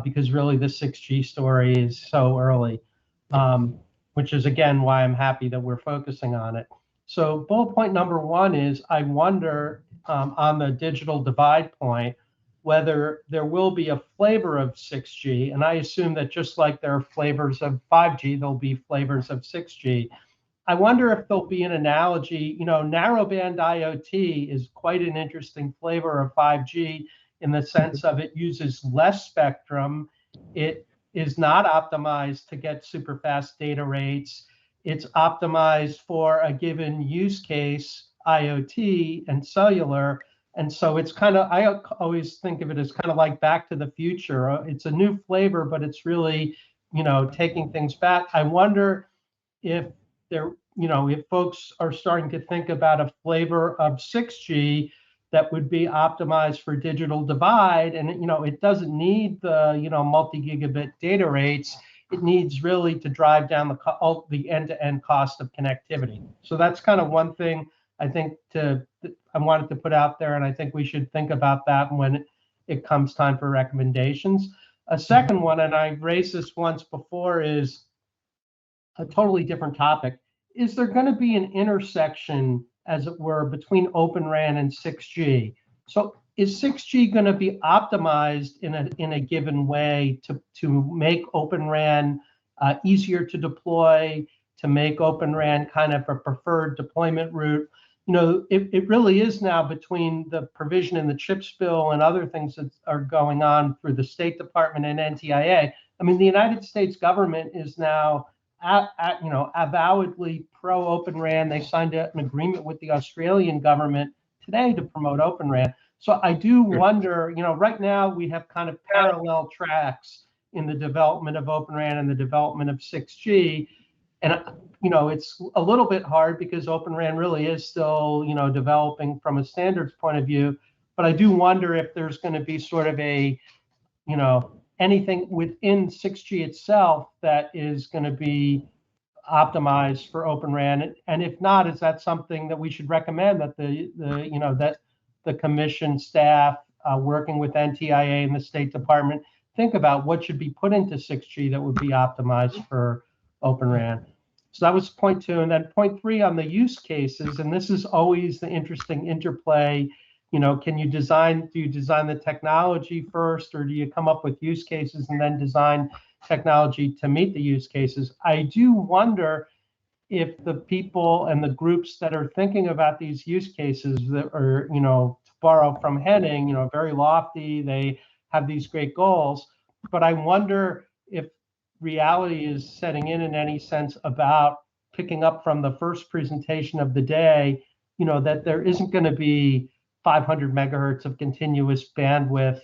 because really the 6G story is so early, which is, again, why I'm happy that we're focusing on it. So bullet point number 1 is I wonder on the digital divide point, whether there will be a flavor of 6G. And I assume that just like there are flavors of 5G, there'll be flavors of 6G. I wonder if there'll be an analogy, narrowband IoT is quite an interesting flavor of 5G in the sense of it uses less spectrum. It is not optimized to get super fast data rates. It's optimized for a given use case, IoT and cellular. And so it's I always think of it as kind of like Back to the Future. It's a new flavor, but it's really, taking things back. I wonder if if folks are starting to think about a flavor of 6G that would be optimized for digital divide, and it doesn't need the multi-gigabit data rates. It needs really to drive down the end-to-end cost of connectivity. So that's kind of one thing I think I wanted to put out there, and I think we should think about that when it comes time for recommendations. A second one, and I've raised this once before, is a totally different topic. Is there going to be an intersection, as it were, between Open RAN and 6G? So is 6G going to be optimized in a given way to make Open RAN easier to deploy, to make Open RAN kind of a preferred deployment route? It really is now, between the provision in the CHIPS bill and other things that are going on through the State Department and NTIA. I mean, the United States government is now avowedly pro Open RAN. They signed an agreement with the Australian government today to promote Open RAN. So I do wonder, right now we have kind of parallel tracks in the development of Open RAN and the development of 6G. And, it's a little bit hard because Open RAN really is still, developing from a standards point of view. But I do wonder if there's going to be sort of a, anything within 6G itself that is going to be optimized for Open RAN. And if not, is that something that we should recommend that that the commission staff working with NTIA and the State Department think about what should be put into 6G that would be optimized for Open RAN? So that was point 2. And then point 3 on the use cases, and this is always the interesting interplay. Do you design the technology first, or do you come up with use cases and then design technology to meet the use cases? I do wonder if the people and the groups that are thinking about these use cases that are, to borrow from Henning, very lofty, they have these great goals, but I wonder if reality is setting in any sense about picking up from the first presentation of the day, that there isn't going to be 500 megahertz of continuous bandwidth,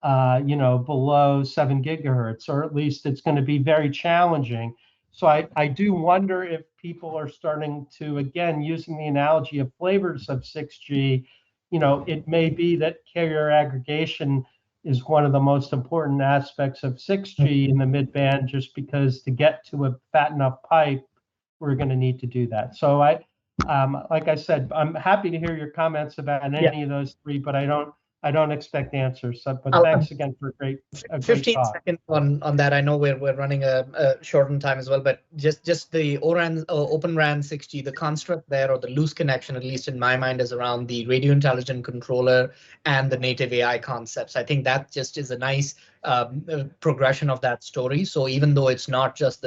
below 7 gigahertz, or at least it's going to be very challenging. So I do wonder if people are starting to, again, using the analogy of flavors of 6G, it may be that carrier aggregation is one of the most important aspects of 6G in the mid-band, just because to get to a fat enough pipe, we're going to need to do that. So Like I said, I'm happy to hear your comments about any of those three, but I don't expect answers. So, but thanks again for a great 15 talk. seconds on that. I know we're running a short on time as well, but just the ORAN, Open RAN 6G, the construct there, or the loose connection, at least in my mind, is around the radio intelligent controller and the native AI concepts. I think that just is a nice progression of that story. So even though it's not just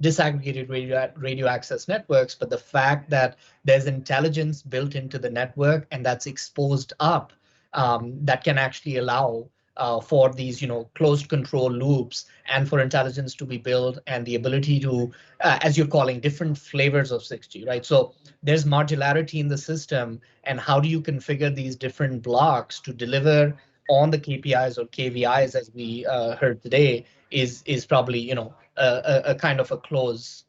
disaggregated radio access networks, but the fact that there's intelligence built into the network and that's exposed up, that can actually allow for these, closed control loops and for intelligence to be built and the ability to, as you're calling, different flavors of 6G, right? So there's modularity in the system, and how do you configure these different blocks to deliver on the KPIs or KVIs, as we heard today, is probably, a kind of a close,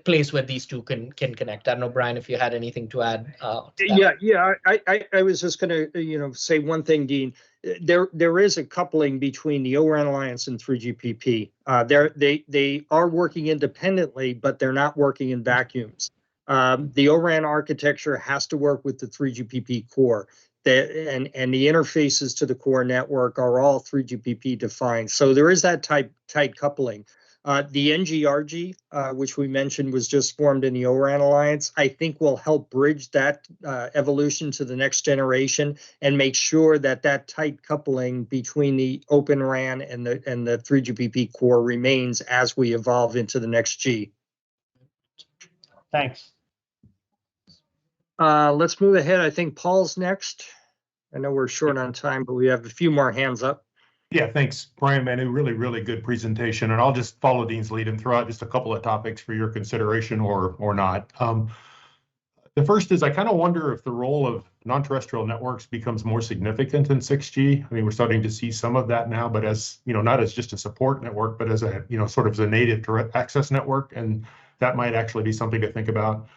place where these two can connect. I don't know, Brian, if you had anything to add. I was just going to, say one thing, Dean. There is a coupling between the ORAN Alliance and 3GPP. They are working independently, but they're not working in vacuums. The ORAN architecture has to work with the 3GPP core. And the interfaces to the core network are all 3GPP defined. So there is that tight coupling. The NGRG, which we mentioned was just formed in the ORAN Alliance, I think will help bridge that evolution to the next generation and make sure that tight coupling between the Open RAN and the 3GPP core remains as we evolve into the next G. Thanks. Let's move ahead. I think Paul's next. I know we're short on time, but we have a few more hands up. Yeah, thanks, Brian, man. A really, really good presentation. And I'll just follow Dean's lead and throw out just a couple of topics for your consideration or not. The first is I kind of wonder if the role of non-terrestrial networks becomes more significant in 6G. I mean, we're starting to see some of that now, but as, not as just a support network, but as a, sort of as a native access network. And that might actually be something to think about.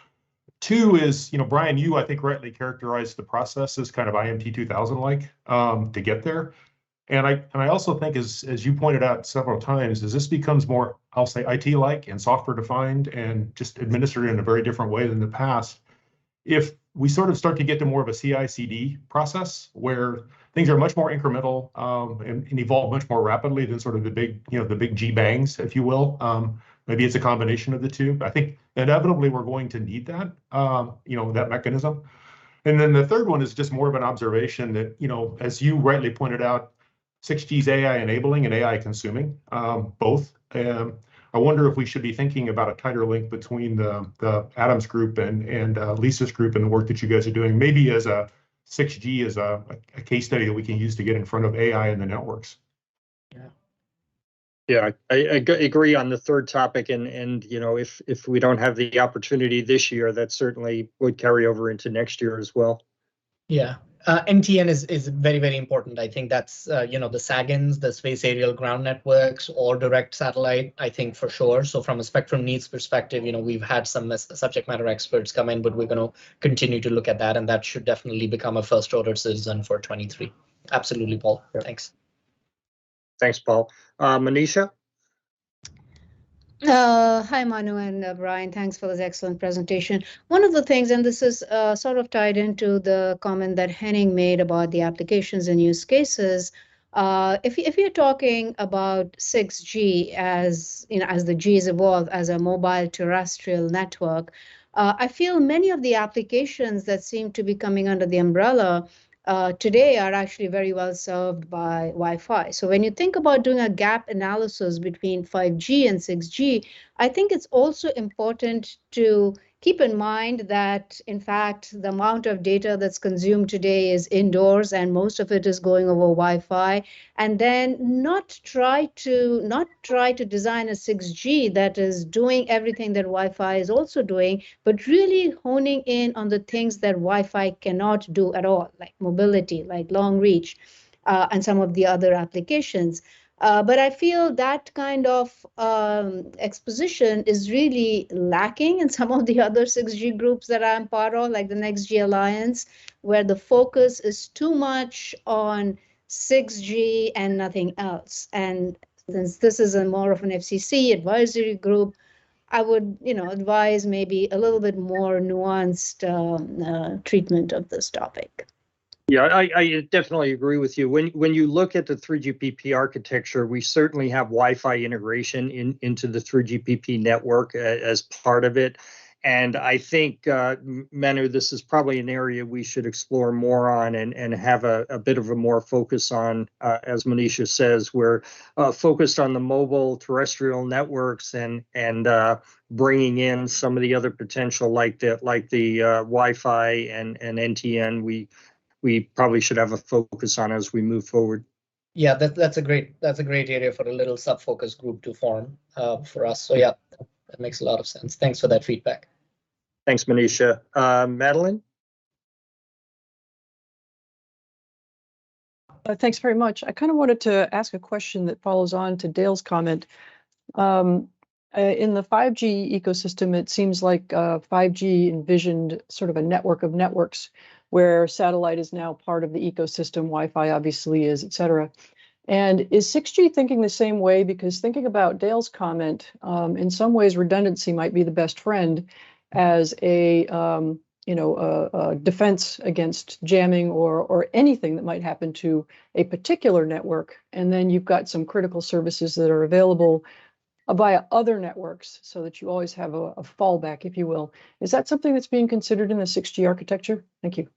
Two is, Brian, you, I think, rightly characterized the process as kind of IMT 2000-like to get there. And I also think, as you pointed out several times, as this becomes more, I'll say, IT-like and software-defined and just administered in a very different way than the past, if we sort of start to get to more of a CI/CD process where things are much more incremental and evolve much more rapidly than sort of the big G-bangs, if you will, maybe it's a combination of the two. I think inevitably we're going to need that, that mechanism. And then the third one is just more of an observation that, as you rightly pointed out, 6G is AI enabling and AI consuming, both. I wonder if we should be thinking about a tighter link between the Adams group and Lisa's group and the work that you guys are doing, maybe as a 6G as a case study that we can use to get in front of AI in the networks. Yeah, I agree on the third topic, and if we don't have the opportunity this year, that certainly would carry over into next year as well. Yeah, NTN is very, very important. I think that's the SAGINs, the space aerial ground networks, or direct satellite, I think for sure. So from a spectrum needs perspective, we've had some subject matter experts come in, but we're going to continue to look at that, and that should definitely become a first order citizen for 23. Absolutely, Paul. Yeah. Thanks. Thanks, Paul. Manisha? Hi, Manu and Brian. Thanks for this excellent presentation. One of the things, and this is sort of tied into the comment that Henning made about the applications and use cases. If you're talking about 6G as the Gs evolve as a mobile terrestrial network, I feel many of the applications that seem to be coming under the umbrella today are actually very well served by Wi-Fi. So when you think about doing a gap analysis between 5G and 6G, I think it's also important to keep in mind that, in fact, the amount of data that's consumed today is indoors, and most of it is going over Wi-Fi. And then not try to design a 6G that is doing everything that Wi-Fi is also doing, but really honing in on the things that Wi-Fi cannot do at all, like mobility, like long reach, and some of the other applications. But I feel that kind of exposition is really lacking in some of the other 6G groups that I'm part of, like the NextG Alliance, where the focus is too much on 6G and nothing else. And since this is more of an FCC advisory group, I would, advise maybe a little bit more nuanced treatment of this topic. Yeah, I definitely agree with you. When you look at the 3GPP architecture, we certainly have Wi-Fi integration into the 3GPP network as part of it. And I think, Manu, this is probably an area we should explore more on and have a bit of a more focus on, as Monisha says, we're focused on the mobile terrestrial networks and bringing in some of the other potential like the Wi-Fi and NTN. We probably should have a focus on as we move forward. Yeah, that's a great area for a little sub-focus group to form for us. So yeah, that makes a lot of sense. Thanks for that feedback. Thanks, Manisha. Madeline? Thanks very much. I kind of wanted to ask a question that follows on to Dale's comment. In the 5G ecosystem, it seems like 5G envisioned sort of a network of networks where satellite is now part of the ecosystem, Wi-Fi obviously is, et cetera. And is 6G thinking the same way? Because thinking about Dale's comment, in some ways redundancy might be the best friend as a defense against jamming or anything that might happen to a particular network. And then you've got some critical services that are available via other networks so that you always have a fallback, if you will. Is that something that's being considered in the 6G architecture? Thank you.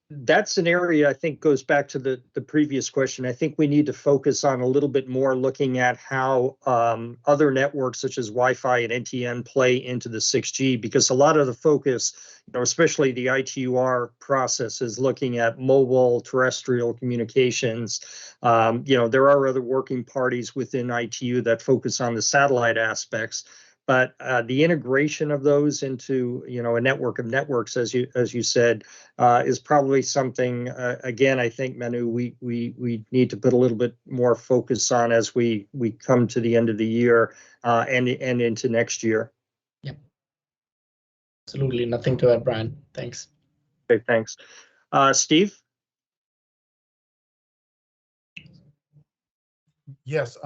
That's an area I think goes back to the previous question. I think we need to focus on a little bit more looking at how other networks such as Wi-Fi and NTN play into the 6G, because a lot of the focus, especially the ITUR process, is looking at mobile terrestrial communications. There are other working parties within ITU that focus on the satellite aspects. But the integration of those into, a network of networks, as you said, is probably something. Again, I think, Manu, we need to put a little bit more focus on as we come to the end of the year and into next year. Yeah, absolutely. Nothing to add, Brian. Thanks. Okay, thanks, Steve. Yes.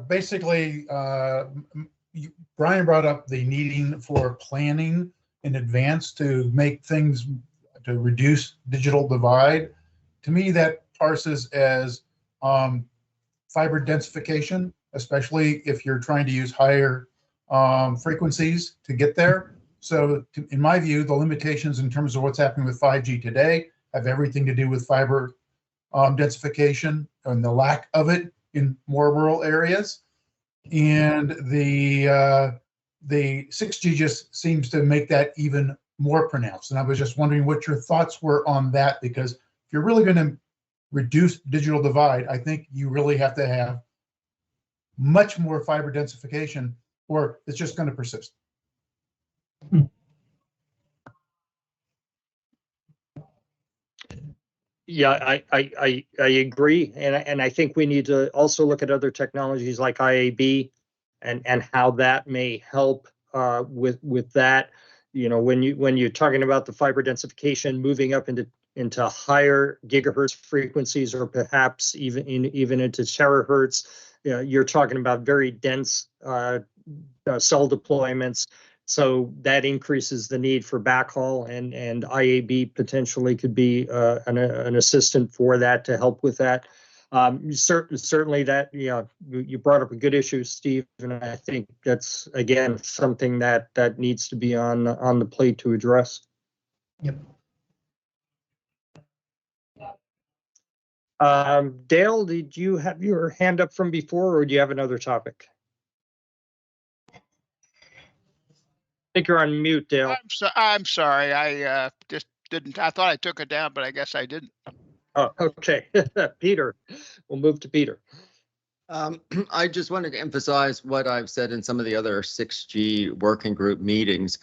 Basically. Brian brought up the needing for planning in advance to make things, to reduce digital divide. To me, that parses as fiber densification, especially if you're trying to use higher frequencies to get there. So in my view, the limitations in terms of what's happening with 5G today have everything to do with fiber densification and the lack of it in more rural areas. And the 6G just seems to make that even more pronounced. And I was just wondering what your thoughts were on that, because if you're really going to reduce digital divide, I think you really have to have much more fiber densification, or it's just going to persist. Yeah, I agree, and I think we need to also look at other technologies like IAB and how that may help with that. When you're talking about the fiber densification moving up into higher gigahertz frequencies, or perhaps even into terahertz, you're talking about very dense cell deployments. So that increases the need for backhaul, and IAB potentially could be an assistant for that to help with that. Certainly that, you brought up a good issue, Steve, and I think that's, again, something that needs to be on the plate to address. Yep. Dale, did you have your hand up from before, or do you have another topic? I think you're on mute, Dale. I'm sorry. I just didn't. I thought I took it down, but I guess I didn't. Oh, okay. Peter, we'll move to Peter. I just wanted to emphasize what I've said in some of the other 6G working group meetings.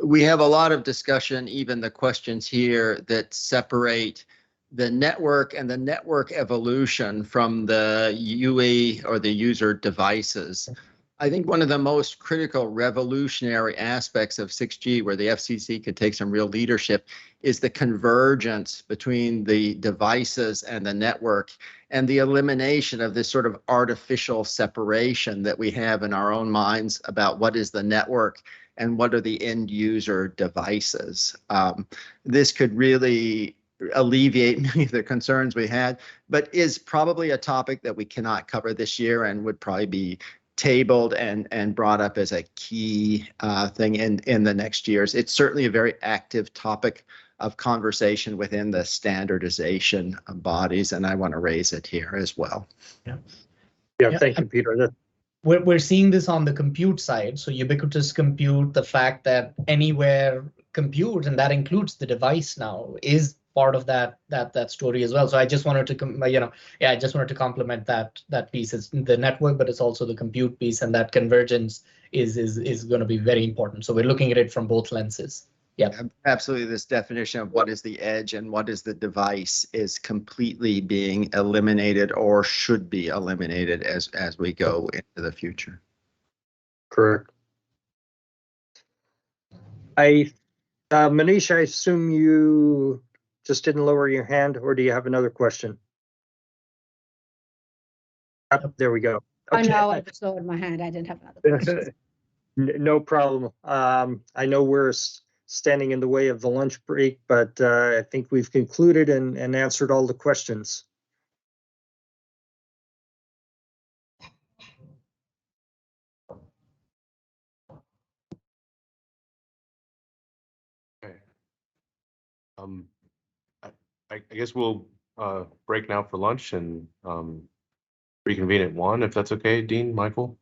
We have a lot of discussion, even the questions here, that separate the network and the network evolution from the UE or the user devices. I think one of the most critical revolutionary aspects of 6G, where the FCC could take some real leadership, is the convergence between the devices and the network, and the elimination of this sort of artificial separation that we have in our own minds about what is the network and what are the end user devices. This could really alleviate many of the concerns we had, but is probably a topic that we cannot cover this year and would probably be tabled and brought up as a key thing in the next years. It's certainly a very active topic of conversation within the standardization bodies, and I want to raise it here as well. Yeah, thank you, Peter. We're seeing this on the compute side. So ubiquitous compute, the fact that anywhere compute, and that includes the device now, is part of that story as well. So I just wanted to, I just wanted to complement that piece. It's the network, but it's also the compute piece, and that convergence is going to be very important. So we're looking at it from both lenses. Yeah, absolutely. This definition of what is the edge and what is the device is completely being eliminated, or should be eliminated as we go into the future. Correct. Manish, I assume you just didn't lower your hand, or do you have another question? There we go. Okay. Now I just lowered my hand. I didn't have another question. No problem. I know we're standing in the way of the lunch break, but I think we've concluded and answered all the questions. Okay. I guess we'll break now for lunch and reconvene at 1, if that's okay, Dean, Michael?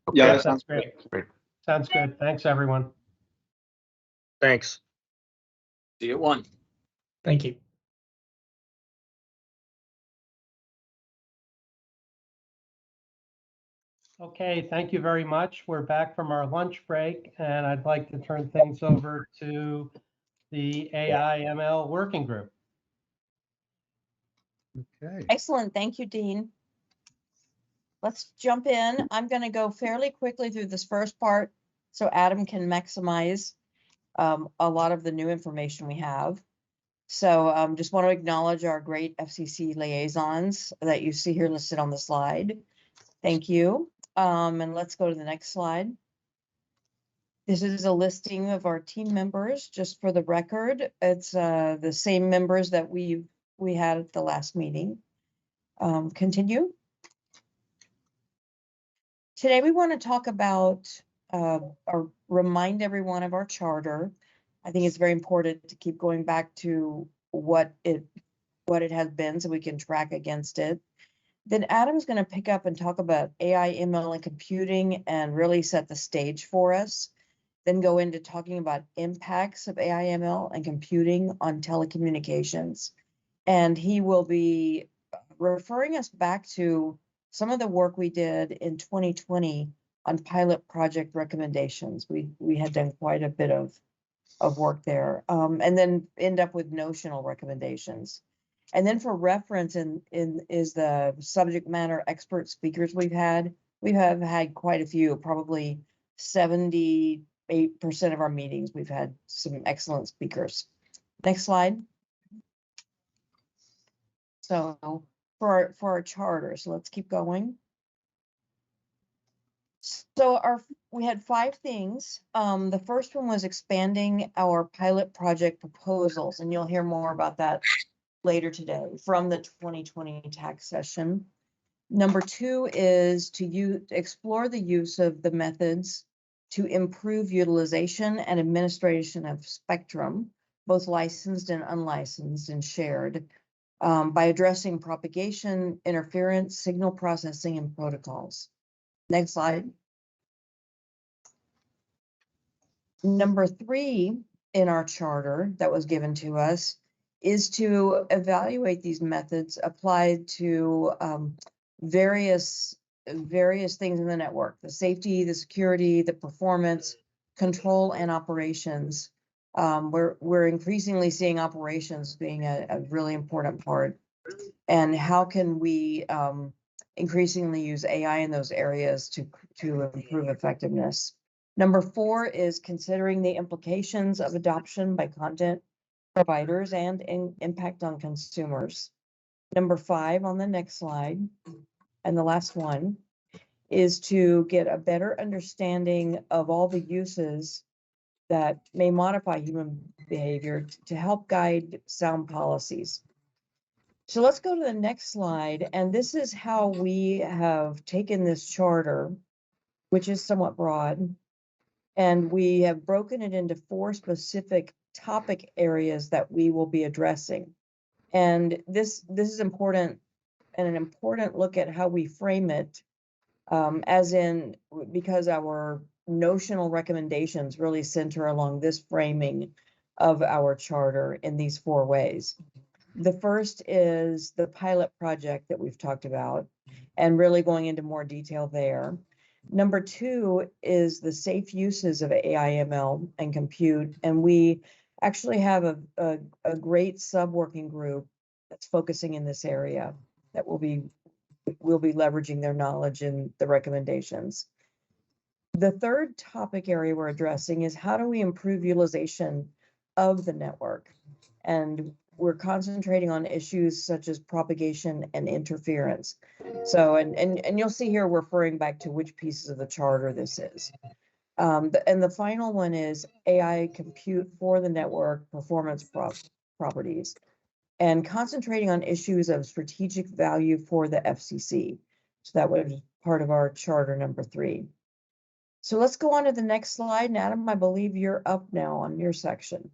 Okay. Yeah, that sounds great. Sounds good. Thanks, everyone. Thanks. See you at 1. Thank you. Okay, thank you very much. We're back from our lunch break, and I'd like to turn things over to the AI/ML working group. Okay. Excellent. Thank you, Dean. Let's jump in. I'm going to go fairly quickly through this first part so Adam can maximize a lot of the new information we have. So just want to acknowledge our great FCC liaisons that you see here listed on the slide. Thank you. And let's go to the next slide. This is a listing of our team members, just for the record. It's the same members that we had at the last meeting. Continue. Today we want to talk about or remind everyone of our charter. I think it's very important to keep going back to what it has been so we can track against it. Then Adam's going to pick up and talk about AI, ML, and computing and really set the stage for us. Then go into talking about impacts of AI, ML, and computing on telecommunications. And he will be referring us back to some of the work we did in 2020 on pilot project recommendations. We had done quite a bit of work there, and then end up with notional recommendations. And then for reference is the subject matter expert speakers we've had. We have had quite a few, probably 78% of our meetings. We've had some excellent speakers. Next slide. So for our charter, so let's keep going. So we had 5 things. The first one was expanding our pilot project proposals, and you'll hear more about that later today from the 2020 tax session. Number 2 is to explore the use of the methods to improve utilization and administration of spectrum, both licensed and unlicensed and shared, by addressing propagation, interference, signal processing, and protocols. Next slide. Number 3 in our charter that was given to us is to evaluate these methods applied to various things in the network: the safety, the security, the performance, control, and operations. We're increasingly seeing operations being a really important part. And how can we increasingly use AI in those areas to improve effectiveness. Number 4 is considering the implications of adoption by content providers and impact on consumers. Number 5 on the next slide, and the last one, is to get a better understanding of all the uses that may modify human behavior to help guide sound policies. So let's go to the next slide, and this is how we have taken this charter, which is somewhat broad, and we have broken it into 4 specific topic areas that we will be addressing. And this is important, and an important look at how we frame it, as in, because our notional recommendations really center along this framing of our charter in these 4 ways. The first is the pilot project that we've talked about, and really going into more detail there. Number 2 is the safe uses of AI, ML, and compute, and we actually have a great sub-working group that's focusing in this area that we'll be leveraging their knowledge in the recommendations. The third topic area we're addressing is how do we improve utilization of the network? And we're concentrating on issues such as propagation and interference. So, and you'll see here, we're referring back to which pieces of the charter this is. And the final one is AI compute for the network performance properties, and concentrating on issues of strategic value for the FCC. So that was part of our charter number 3. So let's go on to the next slide. And Adam, I believe you're up now on your section.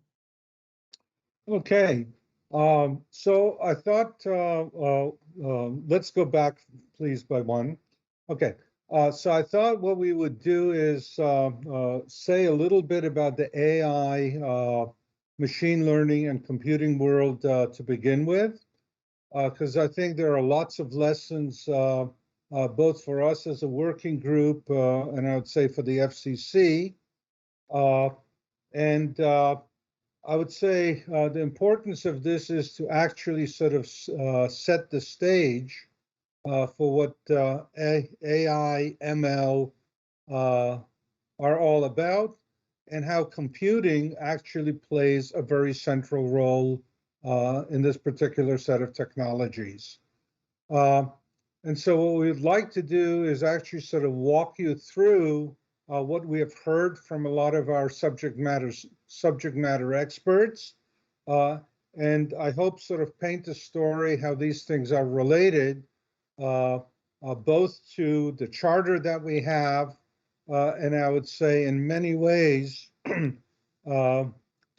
Okay. So I thought, let's go back, please, by one. Okay. So I thought what we would do is say a little bit about the AI, machine learning and computing world to begin with, because I think there are lots of lessons, both for us as a working group and I would say for the FCC. I would say the importance of this is to actually sort of set the stage for what AI, ML are all about, and how computing actually plays a very central role in this particular set of technologies. And so what we'd like to do is actually sort of walk you through what we have heard from a lot of our subject matter experts, and I hope sort of paint a story how these things are related, both to the charter that we have, and I would say in many ways to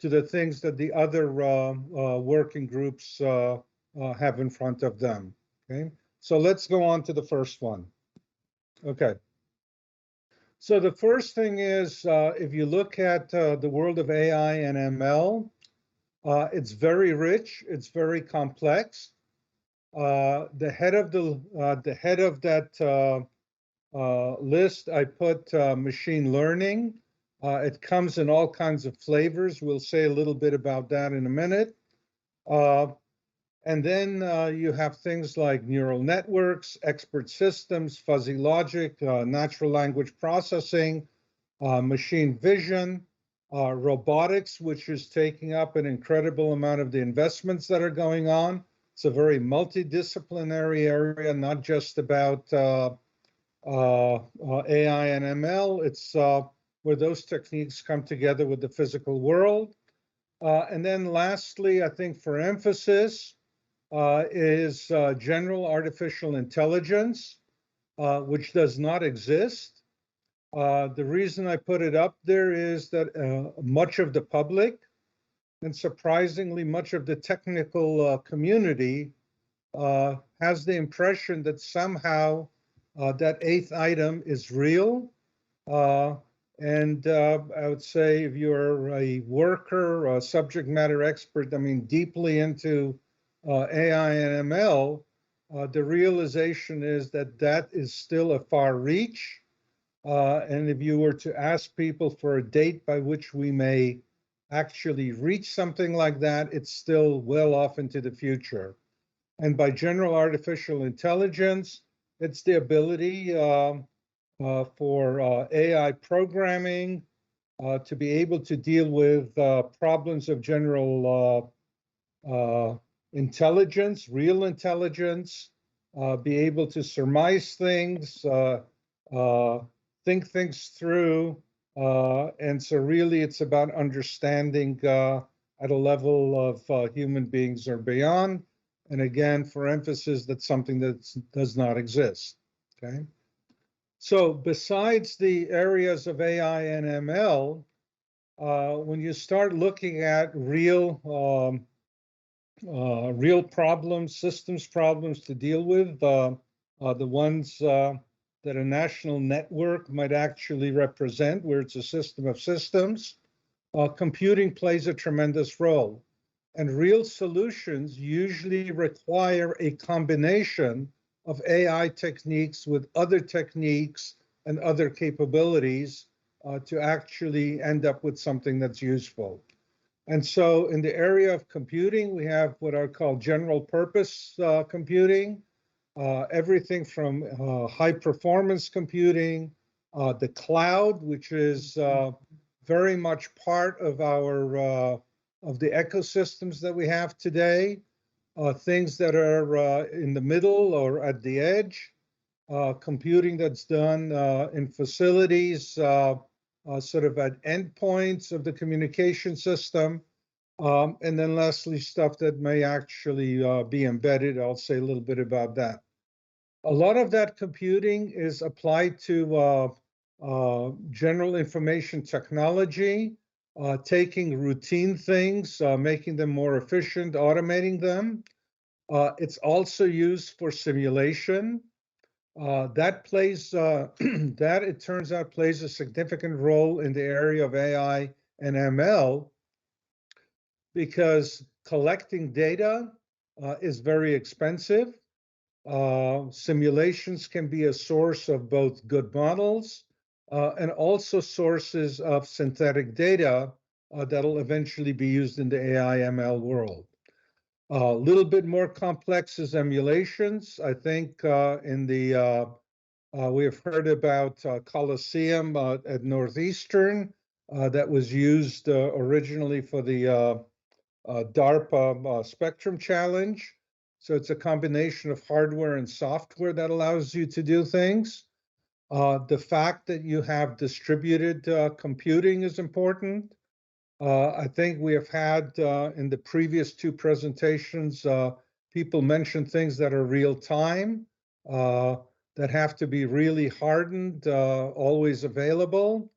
the things that the other working groups have in front of them. Okay, so let's go on to the first one. Okay. So the first thing is, if you look at the world of AI and ML, it's very rich, it's very complex. The head of that list, I put machine learning. It comes in all kinds of flavors. We'll say a little bit about that in a minute. And then you have things like neural networks, expert systems, fuzzy logic, natural language processing, machine vision, robotics, which is taking up an incredible amount of the investments that are going on. It's a very multidisciplinary area, not just about AI and ML. It's where those techniques come together with the physical world. And then lastly, I think for emphasis, is general artificial intelligence, which does not exist. The reason I put it up there is that much of the public, and surprisingly much of the technical community, has the impression that somehow that 8th item is real. And I would say if you're a worker or a subject matter expert, I mean, deeply into AI and ML, the realization is that that is still a far reach. And if you were to ask people for a date by which we may actually reach something like that, it's still well off into the future. And by general artificial intelligence, It's the ability for AI programming to be able to deal with problems of general intelligence, real intelligence, be able to surmise things, think things through. And so really it's about understanding at a level of human beings or beyond. And again, for emphasis, that's something that does not exist, okay? So besides the areas of AI and ML, when you start looking at real problems, systems problems to deal with, the ones that a national network might actually represent, where it's a system of systems, computing plays a tremendous role. And real solutions usually require a combination of AI techniques with other techniques and other capabilities to actually end up with something that's useful. And so in the area of computing, we have what are called general purpose computing, everything from high performance computing, the cloud, which is very much part of our of the ecosystems that we have today, things that are in the middle or at the edge, computing that's done in facilities, sort of at endpoints of the communication system, and then lastly, stuff that may actually be embedded. I'll say a little bit about that. A lot of that computing is applied to general information technology, taking routine things, making them more efficient, automating them. It's also used for simulation. That plays, that it turns out plays a significant role in the area of AI and ML, because collecting data is very expensive. Simulations can be a source of both good models and also sources of synthetic data that'll eventually be used in the AI ML world. A little bit more complex is emulations. I think in the we have heard about Coliseum at Northeastern that was used originally for the DARPA Spectrum Challenge. So it's a combination of hardware and software that allows you to do things. The fact that you have distributed computing is important. I think we have had in the previous two presentations, people mentioned things that are real time, that have to be really hardened, always available.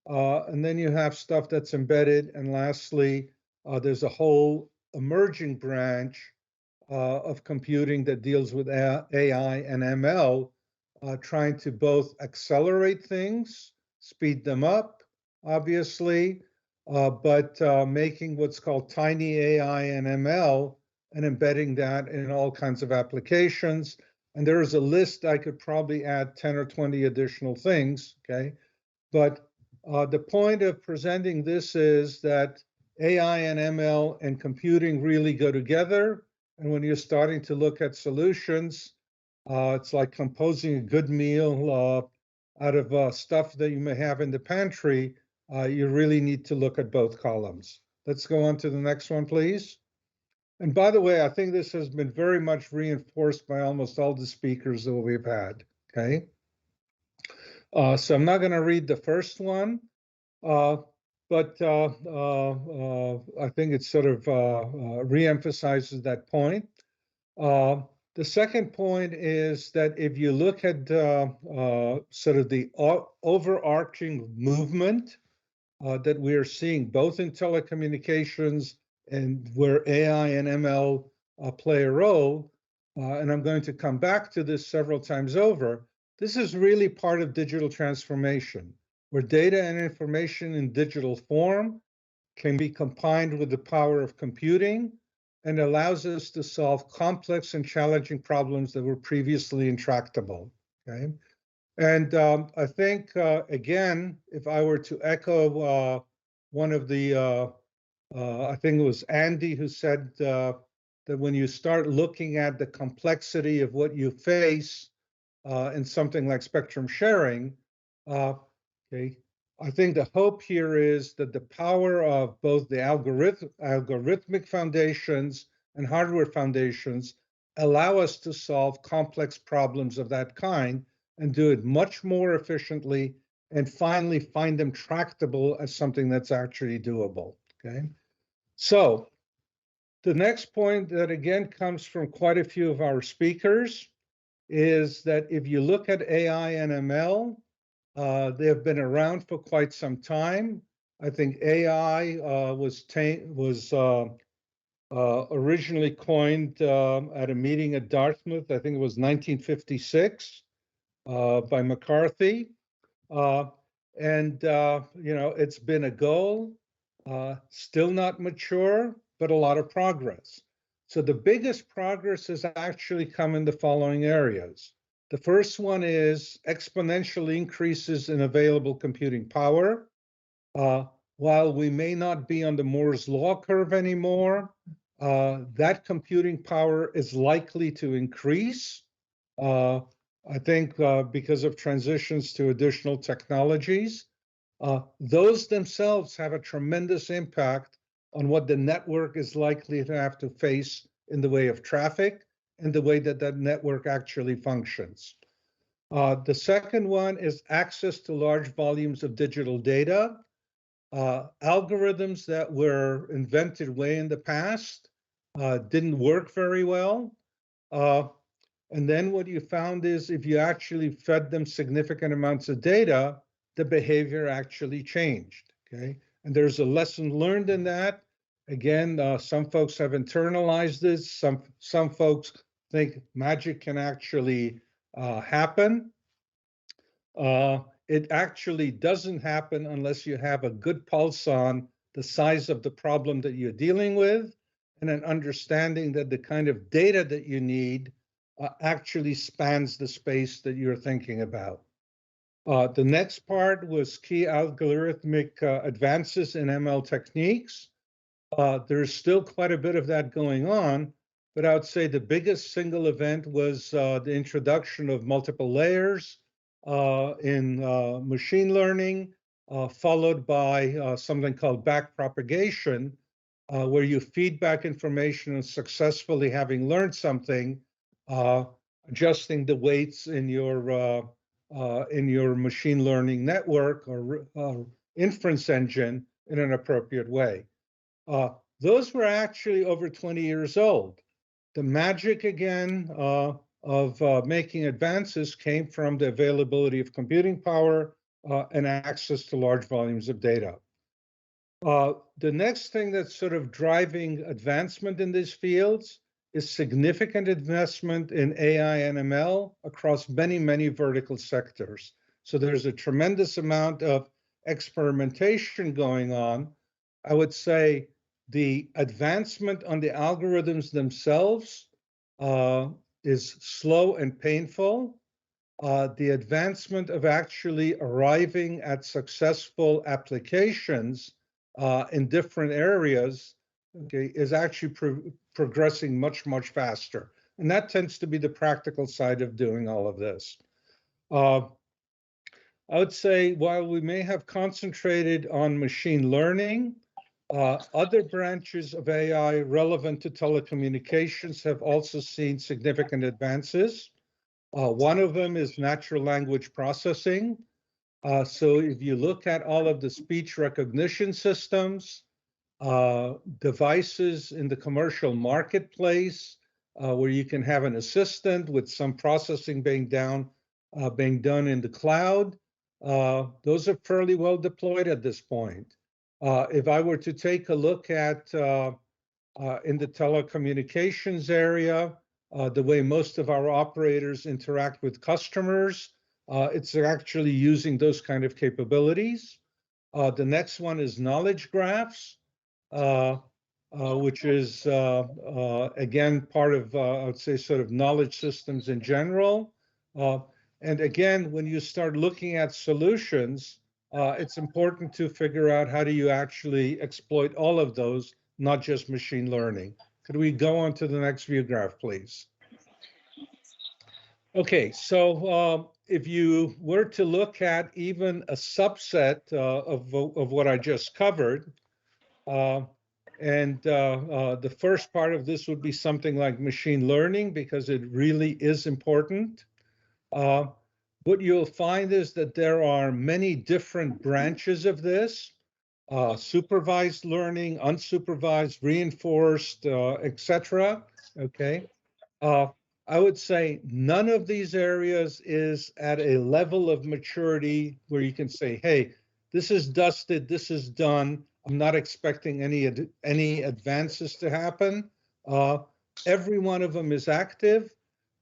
And then you have stuff that's embedded. And lastly, there's a whole emerging branch of computing that deals with AI and ML, trying to both accelerate things, speed them up, obviously, but making what's called tiny AI and ML and embedding that in all kinds of applications. And there is a list. I could probably add 10 or 20 additional things, okay? But the point of presenting this is that AI and ML and computing really go together. And when you're starting to look at solutions, it's like composing a good meal out of stuff that you may have in the pantry. You really need to look at both columns. Let's go on to the next one, please. And by the way, I think this has been very much reinforced by almost all the speakers that we've had, okay? So I'm not going to read the first one, but I think it sort of reemphasizes that point. The second point is that if you look at sort of the overarching movement that we are seeing both in telecommunications and where AI and ML play a role, and I'm going to come back to this several times over, this is really part of digital transformation, where data and information in digital form can be combined with the power of computing and allows us to solve complex and challenging problems that were previously intractable, okay? And I think, again, if I were to echo one of the, I think it was Andy who said that when you start looking at the complexity of what you face, in something like spectrum sharing, okay, I think the hope here is that the power of both the algorithmic foundations and hardware foundations allow us to solve complex problems of that kind and do it much more efficiently and finally find them tractable as something that's actually doable, okay? So the next point that again comes from quite a few of our speakers is that if you look at AI and ML, they have been around for quite some time. I think AI was originally coined at a meeting at Dartmouth. I think it was 1956 by McCarthy. You know, it's been a goal, still not mature, but a lot of progress. So the biggest progress has actually come in the following areas. The first one is exponential increases in available computing power. While we may not be on the Moore's law curve anymore, that computing power is likely to increase. I think because of transitions to additional technologies. Those themselves have a tremendous impact on what the network is likely to have to face in the way of traffic and the way that that network actually functions. The second one is access to large volumes of digital data. Algorithms that were invented way in the past didn't work very well. And then what you found is if you actually fed them significant amounts of data, the behavior actually changed, okay? And there's a lesson learned in that. Again, some folks have internalized this. Some folks think magic can actually happen. It actually doesn't happen unless you have a good pulse on the size of the problem that you're dealing with and an understanding that the kind of data that you need actually spans the space that you're thinking about. The next part was key algorithmic advances in ML techniques. There's still quite a bit of that going on, but I would say the biggest single event was the introduction of multiple layers in machine learning, followed by something called backpropagation, where you feed back information and successfully having learned something, adjusting the weights in your machine learning network or inference engine in an appropriate way. Those were actually over 20 years old. The magic again of making advances came from the availability of computing power and access to large volumes of data. The next thing that's sort of driving advancement in these fields is significant investment in AI and ML across many, many vertical sectors. So there's a tremendous amount of experimentation going on. I would say the advancement on the algorithms themselves is slow and painful. The advancement of actually arriving at successful applications in different areas, okay, is actually progressing much, much faster. And that tends to be the practical side of doing all of this. I would say while we may have concentrated on machine learning, other branches of AI relevant to telecommunications have also seen significant advances. One of them is natural language processing. So if you look at all of the speech recognition systems, devices in the commercial marketplace, where you can have an assistant with some processing being done in the cloud, those are fairly well deployed at this point. If I were to take a look at in the telecommunications area, the way most of our operators interact with customers, it's actually using those kind of capabilities. The next one is knowledge graphs, which is, again, part of, I would say, sort of knowledge systems in general. And again, when you start looking at solutions, it's important to figure out how do you actually exploit all of those, not just machine learning. Could we go on to the next view graph, please? Okay, so if you were to look at even a subset of what I just covered, the first part of this would be something like machine learning, because it really is important. What you'll find is that there are many different branches of this, supervised learning, unsupervised, reinforced, etc. Okay. I would say none of these areas is at a level of maturity where you can say, hey, this is dusted, this is done. I'm not expecting any advances to happen. Every one of them is active,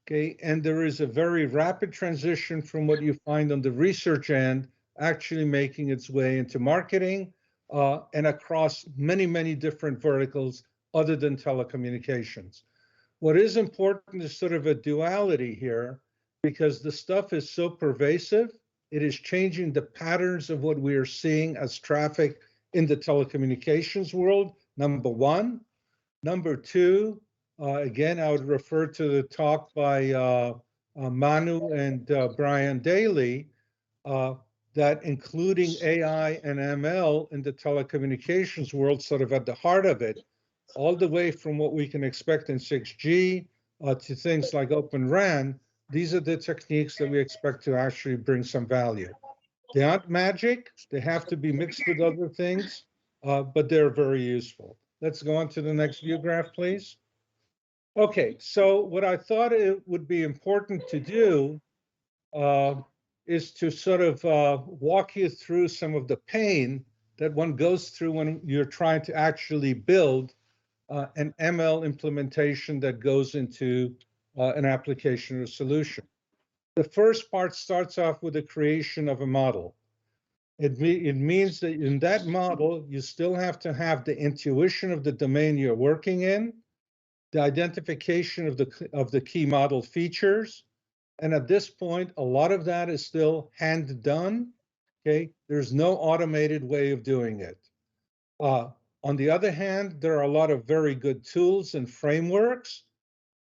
okay? And there is a very rapid transition from what you find on the research end actually making its way into marketing and across many, many different verticals other than telecommunications. What is important is sort of a duality here, because the stuff is so pervasive, it is changing the patterns of what we are seeing as traffic in the telecommunications world, number one. Number two, again, I would refer to the talk by Manu and Brian Daly, that including AI and ML in the telecommunications world sort of at the heart of it, all the way from what we can expect in 6G to things like Open RAN. These are the techniques that we expect to actually bring some value. They aren't magic. They have to be mixed with other things, but they're very useful. Let's go on to the next view graph, please. Okay, so what I thought it would be important to do is to sort of walk you through some of the pain that one goes through when you're trying to actually build an ML implementation that goes into an application or solution. The first part starts off with the creation of a model. It means that in that model, you still have to have the intuition of the domain you're working in, the identification of the key model features. And at this point, a lot of that is still hand done. Okay, there's no automated way of doing it. On the other hand, there are a lot of very good tools and frameworks,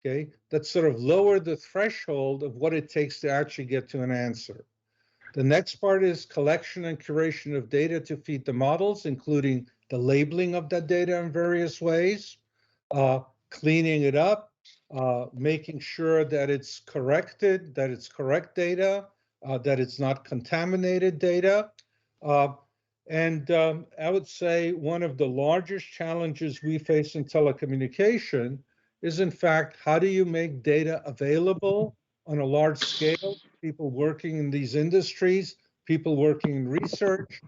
okay, that sort of lower the threshold of what it takes to actually get to an answer. The next part is collection and curation of data to feed the models, including the labeling of that data in various ways, cleaning it up, making sure that it's corrected, that it's correct data, that it's not contaminated data. I would say one of the largest challenges we face in telecommunication is, in fact, how do you make data available on a large scale, people working in these industries, people working in research,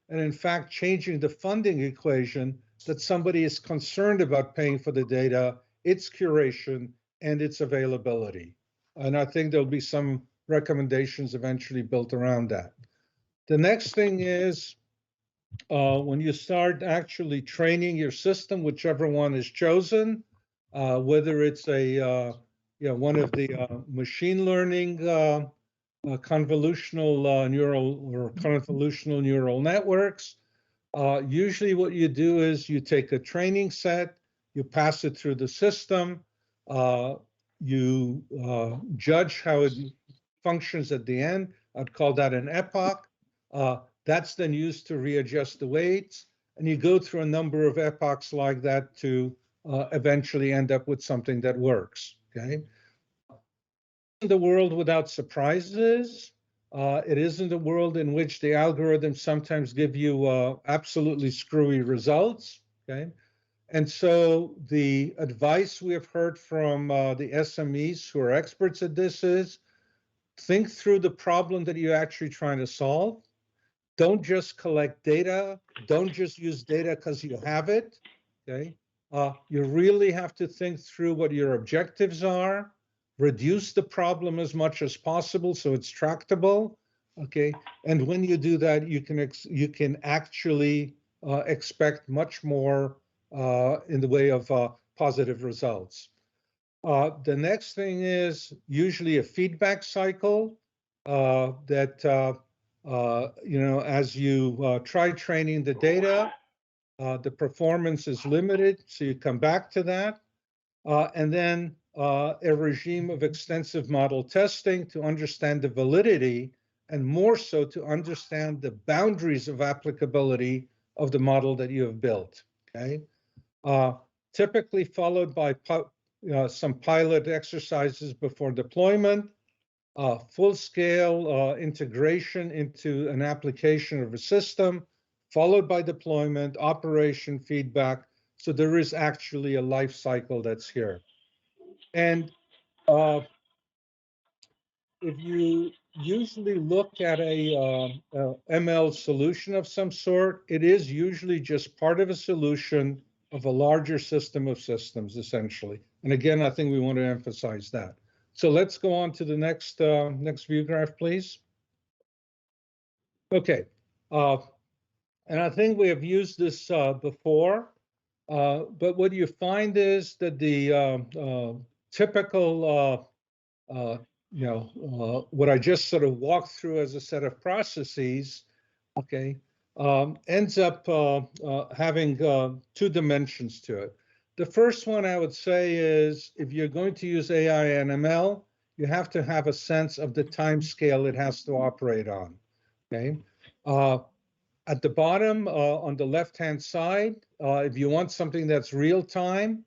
and in fact, changing the funding equation that somebody is concerned about paying for the data, its curation, and its availability. And I think there'll be some recommendations eventually built around that. The next thing is, when you start actually training your system, whichever one is chosen, whether it's one of the machine learning convolutional neural networks, usually what you do is you take a training set, you pass it through the system, you judge how it functions at the end. I'd call that an epoch. That's then used to readjust the weights, and you go through a number of epochs like that to eventually end up with something that works, okay? In the world without surprises, it isn't a world in which the algorithms sometimes give you absolutely screwy results, okay? And so the advice we have heard from the SMEs who are experts at this is, think through the problem that you're actually trying to solve. Don't just collect data. Don't just use data because you have it, okay? You really have to think through what your objectives are, reduce the problem as much as possible so it's tractable, okay? And when you do that, you can actually expect much more in the way of positive results. The next thing is usually a feedback cycle that as you try training the data, the performance is limited, so you come back to that. And then a regime of extensive model testing to understand the validity and more so to understand the boundaries of applicability of the model that you have built, okay? Typically followed by some pilot exercises before deployment, full-scale integration into an application of a system, followed by deployment, operation, feedback. So there is actually a life cycle that's here. And if you usually look at a ML solution of some sort, it is usually just part of a solution of a larger system of systems, essentially. And again, I think we want to emphasize that. So let's go on to the next view graph, please. Okay, and I think we have used this before, but what you find is that the typical what I just sort of walked through as a set of processes, okay, ends up having 2 dimensions to it. The first one I would say is if you're going to use AI and ML, you have to have a sense of the time scale it has to operate on, okay? At the bottom, on the left-hand side, if you want something that's real time,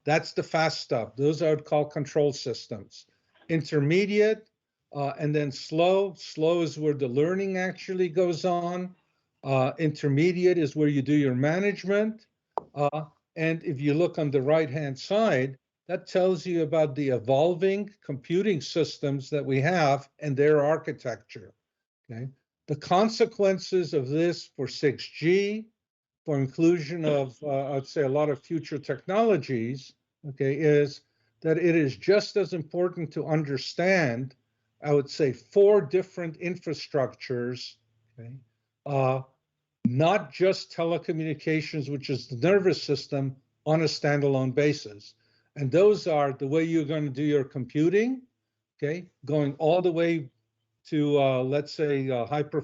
that's the fast stuff. Those I would call control systems. Intermediate, and then slow. Slow is where the learning actually goes on. Intermediate is where you do your management. And if you look on the right-hand side, that tells you about the evolving computing systems that we have and their architecture, okay? The consequences of this for 6G, for inclusion of, I'd say, a lot of future technologies, okay, is that it is just as important to understand, I would say, 4 different infrastructures, okay, not just telecommunications, which is the nervous system, on a standalone basis. And those are the way you're going to do your computing, okay, going all the way to, let's say, hyper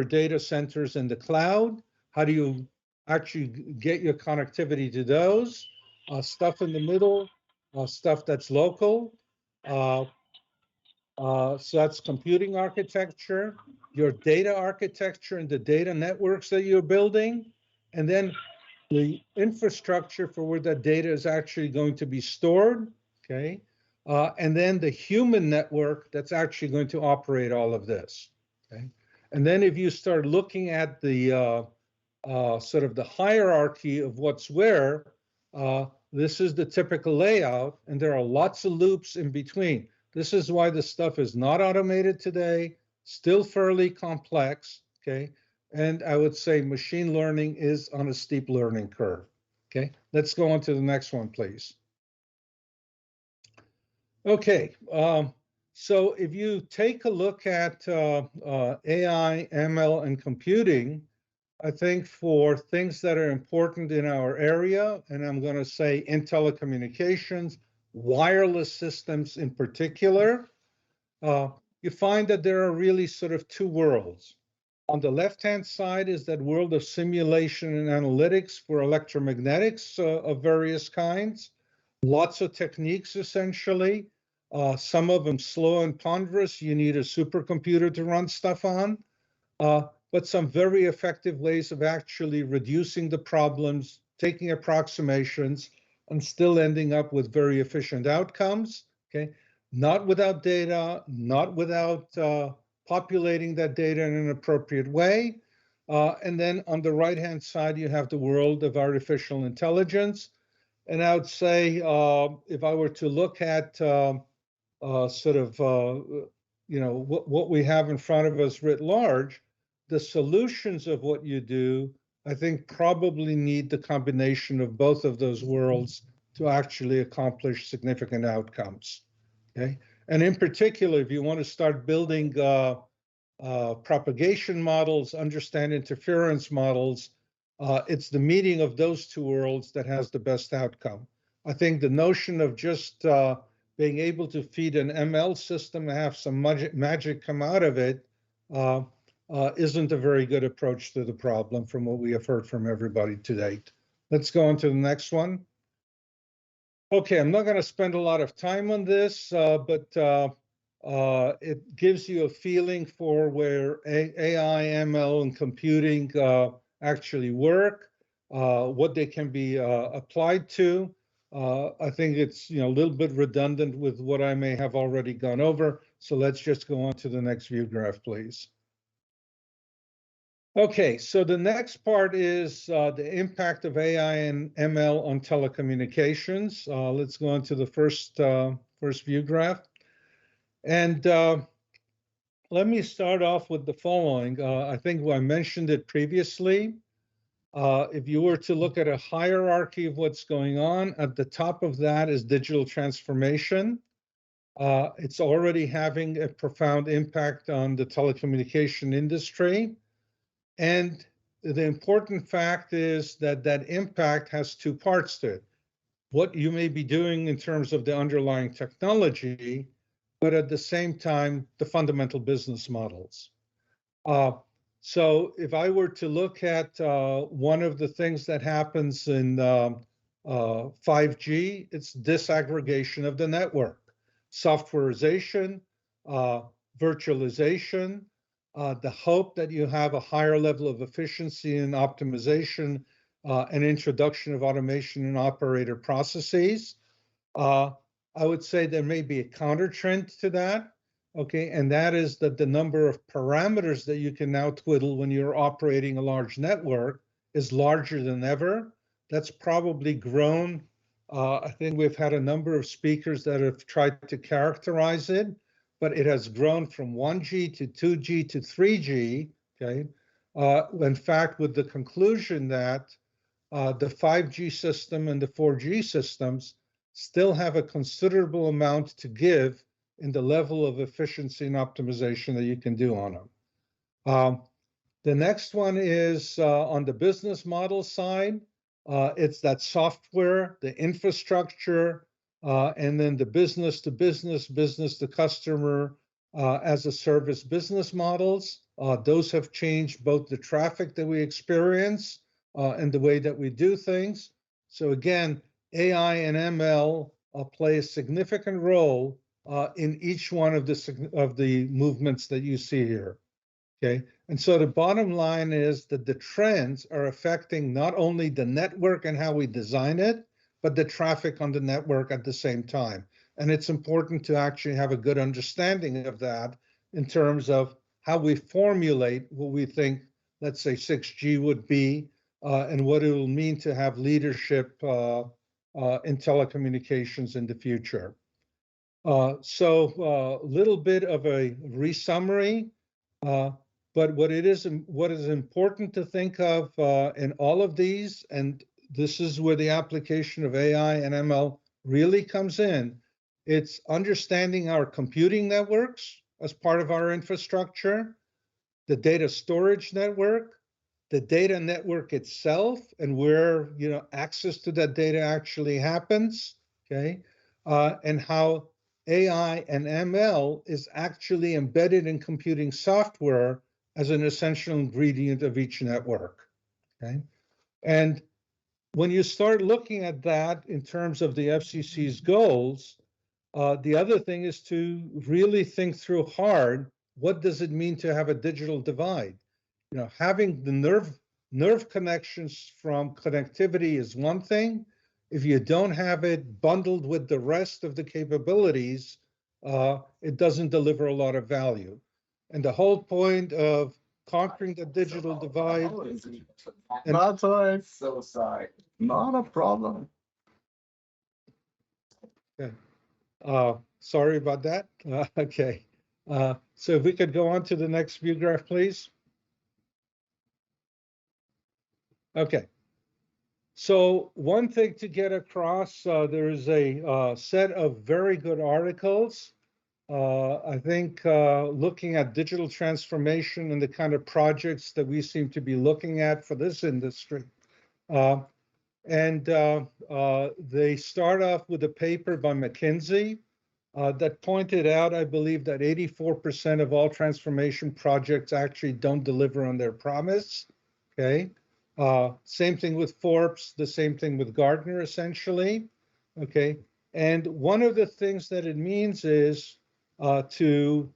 data centers in the cloud. How do you actually get your connectivity to those? Stuff in the middle, stuff that's local. So that's computing architecture, your data architecture and the data networks that you're building, and then the infrastructure for where that data is actually going to be stored, okay? And then the human network that's actually going to operate all of this, okay? And then if you start looking at the sort of the hierarchy of what's where, this is the typical layout, and there are lots of loops in between. This is why the stuff is not automated today, still fairly complex, okay? And I would say machine learning is on a steep learning curve, okay? Let's go on to the next one, please. Okay, so if you take a look at AI, ML, and computing, I think for things that are important in our area, and I'm going to say in telecommunications, wireless systems in particular, you find that there are really sort of 2 worlds. On the left-hand side is that world of simulation and analytics for electromagnetics of various kinds. Lots of techniques, essentially. Some of them slow and ponderous. You need a supercomputer to run stuff on. But some very effective ways of actually reducing the problems, taking approximations, and still ending up with very efficient outcomes, okay? Not without data, not without populating that data in an appropriate way. And then on the right-hand side, you have the world of artificial intelligence. And I would say, if I were to look at sort of, what we have in front of us writ large, the solutions of what you do, I think probably need the combination of both of those worlds to actually accomplish significant outcomes, okay? And in particular, if you want to start building propagation models, understand interference models, it's the meeting of those 2 worlds that has the best outcome. I think the notion of just being able to feed an ML system and have some magic come out of it isn't a very good approach to the problem from what we have heard from everybody to date. Let's go on to the next one. Okay, I'm not going to spend a lot of time on this, but it gives you a feeling for where AI, ML, and computing actually work, what they can be applied to. I think it's a little bit redundant with what I may have already gone over. So let's just go on to the next view graph, please. Okay, so the next part is the impact of AI and ML on telecommunications. Let's go on to the first view graph. And let me start off with the following. I think I mentioned it previously. If you were to look at a hierarchy of what's going on, at the top of that is digital transformation. It's already having a profound impact on the telecommunication industry. And the important fact is that that impact has two parts to it. What you may be doing in terms of the underlying technology, but at the same time, the fundamental business models. So if I were to look at one of the things that happens in 5G, it's disaggregation of the network, softwareization, virtualization, the hope that you have a higher level of efficiency and optimization and introduction of automation and operator processes. I would say there may be a counter trend to that, okay, and that is that the number of parameters that you can now twiddle when you're operating a large network is larger than ever. That's probably grown. I think we've had a number of speakers that have tried to characterize it, but it has grown from 1G to 2G to 3G, okay? In fact, with the conclusion that the 5G system and the 4G systems still have a considerable amount to give in the level of efficiency and optimization that you can do on them. The next one is on the business model side. It's that software, the infrastructure, and then the business to business, business to customer as a service business models. Those have changed both the traffic that we experience and the way that we do things. So again, AI and ML play a significant role in each one of the movements that you see here. Okay, and so the bottom line is that the trends are affecting not only the network and how we design it, but the traffic on the network at the same time. And it's important to actually have a good understanding of that in terms of how we formulate what we think, let's say 6G would be, and what it will mean to have leadership in telecommunications in the future. So a little bit of a resummary, but what is important to think of in all of these, and this is where the application of AI and ML really comes in, it's understanding our computing networks as part of our infrastructure, the data storage network, the data network itself, and where access to that data actually happens, okay, and how AI and ML is actually embedded in computing software as an essential ingredient of each network, okay? And when you start looking at that in terms of the FCC's goals, the other thing is to really think through hard, what does it mean to have a digital divide? Having the nerve connections from connectivity is one thing. If you don't have it bundled with the rest of the capabilities, it doesn't deliver a lot of value. And the whole point of conquering the digital divide. That's why so sorry. Not a problem. Okay. Sorry about that. Okay. So if we could go on to the next view graph, please. Okay. So one thing to get across, there is a set of very good articles. I think looking at digital transformation and the kind of projects that we seem to be looking at for this industry. And they start off with a paper by McKinsey that pointed out, I believe, that 84% of all transformation projects actually don't deliver on their promise, okay? Same thing with Forbes, the same thing with Gartner, essentially. Okay. And one of the things that it means is to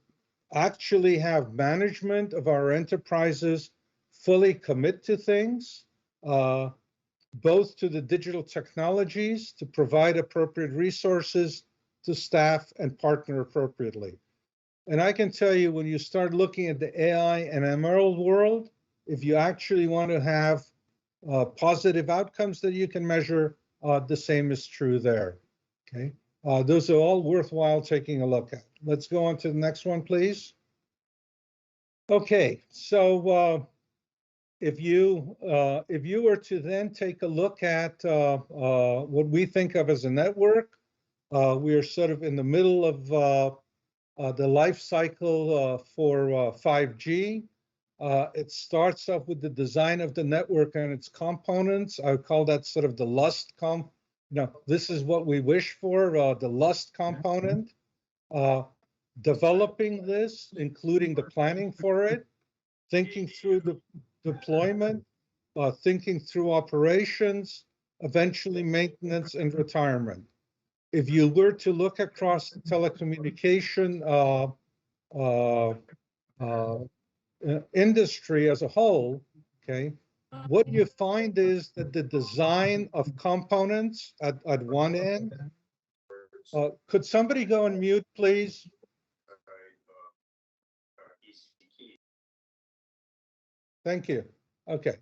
actually have management of our enterprises fully commit to things, both to the digital technologies to provide appropriate resources to staff and partner appropriately. And I can tell you, when you start looking at the AI and ML world, if you actually want to have positive outcomes that you can measure, the same is true there. Okay, those are all worthwhile taking a look at. Let's go on to the next one, please. Okay, so if you were to then take a look at what we think of as a network, we are sort of in the middle of the life cycle for 5G. It starts off with the design of the network and its components. I would call that sort of the LUST this is what we wish for, the LUST component. Developing this, including the planning for it, thinking through the deployment, thinking through operations, eventually maintenance and retirement. If you were to look across the telecommunication industry as a whole, okay, what you find is that the design of components at one end, could somebody go on mute, please? Thank you. Okay.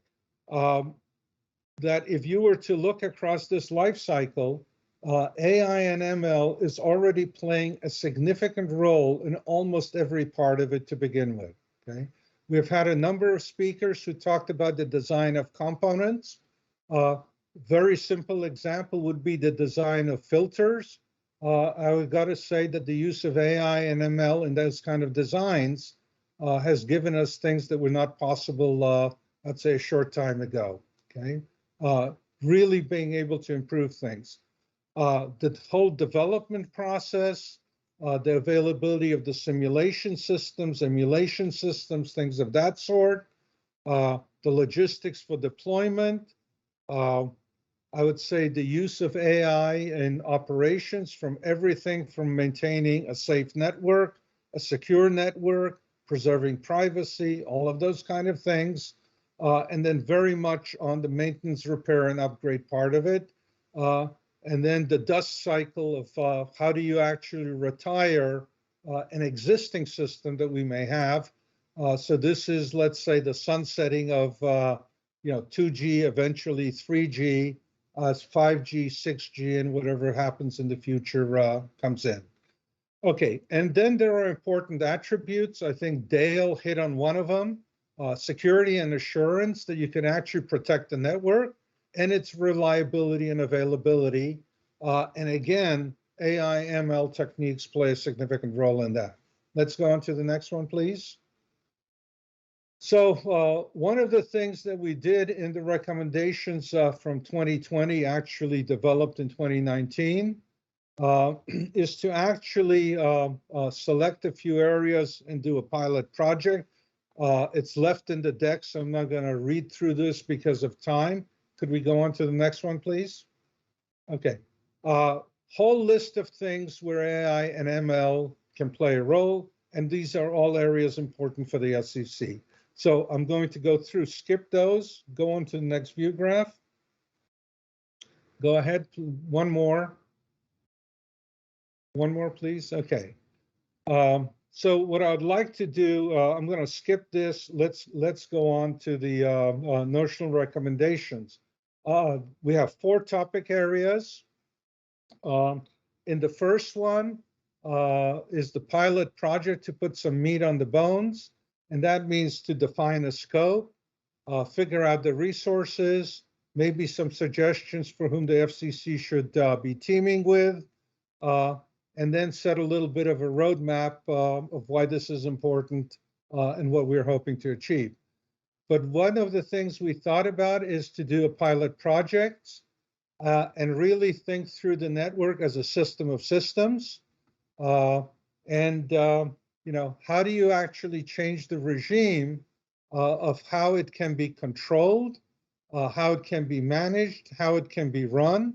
That if you were to look across this life cycle, AI and ML is already playing a significant role in almost every part of it to begin with. Okay. We've had a number of speakers who talked about the design of components. Very simple example would be the design of filters. I've got to say that the use of AI and ML in those kind of designs has given us things that were not possible, I'd say, a short time ago. Okay, really being able to improve things. The whole development process, the availability of the simulation systems, emulation systems, things of that sort, the logistics for deployment. I would say the use of AI in operations, from everything from maintaining a safe network, a secure network, preserving privacy, all of those kind of things. And then very much on the maintenance, repair, and upgrade part of it. And then the dust cycle of how do you actually retire an existing system that we may have. So this is, let's say, the sunsetting of 2G, eventually 3G, as 5G, 6G, and whatever happens in the future comes in. Okay, and then there are important attributes. I think Dale hit on one of them, security and assurance that you can actually protect the network and its reliability and availability. And again, AI, ML techniques play a significant role in that. Let's go on to the next one, please. So one of the things that we did in the recommendations from 2020, actually developed in 2019, is to actually select a few areas and do a pilot project. It's left in the deck, so I'm not going to read through this because of time. Could we go on to the next one, please? Okay. Whole list of things where AI and ML can play a role, and these are all areas important for the FCC. So I'm going to go through, skip those, go on to the next view graph. Go ahead, one more. One more, please. Okay. So what I'd like to do, I'm going to skip this. Let's go on to the notional recommendations. We have 4 topic areas. In the first one is the pilot project to put some meat on the bones. And that means to define a scope, figure out the resources, maybe some suggestions for whom the FCC should be teaming with, and then set a little bit of a roadmap of why this is important and what we're hoping to achieve. But one of the things we thought about is to do a pilot project and really think through the network as a system of systems. How do you actually change the regime of how it can be controlled, how it can be managed, how it can be run,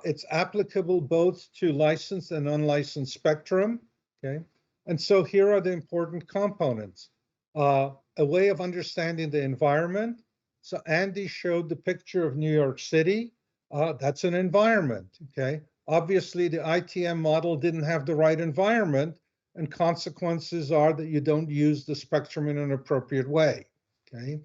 It's applicable both to licensed and unlicensed spectrum, okay? And so here are the important components. A way of understanding the environment. So Andy showed the picture of New York City. That's an environment, okay? Obviously, the ITM model didn't have the right environment, and consequences are that you don't use the spectrum in an appropriate way, okay?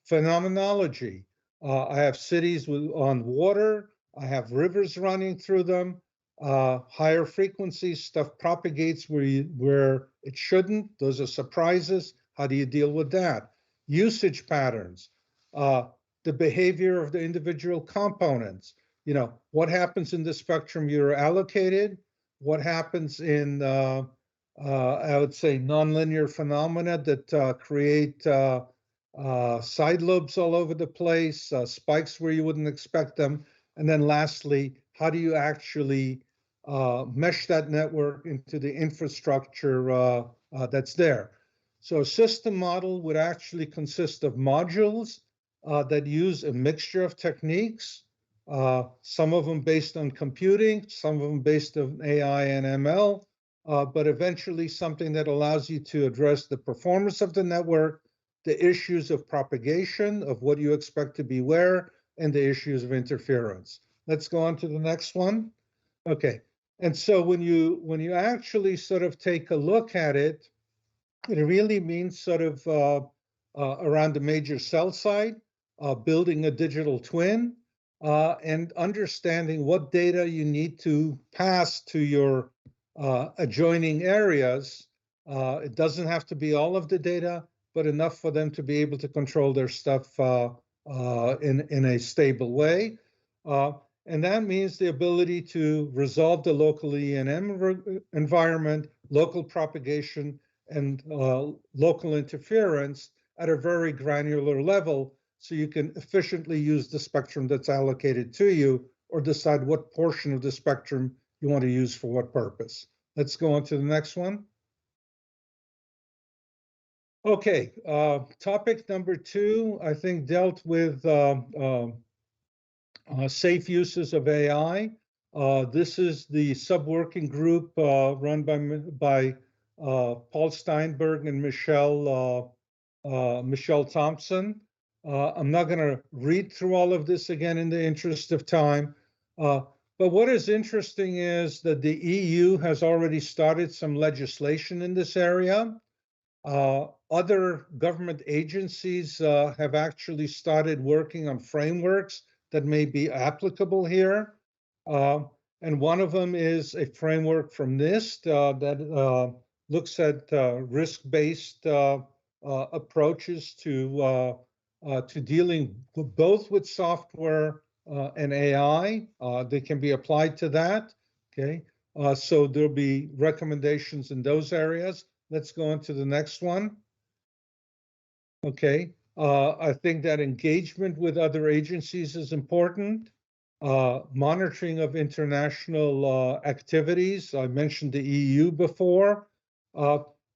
Phenomenology. I have cities on water. I have rivers running through them. Higher frequency stuff propagates where it shouldn't. Those are surprises. How do you deal with that? Usage patterns, the behavior of the individual components. You know, what happens in the spectrum you're allocated? What happens in, I would say, nonlinear phenomena that create side lobes all over the place, spikes where you wouldn't expect them. And then lastly, how do you actually mesh that network into the infrastructure that's there? So a system model would actually consist of modules that use a mixture of techniques, some of them based on computing, some of them based on AI and ML, but eventually something that allows you to address the performance of the network, the issues of propagation, of what you expect to be where, and the issues of interference. Let's go on to the next one. Okay, and so when you actually sort of take a look at it, it really means sort of around the major cell site, building a digital twin, and understanding what data you need to pass to your adjoining areas. It doesn't have to be all of the data, but enough for them to be able to control their stuff in a stable way. And that means the ability to resolve the local E&M environment, local propagation, and local interference at a very granular level, so you can efficiently use the spectrum that's allocated to you, or decide what portion of the spectrum you want to use for what purpose. Let's go on to the next one. Okay, topic number 2, I think, dealt with safe uses of AI. This is the sub-working group run by Paul Steinberg and Michelle Thompson. I'm not going to read through all of this again in the interest of time. But what is interesting is that the EU has already started some legislation in this area. Other government agencies have actually started working on frameworks that may be applicable here. And one of them is a framework from NIST that looks at risk-based approaches to dealing both with software and AI. They can be applied to that, okay? So there'll be recommendations in those areas. Let's go on to the next one. Okay, I think that engagement with other agencies is important. Monitoring of international activities. I mentioned the EU before.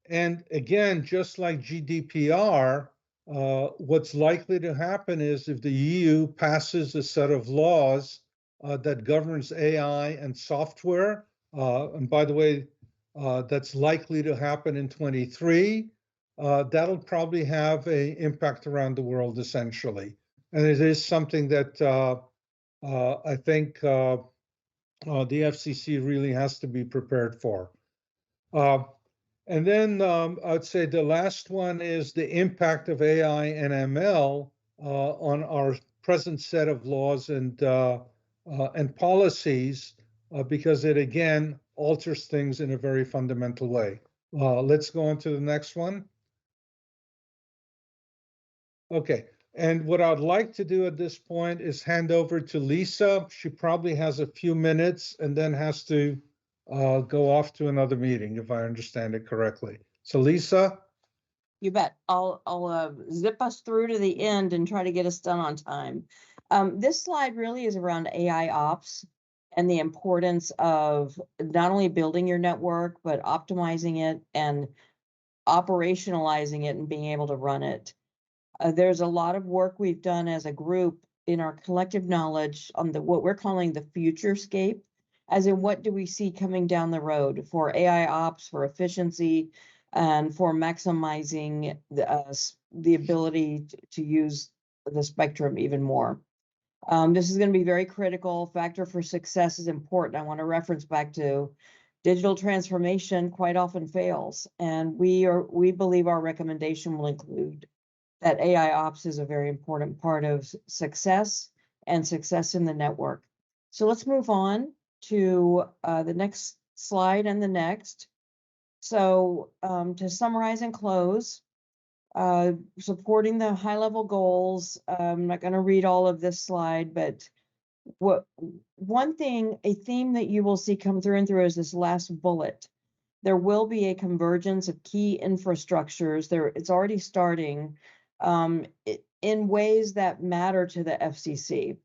And again, just like GDPR, what's likely to happen is if the EU passes a set of laws that governs AI and software, and by the way, that's likely to happen in 23, that'll probably have an impact around the world, essentially. And it is something that I think the FCC really has to be prepared for. And then I'd say the last one is the impact of AI and ML on our present set of laws and policies, because it, again, alters things in a very fundamental way. Let's go on to the next one. Okay, and what I'd like to do at this point is hand over to Lisa. She probably has a few minutes and then has to go off to another meeting, if I understand it correctly. So Lisa? You bet. I'll zip us through to the end and try to get us done on time. This slide really is around AI ops and the importance of not only building your network, but optimizing it and operationalizing it and being able to run it. There's a lot of work we've done as a group in our collective knowledge on what we're calling the futurescape, as in what do we see coming down the road for AI ops, for efficiency, and for maximizing the ability to use the spectrum even more. This is going to be very critical. Factor for success is important. I want to reference back to digital transformation quite often fails, and we believe our recommendation will include that AI ops is a very important part of success and success in the network. So let's move on to the next slide and the next. So to summarize and close, supporting the high-level goals. I'm not going to read all of this slide, but a theme that you will see come through and through is this last bullet. There will be a convergence of key infrastructures. It's already starting in ways that matter to the FCC.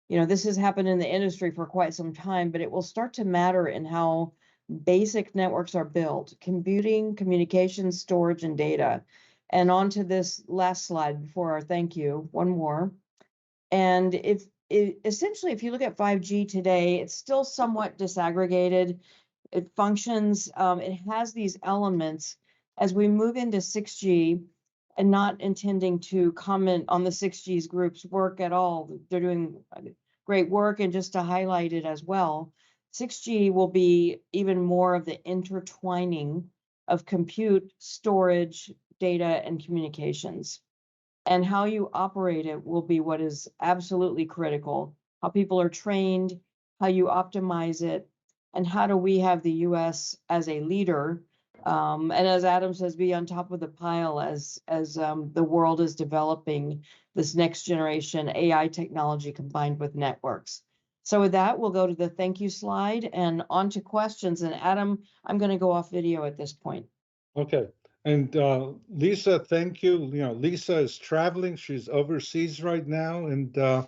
You know, this has happened in the industry for quite some time, but it will start to matter in how basic networks are built: computing, communications, storage, and data. And on to this last slide before our thank you, one more. And essentially, if you look at 5G today, it's still somewhat disaggregated. It functions, it has these elements. As we move into 6G, and not intending to comment on the 6G's group's work at all, they're doing great work, and just to highlight it as well, 6G will be even more of the intertwining of compute, storage, data, and communications. And how you operate it will be what is absolutely critical. How people are trained, how you optimize it, and how do we have the US as a leader, and as Adam says, be on top of the pile as the world is developing this next generation AI technology combined with networks. So with that, we'll go to the thank you slide and on to questions. And Adam, I'm going to go off video at this point. Okay. And Lisa, thank you. You know, Lisa is traveling. She's overseas right now. And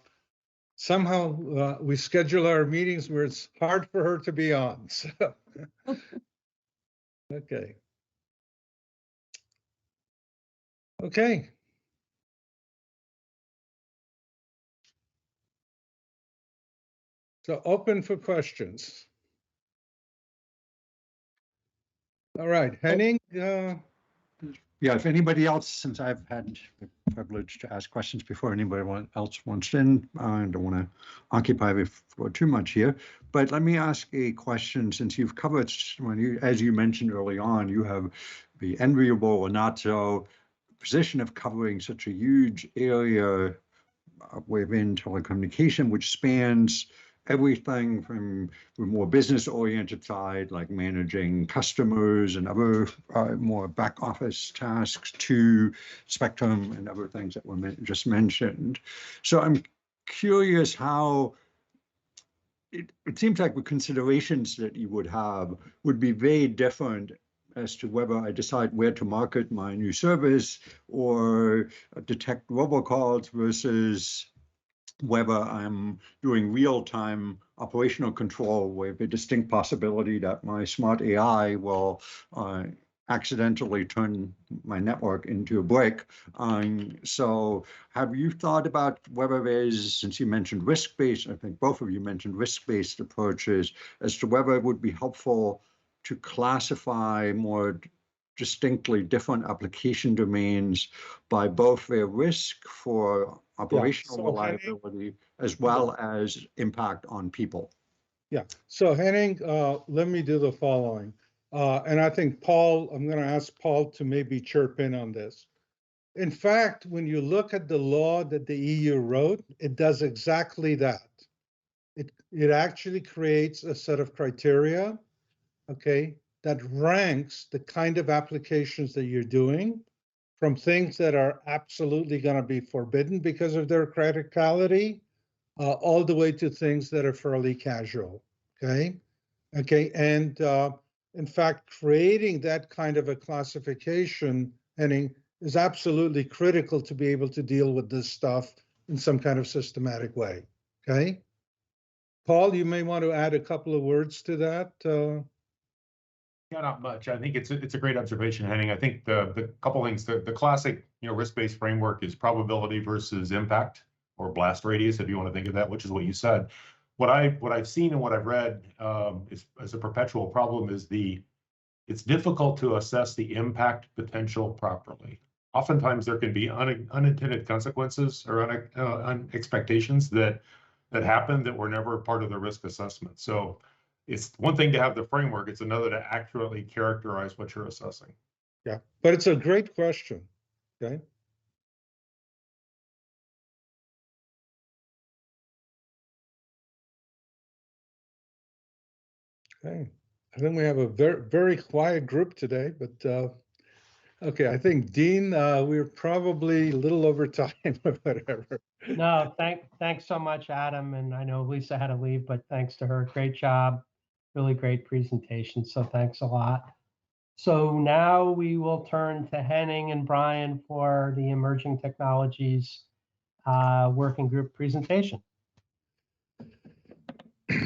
somehow we schedule our meetings where it's hard for her to be on. So. Okay. Okay. So open for questions. All right, Henning. Yeah, if anybody else, since I've had the privilege to ask questions before anybody else wants in, I don't want to occupy you for too much here, but let me ask a question. Since you've covered, as you mentioned early on, you have the enviable or not so position of covering such a huge area within telecommunication, which spans everything from the more business-oriented side, like managing customers and other more back office tasks, to spectrum and other things that were just mentioned. So I'm curious how it seems like the considerations that you would have would be very different as to whether I decide where to market my new service or detect robocalls versus whether I'm doing real-time operational control with a distinct possibility that my smart AI will accidentally turn my network into a brick. So have you thought about whether there's, since you mentioned risk-based, I think both of you mentioned risk-based approaches, as to whether it would be helpful to classify more distinctly different application domains by both their risk for operational reliability as well as impact on people? Yeah, so Henning, let me do the following. And I think Paul, I'm going to ask Paul to maybe chirp in on this. In fact, when you look at the law that the EU wrote, it does exactly that. It actually creates a set of criteria, okay, that ranks the kind of applications that you're doing from things that are absolutely going to be forbidden because of their criticality, all the way to things that are fairly casual, okay? Okay, and in fact, creating that kind of a classification, Henning, is absolutely critical to be able to deal with this stuff in some kind of systematic way, okay? Paul, you may want to add a couple of words to that. Yeah, not much. I think it's a great observation, Henning. I think the couple things, the classic risk-based framework is probability versus impact. or blast radius, if you want to think of that, which is what you said. What I've seen and what I've read is as a perpetual problem is it's difficult to assess the impact potential properly. Oftentimes there can be unintended consequences or expectations that happen that were never part of the risk assessment. So it's one thing to have the framework, it's another to accurately characterize what you're assessing. Yeah, but it's a great question. Okay. Okay. I think we have a very quiet group today, but okay, I think Dean, we're probably a little over time or whatever. No, thanks so much, Adam. And I know Lisa had to leave, but thanks to her. Great job. Really great presentation. So thanks a lot. So now we will turn to Henning and Brian for the Emerging Technologies Working Group presentation.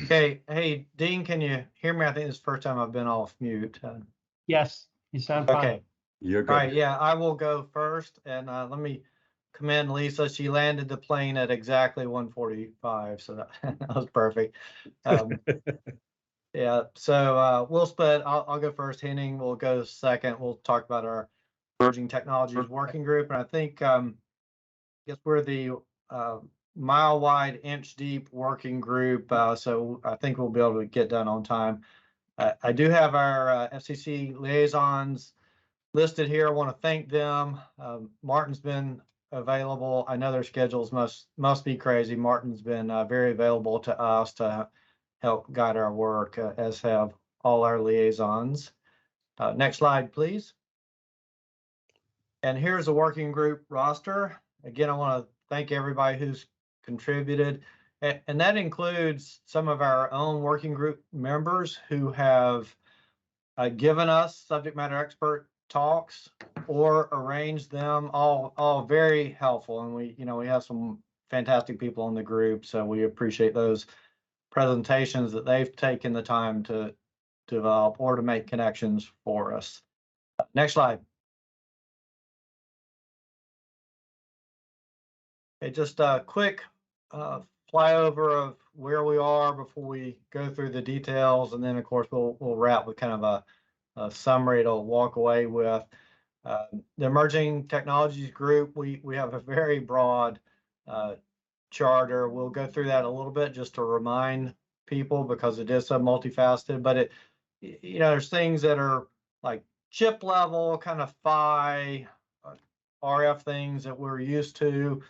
Okay, hey, Dean, can you hear me? I think this is the first time I've been off mute. Yes, you sound fine. Okay. You're good. All right, yeah, I will go first, and let me commend Lisa. She landed the plane at exactly 1:45, so that was perfect. Yeah, so we'll split. I'll go first. Henning will go second. We'll talk about our Emerging Technologies Working Group, and I think I guess we're the mile wide, inch deep working group. So I think we'll be able to get done on time. I do have our FCC liaisons listed here. I want to thank them. Martin's been available. I know their schedules must be crazy. Martin's been very available to us to help guide our work, as have all our liaisons. Next slide, please. And here's a working group roster. Again, I want to thank everybody who's contributed, and that includes some of our own working group members who have given us subject matter expert talks or arranged them, all very helpful. And we have some fantastic people in the group, so we appreciate those presentations that they've taken the time to develop or to make connections for us. Next slide. Okay, just a quick flyover of where we are before we go through the details, and then of course we'll wrap with kind of a summary to walk away with. The Emerging Technologies Group, we have a very broad charter. We'll go through that a little bit just to remind people because it is so multifaceted, but there's things that are like chip level, kind of PHY, RF things that we're used to,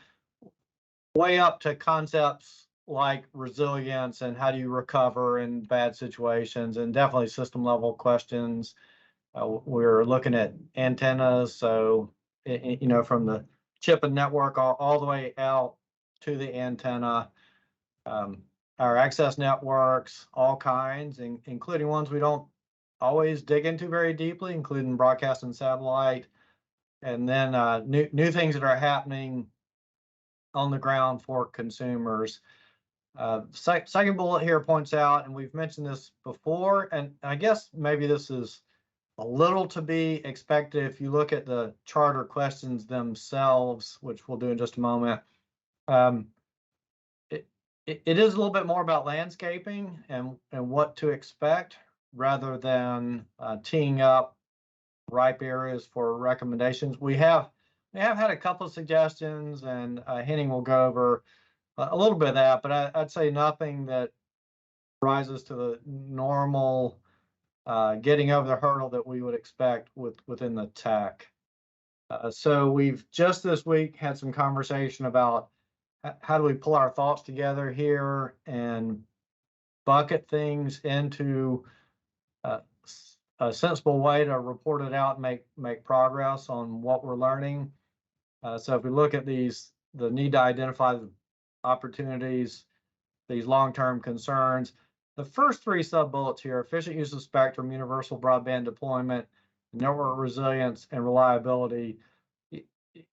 way up to concepts like resilience and how do you recover in bad situations, and definitely system level questions. We're looking at antennas, so from the chip and network all the way out to the antenna. Our access networks, all kinds, including ones we don't always dig into very deeply, including broadcast and satellite, and then new things that are happening on the ground for consumers. Second bullet here points out, and we've mentioned this before, and I guess maybe this is a little to be expected if you look at the charter questions themselves, which we'll do in just a moment. It is a little bit more about landscaping and what to expect rather than teeing up ripe areas for recommendations. We have had a couple of suggestions, and Henning will go over a little bit of that, but I'd say nothing that rises to the normal getting over the hurdle that we would expect within the tech. So we've just this week had some conversation about how do we pull our thoughts together here and bucket things into a sensible way to report it out and make progress on what we're learning. So if we look at the need to identify the opportunities, these long-term concerns, the first three sub-bullets here: efficient use of spectrum, universal broadband deployment, network resilience, and reliability.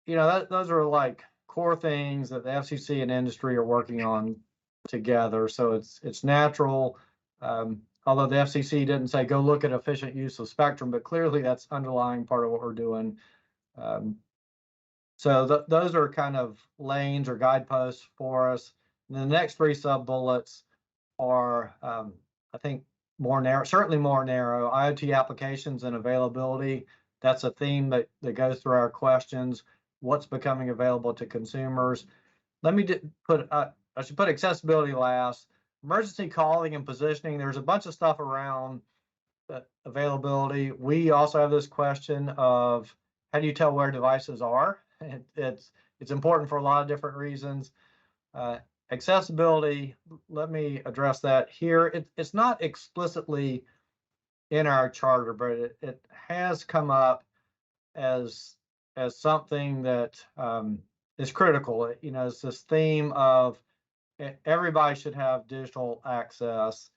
Those are like core things that the FCC and industry are working on together. So it's natural, although the FCC didn't say go look at efficient use of spectrum, but clearly that's underlying part of what we're doing. So those are kind of lanes or guideposts for us. And the next three sub bullets are, I think, more narrow, certainly more narrow. IoT applications and availability. That's a theme that goes through our questions. What's becoming available to consumers? Let me put, I should put accessibility last. Emergency calling and positioning. There's a bunch of stuff around availability. We also have this question of how do you tell where devices are? It's important for a lot of different reasons. Accessibility, let me address that here. It's not explicitly in our charter, but it has come up as something that is critical. You know, it's this theme of everybody should have digital access.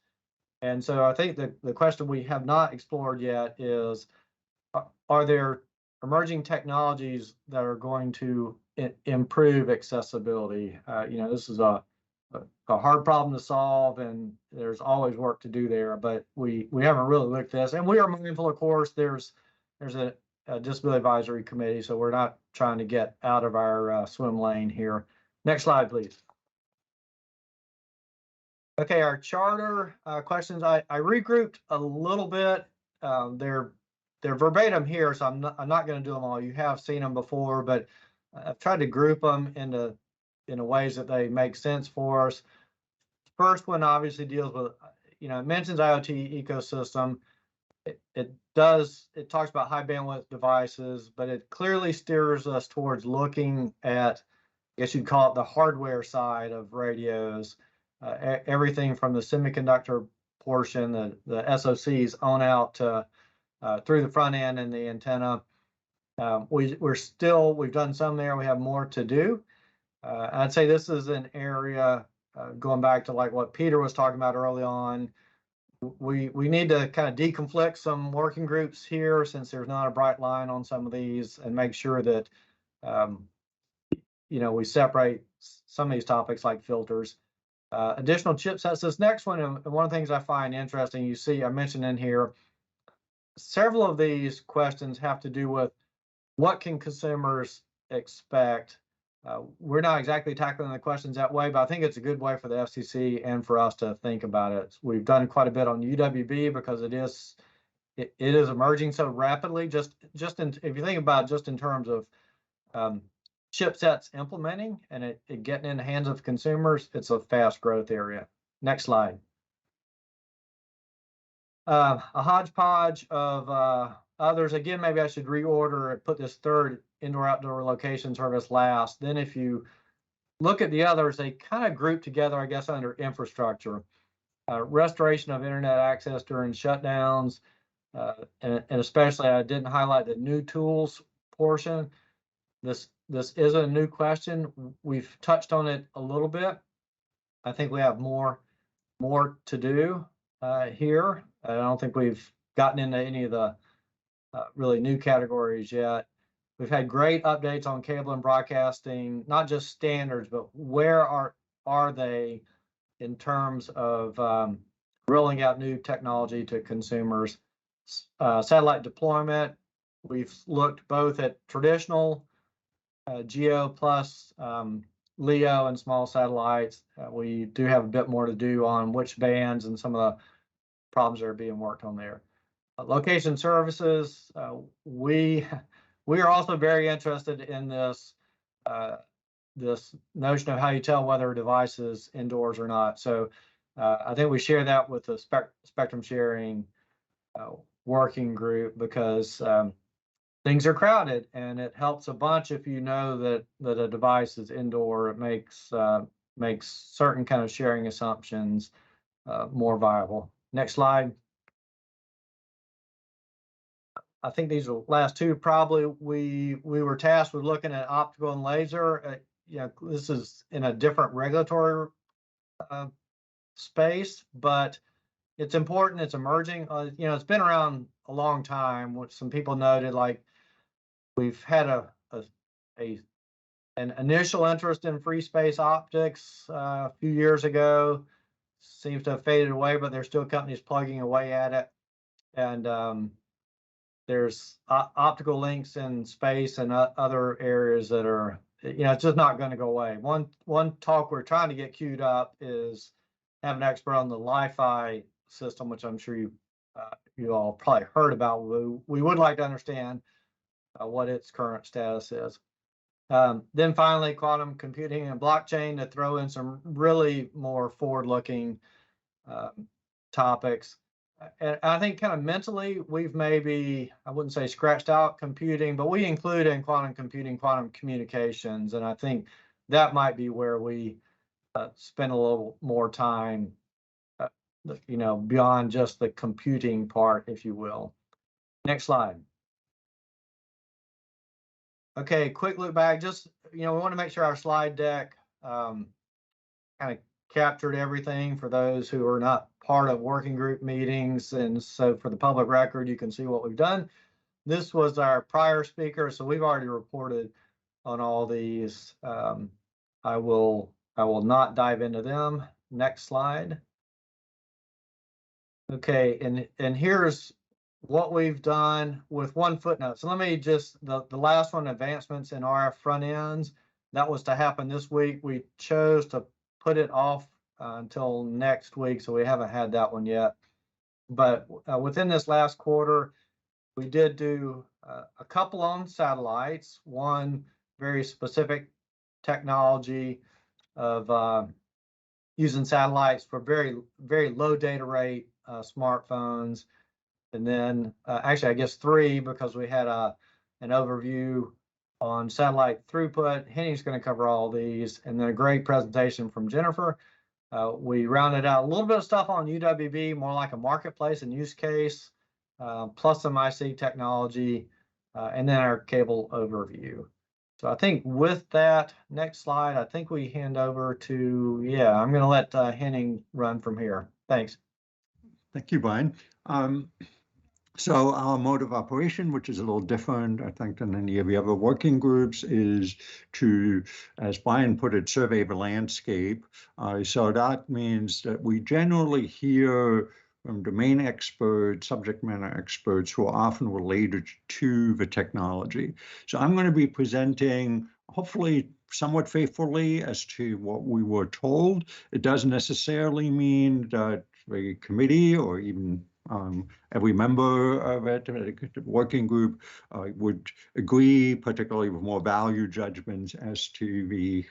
And so I think the question we have not explored yet is, are there emerging technologies that are going to improve accessibility? You know, this is a hard problem to solve, and there's always work to do there, but we haven't really looked at this. And we are mindful, of course, there's a disability advisory committee, so we're not trying to get out of our swim lane here. Next slide, please. Okay, our charter questions, I regrouped a little bit. They're verbatim here, so I'm not going to do them all. You have seen them before, but I've tried to group them into ways that they make sense for us. First one obviously deals with, you know, it mentions IoT ecosystem. It talks about high bandwidth devices, but it clearly steers us towards looking at, I guess you'd call it the hardware side of radios. Everything from the semiconductor portion, the SoCs on out to through the front end and the antenna. We've done some there. We have more to do. I'd say this is an area, going back to like what Peter was talking about early on. We need to kind of deconflict some working groups here, since there's not a bright line on some of these, and make sure that you know, we separate some of these topics like filters. Additional chipsets. This next one, and one of the things I find interesting, you see, I mentioned in here, several of these questions have to do with what can consumers expect. We're not exactly tackling the questions that way, but I think it's a good way for the FCC and for us to think about it. We've done quite a bit on UWB because it is emerging so rapidly. Just if you think about it, just in terms of chipsets implementing and it getting in the hands of consumers, it's a fast growth area. Next slide. A hodgepodge of others. Again, maybe I should reorder and put this third indoor-outdoor location service last. Then if you look at the others, they kind of group together, I guess, under infrastructure. Restoration of internet access during shutdowns, and especially I didn't highlight the new tools portion. This is a new question. We've touched on it a little bit. I think we have more to do here. I don't think we've gotten into any of the really new categories yet. We've had great updates on cable and broadcasting, not just standards, but where are they in terms of rolling out new technology to consumers. Satellite deployment, we've looked both at traditional GEO plus LEO and small satellites. We do have a bit more to do on which bands and some of the problems that are being worked on there. Location services, we are also very interested in this this notion of how you tell whether a device is indoors or not. So I think we share that with the spectrum sharing working group, because things are crowded, and it helps a bunch if you know that a device is indoor. It makes certain kind of sharing assumptions more viable. Next slide. I think these are the last two. Probably we were tasked with looking at optical and laser. You know, this is in a different regulatory space, but it's important. It's emerging. You know, it's been around a long time. Which some people noted, like we've had an initial interest in free space optics a few years ago. Seems to have faded away, but there's still companies plugging away at it. And there's optical links in space and other areas that are, it's just not going to go away. One talk we're trying to get queued up is have an expert on the Li-Fi system, which I'm sure you all probably heard about. We would like to understand what its current status is. Then finally, quantum computing and blockchain to throw in some really more forward-looking topics. And I think kind of mentally, we've maybe, I wouldn't say scratched out computing, but we include in quantum computing, quantum communications. And I think that might be where we spend a little more time, beyond just the computing part, if you will. Next slide. Okay, quick look back. Just, we want to make sure our slide deck kind of captured everything for those who are not part of working group meetings. And so for the public record, you can see what we've done. This was our prior speaker, so we've already reported on all these. I will not dive into them. Next slide. Okay, and here's what we've done with one footnote. So let me just, the last one, advancements in RF front ends, that was to happen this week. We chose to put it off until next week, so we haven't had that one yet. But within this last quarter, we did do a couple on satellites, one very specific technology of using satellites for very, very low data rate smartphones. And then actually, I guess 3, because we had an overview on satellite throughput. Henny's going to cover all these, and then a great presentation from Jennifer. We rounded out a little bit of stuff on UWB, more like a marketplace and use case, plus some IC technology, and then our cable overview. So I think with that, next slide, I think we hand over to, I'm going to let Henning run from here. Thanks. Thank you, Brian. So our mode of operation, which is a little different, I think, than any of the other working groups, is to, as Brian put it, survey the landscape. So that means that we generally hear from domain experts, subject matter experts who are often related to the technology. So I'm going to be presenting, hopefully somewhat faithfully, as to what we were told. It doesn't necessarily mean that the committee or even every member of it, the working group, would agree, particularly with more value judgments as to the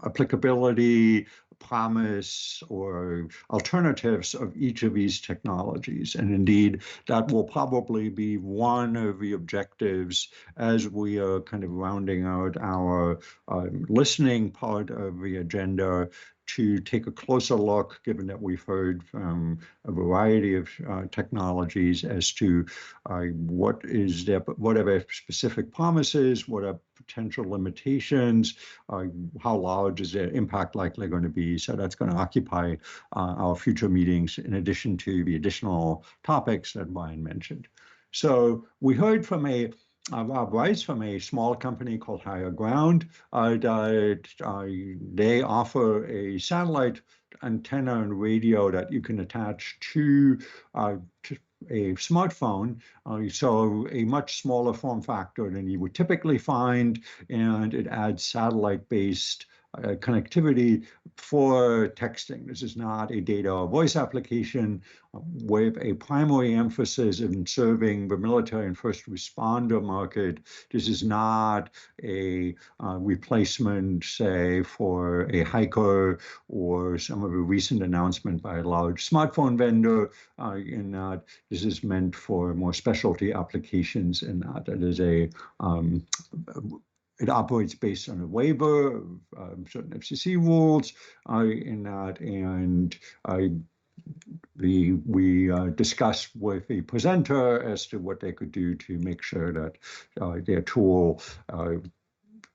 applicability, promise, or alternatives of each of these technologies. And indeed, that will probably be one of the objectives as we are kind of rounding out our listening part of the agenda, to take a closer look, given that we've heard from a variety of technologies, as to what are their specific promises, what are potential limitations, how large is their impact likely going to be. So that's going to occupy our future meetings, in addition to the additional topics that Brian mentioned. So we heard from Rob Rice from a small company called Higher Ground. They offer a satellite antenna and radio that you can attach to a smartphone, so a much smaller form factor than you would typically find, and it adds satellite-based connectivity for texting. This is not a data or voice application, with a primary emphasis in serving the military and first responder market. This is not a replacement, say, for a hiker or some of the recent announcement by a large smartphone vendor, in that this is meant for more specialty applications, in that it is it operates based on a waiver of certain FCC rules, in that, and we discussed with the presenter as to what they could do to make sure that their tool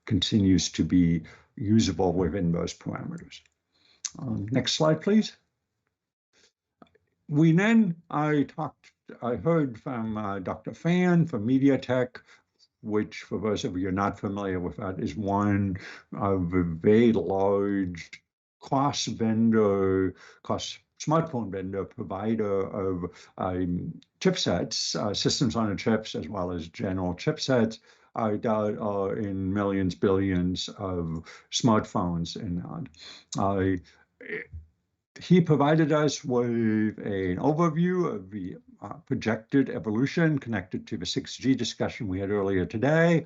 continues to be usable within those parameters. Next slide, please. We then, I heard from Dr. Fan from MediaTek, which, for those of you who are not familiar with that, is one of the very large cross-vendor, smartphone vendor provider of chipsets, systems on chips, as well as general chipsets that are in millions, billions of smartphones. And he provided us with an overview of the projected evolution connected to the 6G discussion we had earlier today,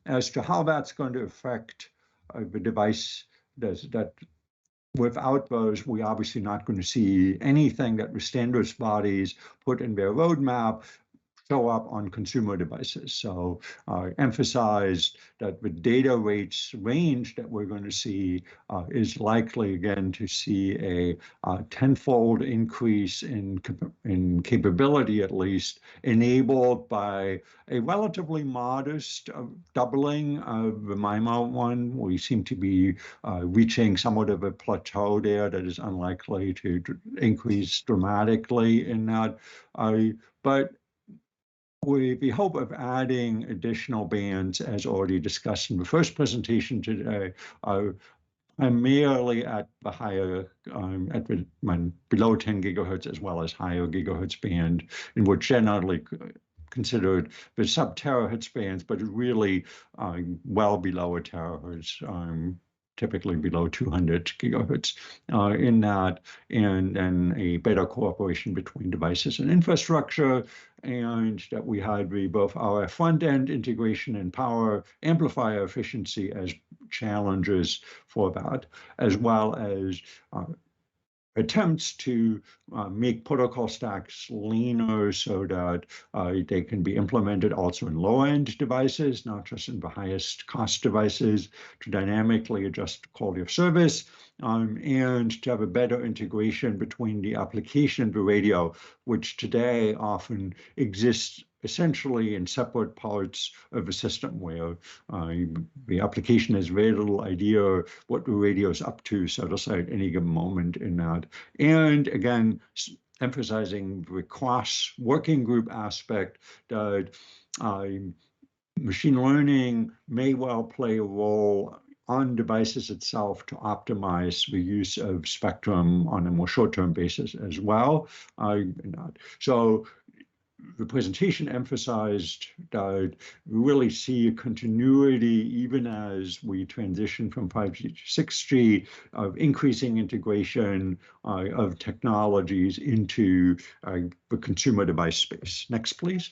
as to how that's going to affect the device that without those, we're obviously not going to see anything that the standards bodies put in their roadmap show up on consumer devices. So emphasized that the data rates range that we're going to see is likely again to see a tenfold increase in capability, at least, enabled by a relatively modest doubling of the MIMO one. We seem to be reaching somewhat of a plateau there that is unlikely to increase dramatically in that. But with the hope of adding additional bands, as already discussed in the first presentation today, primarily at the higher, below 10 gigahertz as well as higher gigahertz band, in which generally considered the sub-terahertz bands, but really well below a terahertz, typically below 200 gigahertz in that, and a better cooperation between devices and infrastructure, and that we had both our front-end integration and power amplifier efficiency as challenges for that, as well as attempts to make protocol stacks leaner so that they can be implemented also in low-end devices, not just in the highest cost devices, to dynamically adjust quality of service, and to have a better integration between the application and the radio, which today often exists essentially in separate parts of a system where the application has very little idea what the radio is up to, so to say, at any given moment in that. And again, emphasizing the cross working group aspect that machine learning may well play a role on devices itself to optimize the use of spectrum on a more short-term basis as well. So the presentation emphasized that we really see a continuity even as we transition from 5G to 6G, of increasing integration of technologies into the consumer device space. Next, please.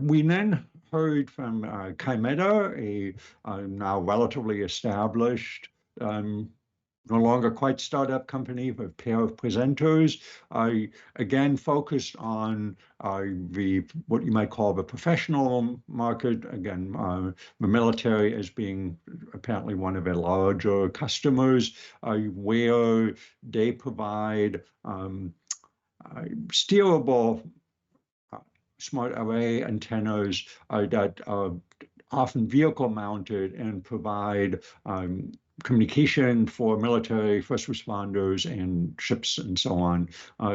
We then heard from Kymeta, a now relatively established, no longer quite startup company, but a pair of presenters, again focused on what you might call the professional market, again, the military as being apparently one of their larger customers, where they provide steerable smart array antennas that are often vehicle mounted and provide communication for military, first responders, and ships and so on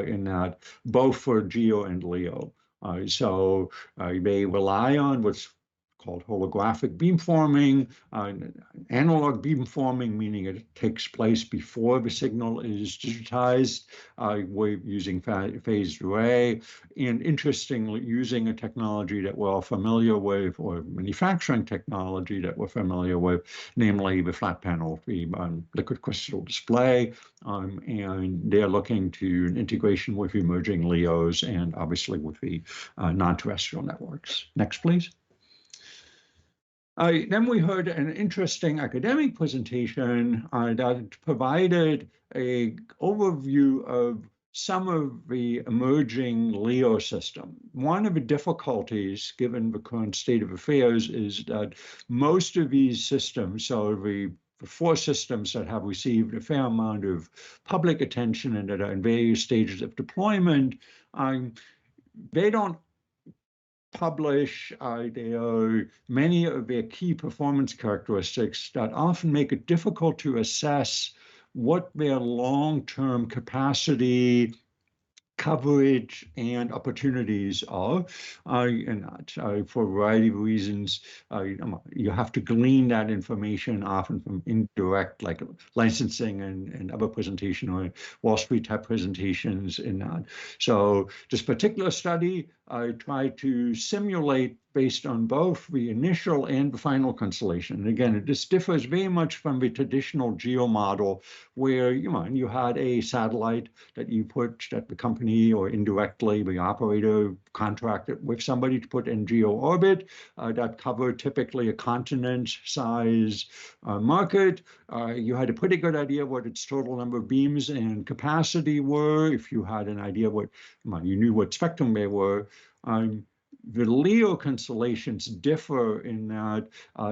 in that, both for GEO and LEO. So they rely on what's called holographic beamforming, analog beamforming, meaning it takes place before the signal is digitized. We're using phased array, and interestingly, using a technology that we're all familiar with, or manufacturing technology that we're familiar with, namely the flat panel, the liquid crystal display, and they're looking to an integration with emerging LEOs and obviously with the non-terrestrial networks. Next, please. Then we heard an interesting academic presentation that provided an overview of some of the emerging LEO system. One of the difficulties, given the current state of affairs, is that most of these systems, so the four systems that have received a fair amount of public attention and that are in various stages of deployment, they don't publish many of their key performance characteristics that often make it difficult to assess what their long-term capacity coverage and opportunities are, and for a variety of reasons, you have to glean that information often from indirect, like licensing and other presentation or Wall Street type presentations in that. So this particular study, I tried to simulate based on both the initial and the final constellation. And again, this differs very much from the traditional geo model where you had a satellite that you put, that the company or indirectly the operator contracted with somebody to put in geo orbit that covered typically a continent size market. You had a pretty good idea what its total number of beams and capacity were. If you had an idea what, you knew what spectrum they were. The LEO constellations differ in that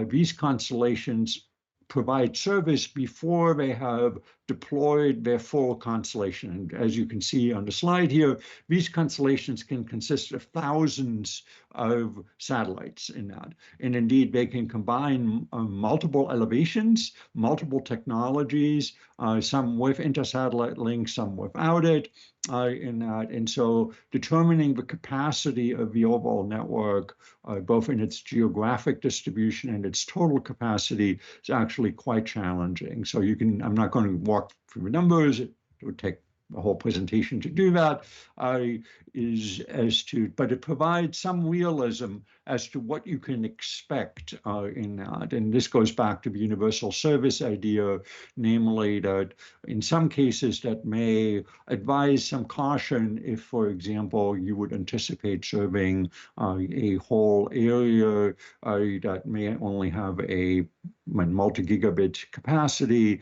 these constellations provide service before they have deployed their full constellation. And as you can see on the slide here, these constellations can consist of thousands of satellites in that. And indeed, they can combine multiple elevations, multiple technologies, some with inter-satellite links, some without it. In that. And so determining the capacity of the overall network, both in its geographic distribution and its total capacity, is actually quite challenging. So you can, I'm not going to walk through the numbers. It would take a whole presentation to do that, but it provides some realism as to what you can expect in that. And this goes back to the universal service idea, namely that in some cases that may advise some caution if, for example, you would anticipate serving a whole area that may only have a multi-gigabit capacity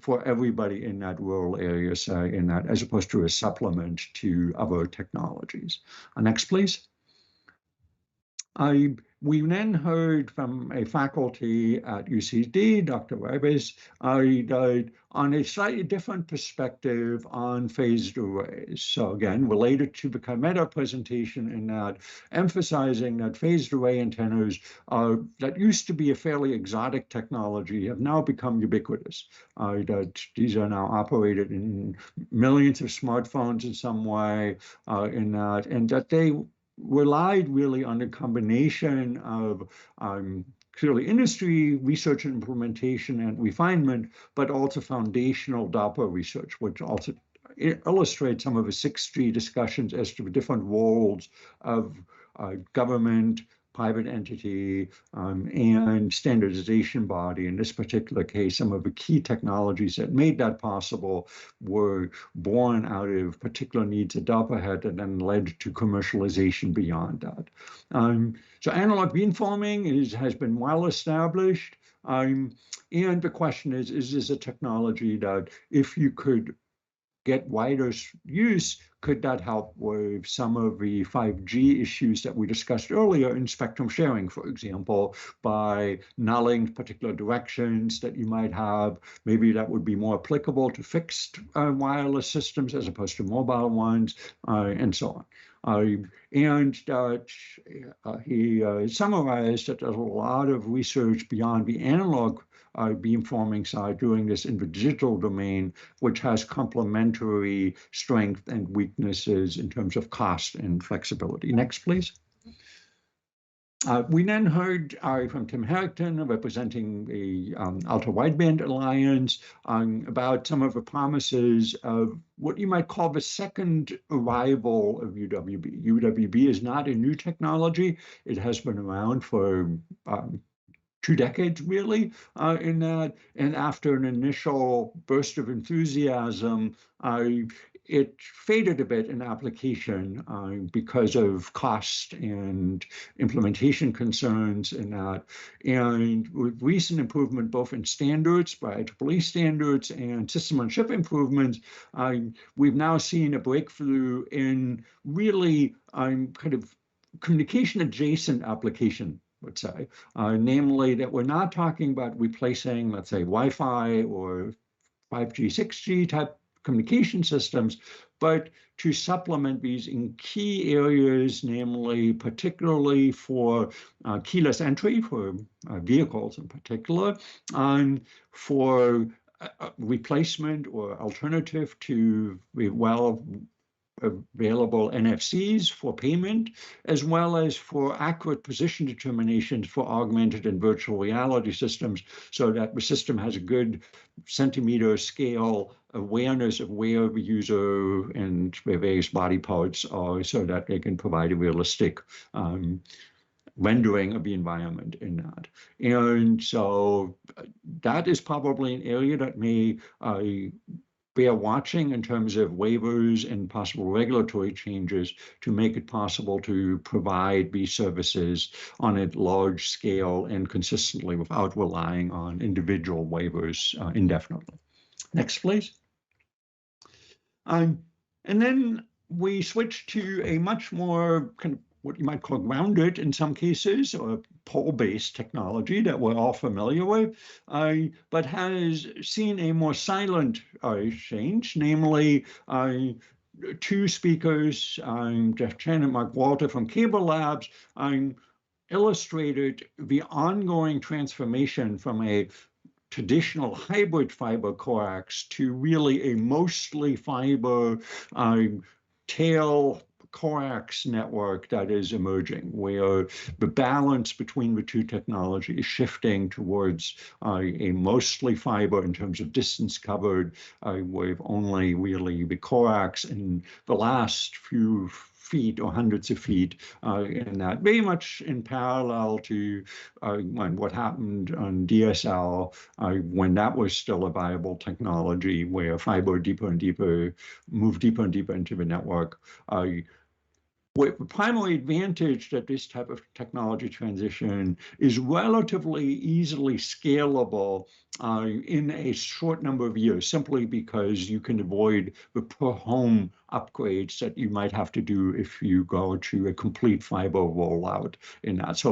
for everybody in that rural area, say, in that, as opposed to a supplement to other technologies. Next, please. We then heard from a faculty at UCD, Dr. Weibes, on a slightly different perspective on phased arrays. So again, related to the Chimera presentation in that, emphasizing that phased array antennas that used to be a fairly exotic technology have now become ubiquitous. That these are now operated in millions of smartphones in some way, and that they relied really on a combination of clearly industry research and implementation and refinement, but also foundational DARPA research, which also illustrates some of the 6G discussions as to the different roles of government, private entity, and standardization body. In this particular case, some of the key technologies that made that possible were born out of particular needs that DARPA had and then led to commercialization beyond that. So analog beamforming has been well established. And the question is this a technology that if you could get wider use, could that help with some of the 5G issues that we discussed earlier in spectrum sharing, for example, by nulling particular directions that you might have? Maybe that would be more applicable to fixed wireless systems as opposed to mobile ones, and so on. He summarized that there's a lot of research beyond the analog beamforming side doing this in the digital domain, which has complementary strength and weaknesses in terms of cost and flexibility. Next, please. We then heard from Tim Harrington, representing the Ultra Wideband Alliance, about some of the promises of what you might call the second arrival of UWB. UWB is not a new technology. It has been around for 2 decades, really, in that. And after an initial burst of enthusiasm, it faded a bit in application because of cost and implementation concerns in that. And with recent improvement, both in standards, by IEEE standards, and system on chip improvements, we've now seen a breakthrough in really kind of communication adjacent application, let's say, namely that we're not talking about replacing, let's say, Wi-Fi or 5G, 6G type communication systems, but to supplement these in key areas, namely particularly for keyless entry for vehicles in particular, for replacement or alternative to the available NFCs for payment, as well as for accurate position determinations for augmented and virtual reality systems, so that the system has a good centimeter scale awareness of where the user and their various body parts are, so that they can provide a realistic rendering of the environment in that. And so that is probably an area that may bear watching in terms of waivers and possible regulatory changes to make it possible to provide these services on a large scale and consistently without relying on individual waivers indefinitely. Next, please. And then we switch to a much more kind of what you might call grounded in some cases, or pole-based technology that we're all familiar with, but has seen a more silent change, namely two speakers, Jeff Chen and Mark Walter from Cable Labs, illustrated the ongoing transformation from a traditional hybrid fiber coax to really a mostly fiber tail coax network that is emerging, where the balance between the two technologies is shifting towards a mostly fiber in terms of distance covered, with only really the coax in the last few feet or hundreds of feet, and that very much in parallel to what happened on DSL when that was still a viable technology, where fiber deeper and deeper, moved deeper and deeper into the network. The primary advantage that this type of technology transition is relatively easily scalable in a short number of years, simply because you can avoid the per home upgrades that you might have to do if you go to a complete fiber rollout in that. So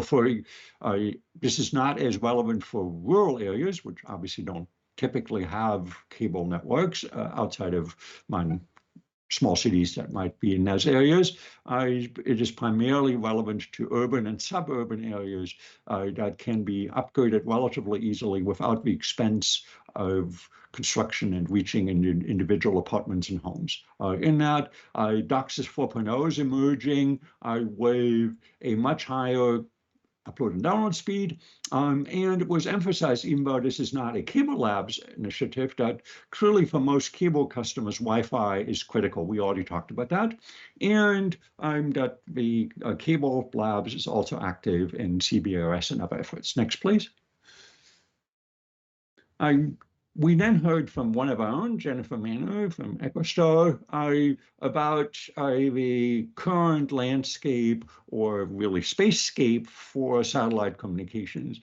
this is not as relevant for rural areas, which obviously don't typically have cable networks outside of small cities that might be in those areas. It is primarily relevant to urban and suburban areas that can be upgraded relatively easily without the expense of construction and reaching individual apartments and homes. In that, DOCSIS 4.0 is emerging with a much higher upload and download speed, and it was emphasized, even though this is not a Cable Labs initiative, that clearly for most cable customers, Wi-Fi is critical. We already talked about that, and that the Cable Labs is also active in CBRS and other efforts. Next, please. We then heard from one of our own, Jennifer Manor from EchoStar, about the current landscape, or really spacescape, for satellite communications.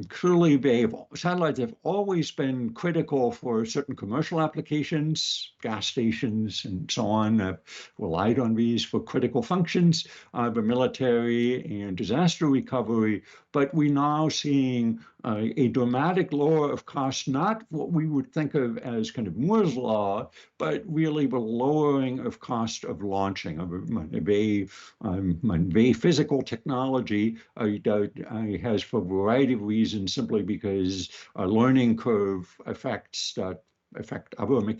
Clearly, satellites have always been critical for certain commercial applications, gas stations and so on, have relied on these for critical functions, the military and disaster recovery. But we're now seeing a dramatic lower of cost, not what we would think of as kind of Moore's law, but really the lowering of cost of launching of a very physical technology that has, for a variety of reasons, simply because a learning curve affects affect other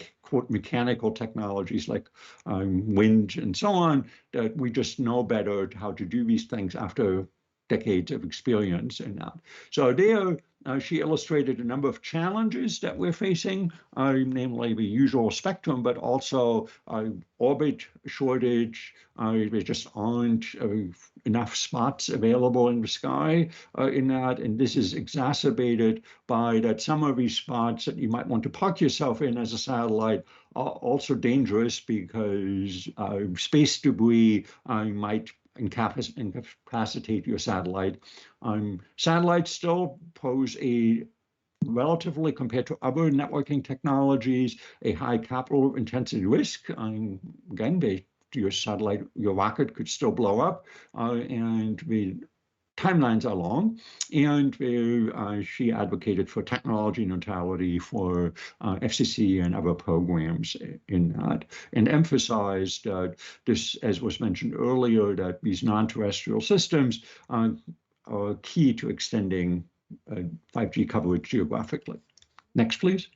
mechanical technologies like wind and so on, that we just know better how to do these things after decades of experience in that. So there, she illustrated a number of challenges that we're facing, namely the usual spectrum, but also orbit shortage. There just aren't enough spots available in the sky in that, and this is exacerbated by that some of these spots that you might want to park yourself in as a satellite are also dangerous, because space debris might incapacitate your satellite. Satellites still pose a relatively, compared to other networking technologies, a high capital intensity risk. Again, your satellite, your rocket could still blow up, and the timelines are long, and she advocated for technology neutrality for FCC and other programs in that, and emphasized that this, as was mentioned earlier, that these non-terrestrial systems are key to extending 5G coverage geographically. Next, please.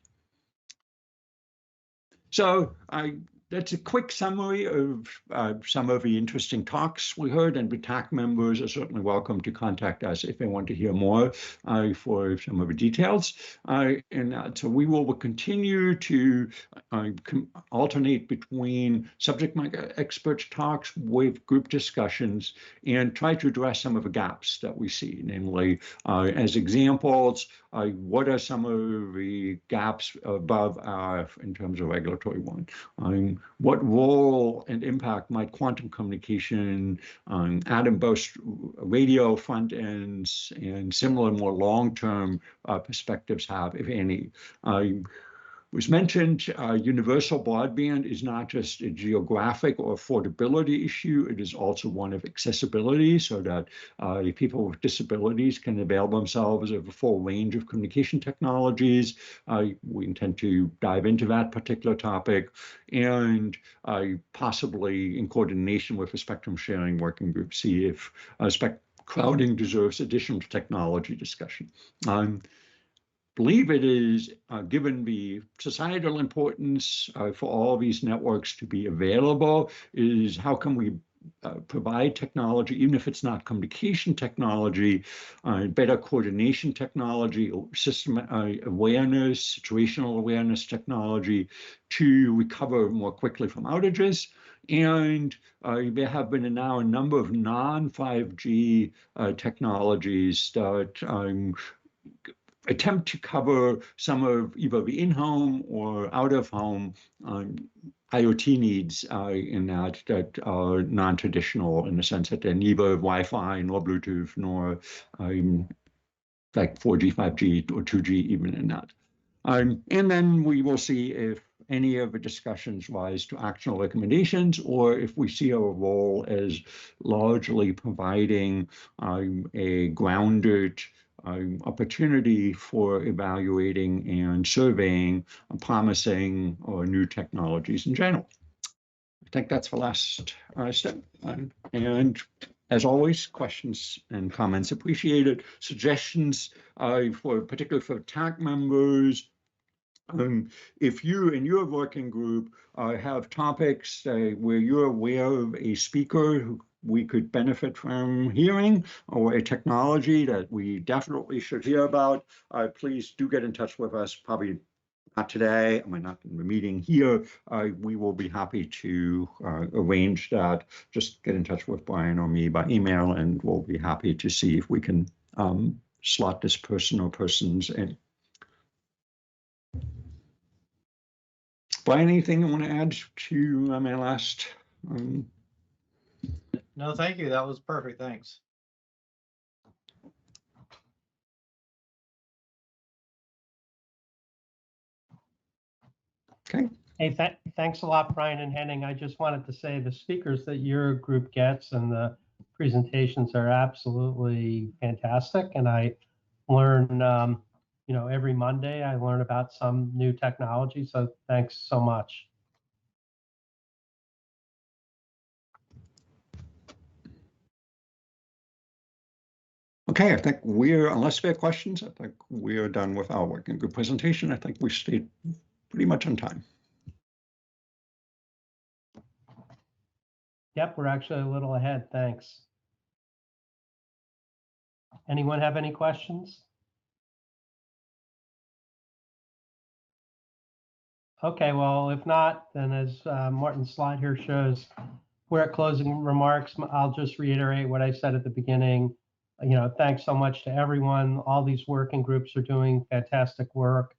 So that's a quick summary of some of the interesting talks we heard, and the TAC members are certainly welcome to contact us if they want to hear more for some of the details. So we will continue to alternate between subject matter expert talks with group discussions and try to address some of the gaps that we see, namely, as examples, what are some of the gaps above in terms of regulatory one? What role and impact might quantum communication, atom burst radio front ends, and similar more long-term perspectives have, if any? Was mentioned, universal broadband is not just a geographic or affordability issue, it is also one of accessibility, so that people with disabilities can avail themselves of a full range of communication technologies. We intend to dive into that particular topic, and possibly in coordination with a spectrum sharing working group, see if crowding deserves additional technology discussion. Believe it is, given the societal importance for all these networks to be available, is how can we provide technology, even if it's not communication technology, better coordination technology, system awareness, situational awareness technology to recover more quickly from outages. And there have been now a number of non-5G technologies that attempt to cover some of either the in-home or out-of-home IoT needs in that are non-traditional, in the sense that they're neither Wi-Fi nor Bluetooth nor like 4G, 5G, or 2G even in that. And then we will see if any of the discussions rise to actionable recommendations, or if we see our role as largely providing a grounded opportunity for evaluating and surveying promising or new technologies in general. I think that's the last step. And as always, questions and comments appreciated. Suggestions particularly for TAC members. If you in your working group have topics where you're aware of a speaker who we could benefit from hearing, or a technology that we definitely should hear about, please do get in touch with us. Probably not today, I mean, not in the meeting here. We will be happy to arrange that. Just get in touch with Brian or me by email, and we'll be happy to see if we can slot this person or persons in. Brian, anything you want to add to my last? No, thank you. That was perfect. Thanks. Okay. Hey, thanks a lot, Brian and Henning. I just wanted to say the speakers that your group gets and the presentations are absolutely fantastic. And I learn, every Monday I learn about some new technology. So thanks so much. Okay, I think unless there are questions, I think we are done with our working group presentation. I think we stayed pretty much on time. Yep, we're actually a little ahead. Thanks. Anyone have any questions? Okay, well, if not, then as Martin's slide here shows, we're at closing remarks. I'll just reiterate what I said at the beginning. Thanks so much to everyone. All these working groups are doing fantastic work.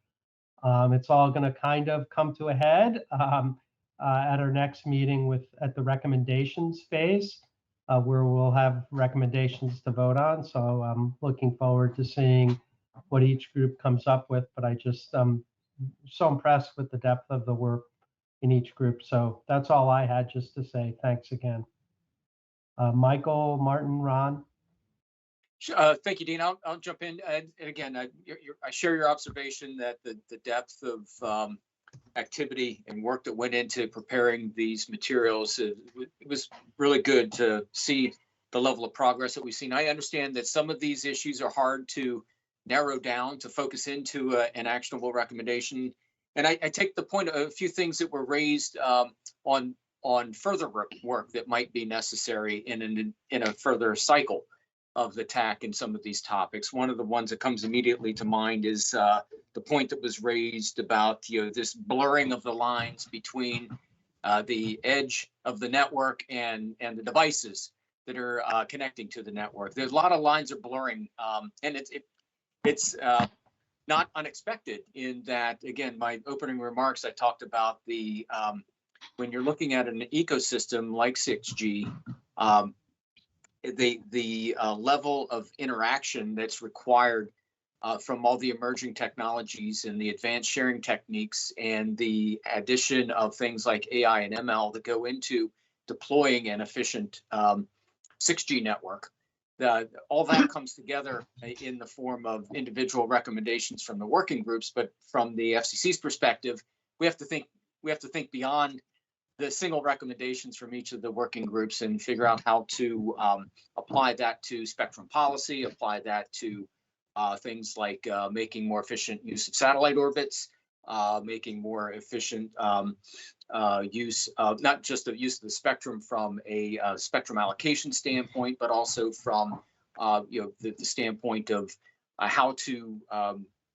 It's all going to kind of come to a head at our next meeting at the recommendations phase, where we'll have recommendations to vote on. So I'm looking forward to seeing what each group comes up with. But I just so impressed with the depth of the work in each group. So that's all I had just to say. Thanks again. Michael, Martin, Ron. Thank you, Dean. I'll jump in. And again, I share your observation that the depth of activity and work that went into preparing these materials, it was really good to see the level of progress that we've seen. I understand that some of these issues are hard to narrow down to focus into an actionable recommendation. And I take the point of a few things that were raised on further work that might be necessary in a further cycle of the TAC in some of these topics. One of the ones that comes immediately to mind is the point that was raised about this blurring of the lines between the edge of the network and the devices that are connecting to the network. There's a lot of lines are blurring, and it's not unexpected in that, again, my opening remarks, I talked about the when you're looking at an ecosystem like 6G, the level of interaction that's required from all the emerging technologies and the advanced sharing techniques and the addition of things like AI and ML that go into deploying an efficient 6G network. All that comes together in the form of individual recommendations from the working groups, but from the FCC's perspective, we have to think beyond the single recommendations from each of the working groups and figure out how to apply that to spectrum policy, apply that to things like making more efficient use of satellite orbits, making more efficient use of not just the use of the spectrum from a spectrum allocation standpoint, but also from the standpoint of how to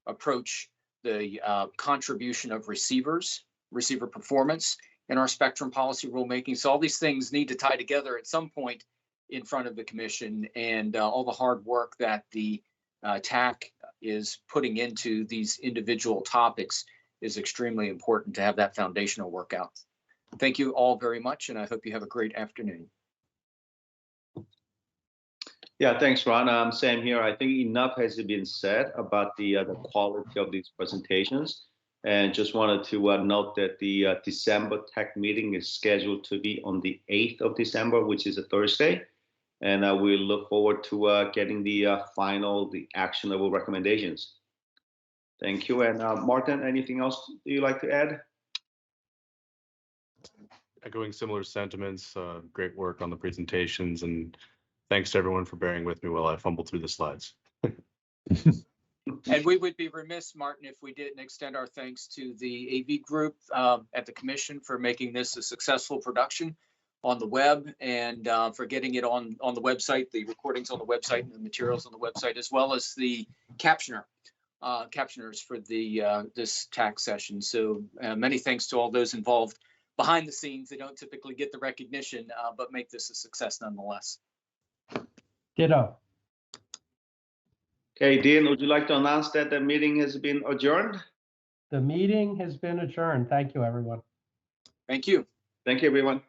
approach the contribution of receiver performance in our spectrum policy rulemaking. So all these things need to tie together at some point in front of the commission, and all the hard work that the TAC is putting into these individual topics is extremely important to have that foundational work out. Thank you all very much, and I hope you have a great afternoon. Yeah, thanks, Ron. Sam here. I think enough has been said about the quality of these presentations. And just wanted to note that the December TAC meeting is scheduled to be on the 8th of December, which is a Thursday. And we look forward to getting the actionable recommendations. Thank you. And Martin, anything else you'd like to add? Echoing similar sentiments, great work on the presentations, and thanks to everyone for bearing with me while I fumbled through the slides. And we would be remiss, Martin, if we didn't extend our thanks to the AV group at the commission for making this a successful production on the web, and for getting it on the website, the recordings on the website and the materials on the website, as well as the captioners for this TAC session. So many thanks to all those involved behind the scenes. They don't typically get the recognition, but make this a success nonetheless. Ditto. Okay, Dean, would you like to announce that the meeting has been adjourned? The meeting has been adjourned. Thank you, everyone. Thank you. Thank you, everyone.